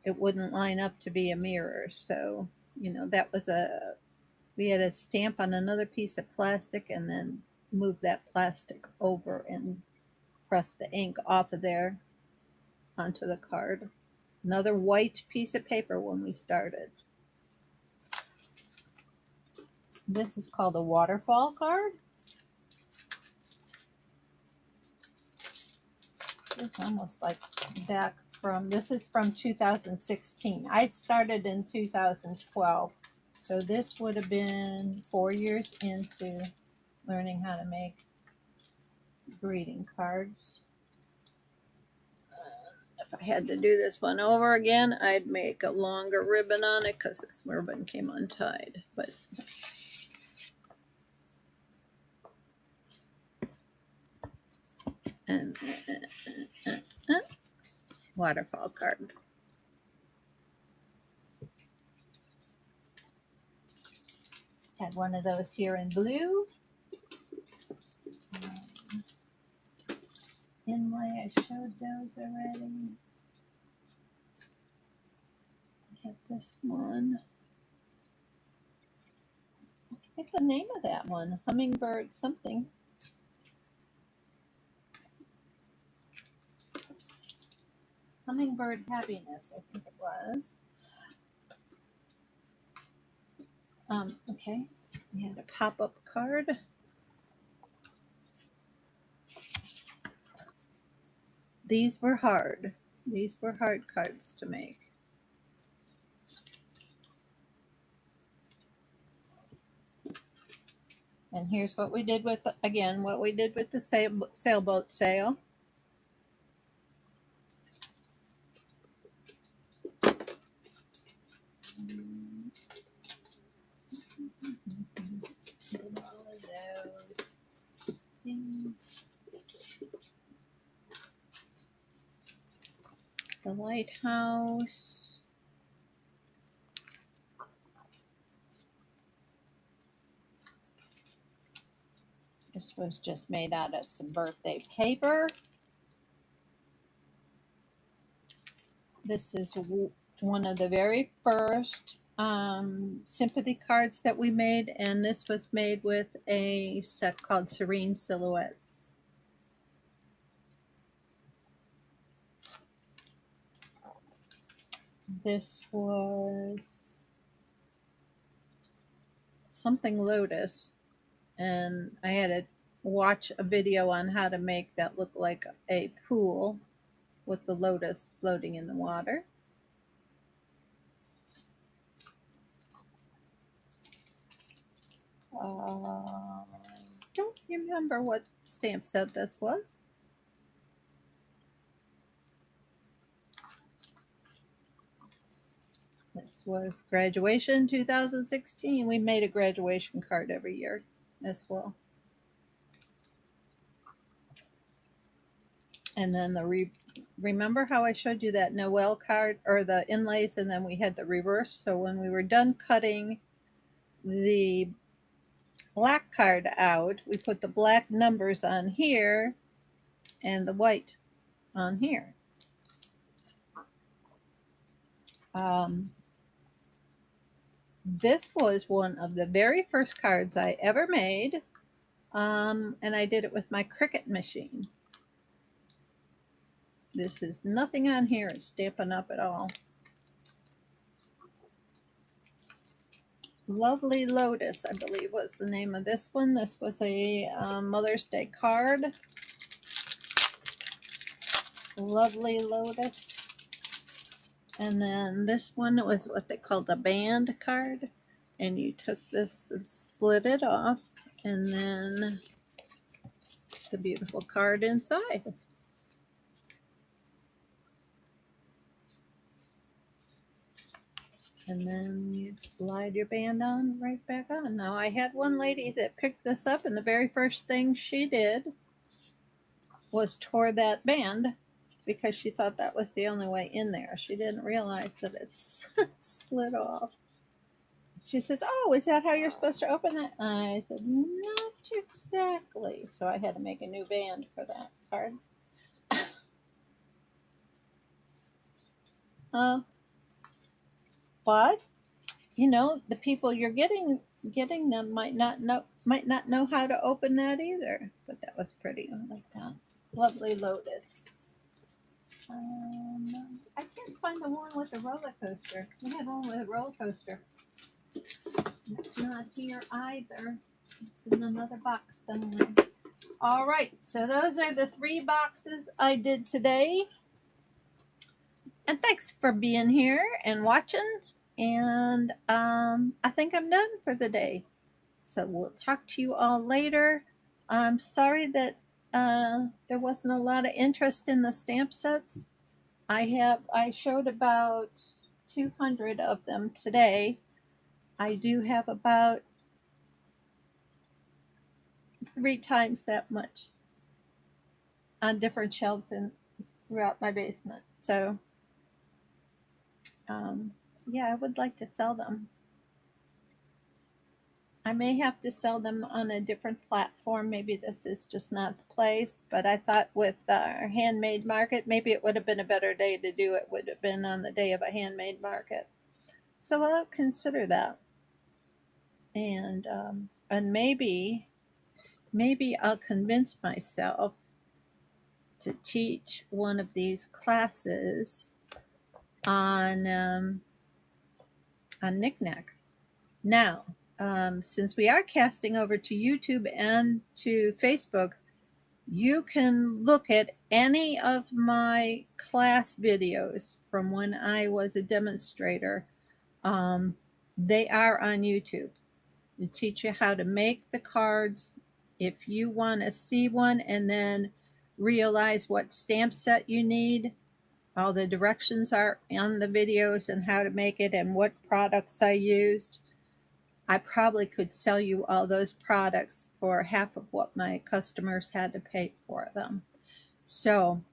it wouldn't line up to be a mirror. So, that was we had a stamp on another piece of plastic and then move that plastic over and press the ink off of there onto the card. Another white piece of paper when we started. This is called a waterfall card. It's almost like back this is from 2016. I started in 2012. So this would have been 4 years into learning how to make greeting cards. If I had to do this one over again, I'd make a longer ribbon on it because this ribbon came untied. But and waterfall card. Had one of those here in blue. Inlay, I showed those already. Get this one. I forget the name of that one. Hummingbird something. Hummingbird Happiness, I think it was. Okay, we had a pop-up card. These were hard. These were hard cards to make. And here's what we did with, again, what we did with the sailboat sail. All of those. The lighthouse. This was just made out of some birthday paper. This is one of the very first sympathy cards that we made, and this was made with a set called Serene Silhouettes. This was something lotus, and I had to watch a video on how to make that look like a pool with the lotus floating in the water. I don't remember what stamp set this was. This was graduation 2016. We made a graduation card every year as well. And then remember how I showed you that Noel card, or the inlays, and then we had the reverse. So when we were done cutting the black card out, we put the black numbers on here and the white on here. This was one of the very first cards I ever made, and I did it with my Cricut machine. This is nothing on here is Stampin' Up at all. Lovely Lotus, I believe, was the name of this one. This was a Mother's Day card. Lovely Lotus. And then this one was what they called a band card. And you took this and slid it off, and then the beautiful card inside. And then you slide your band on right back on. Now, I had one lady that picked this up, and the very first thing she did was tore that band because she thought that was the only way in there. She didn't realize that it's slid off. She says, "Oh, is that how you're supposed to open it?" I said, "Not exactly." So I had to make a new band for that card. But you know, the people you're getting them might not know how to open that either. But that was pretty. I like that. Lovely Lotus. I can't find the one with the roller coaster. We had one with a roller coaster. It's not here either. It's in another box somewhere. All right, so those are the 3 boxes I did today. And thanks for being here and watching. And I think I'm done for the day. So we'll talk to you all later. I'm sorry that there wasn't a lot of interest in the stamp sets. I showed about 200 of them today. I do have about 3 times that much on different shelves throughout my basement. So yeah, I would like to sell them. I may have to sell them on a different platform. Maybe this is just not the place, but I thought with our handmade market, maybe it would have been a better day to do it. Would have been on the day of a handmade market. So I'll consider that. And maybe I'll convince myself to teach one of these classes on knickknacks. Now, since we are casting over to YouTube and to Facebook, you can look at any of my class videos from when I was a demonstrator. They are on YouTube. They teach you how to make the cards. If you want to see one and then realize what stamp set you need, all the directions are on the videos and how to make it and what products I used. I probably could sell you all those products for half of what my customers had to pay for them. So,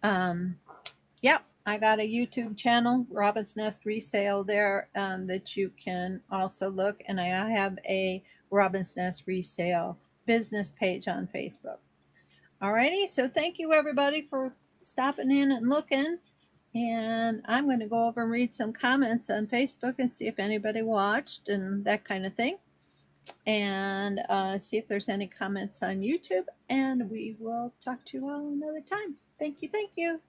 yep, I got a YouTube channel, Robin's Nest Resale, there that you can also look. And I have a Robin's Nest Resale business page on Facebook. Alrighty, so thank you everybody for stopping in and looking. And I'm going to go over and read some comments on Facebook and see if anybody watched and that kind of thing. And see if there's any comments on YouTube. And we will talk to you all another time. Thank you. Thank you.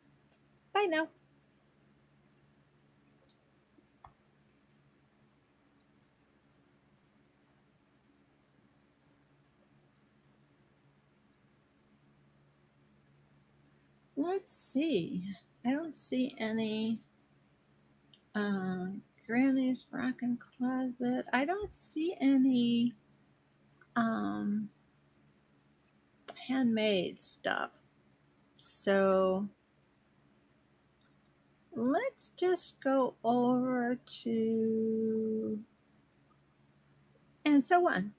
Bye now. Let's see. I don't see any Granny's Rockin' Closet. I don't see any um, handmade stuff. So let's just go over to and so on.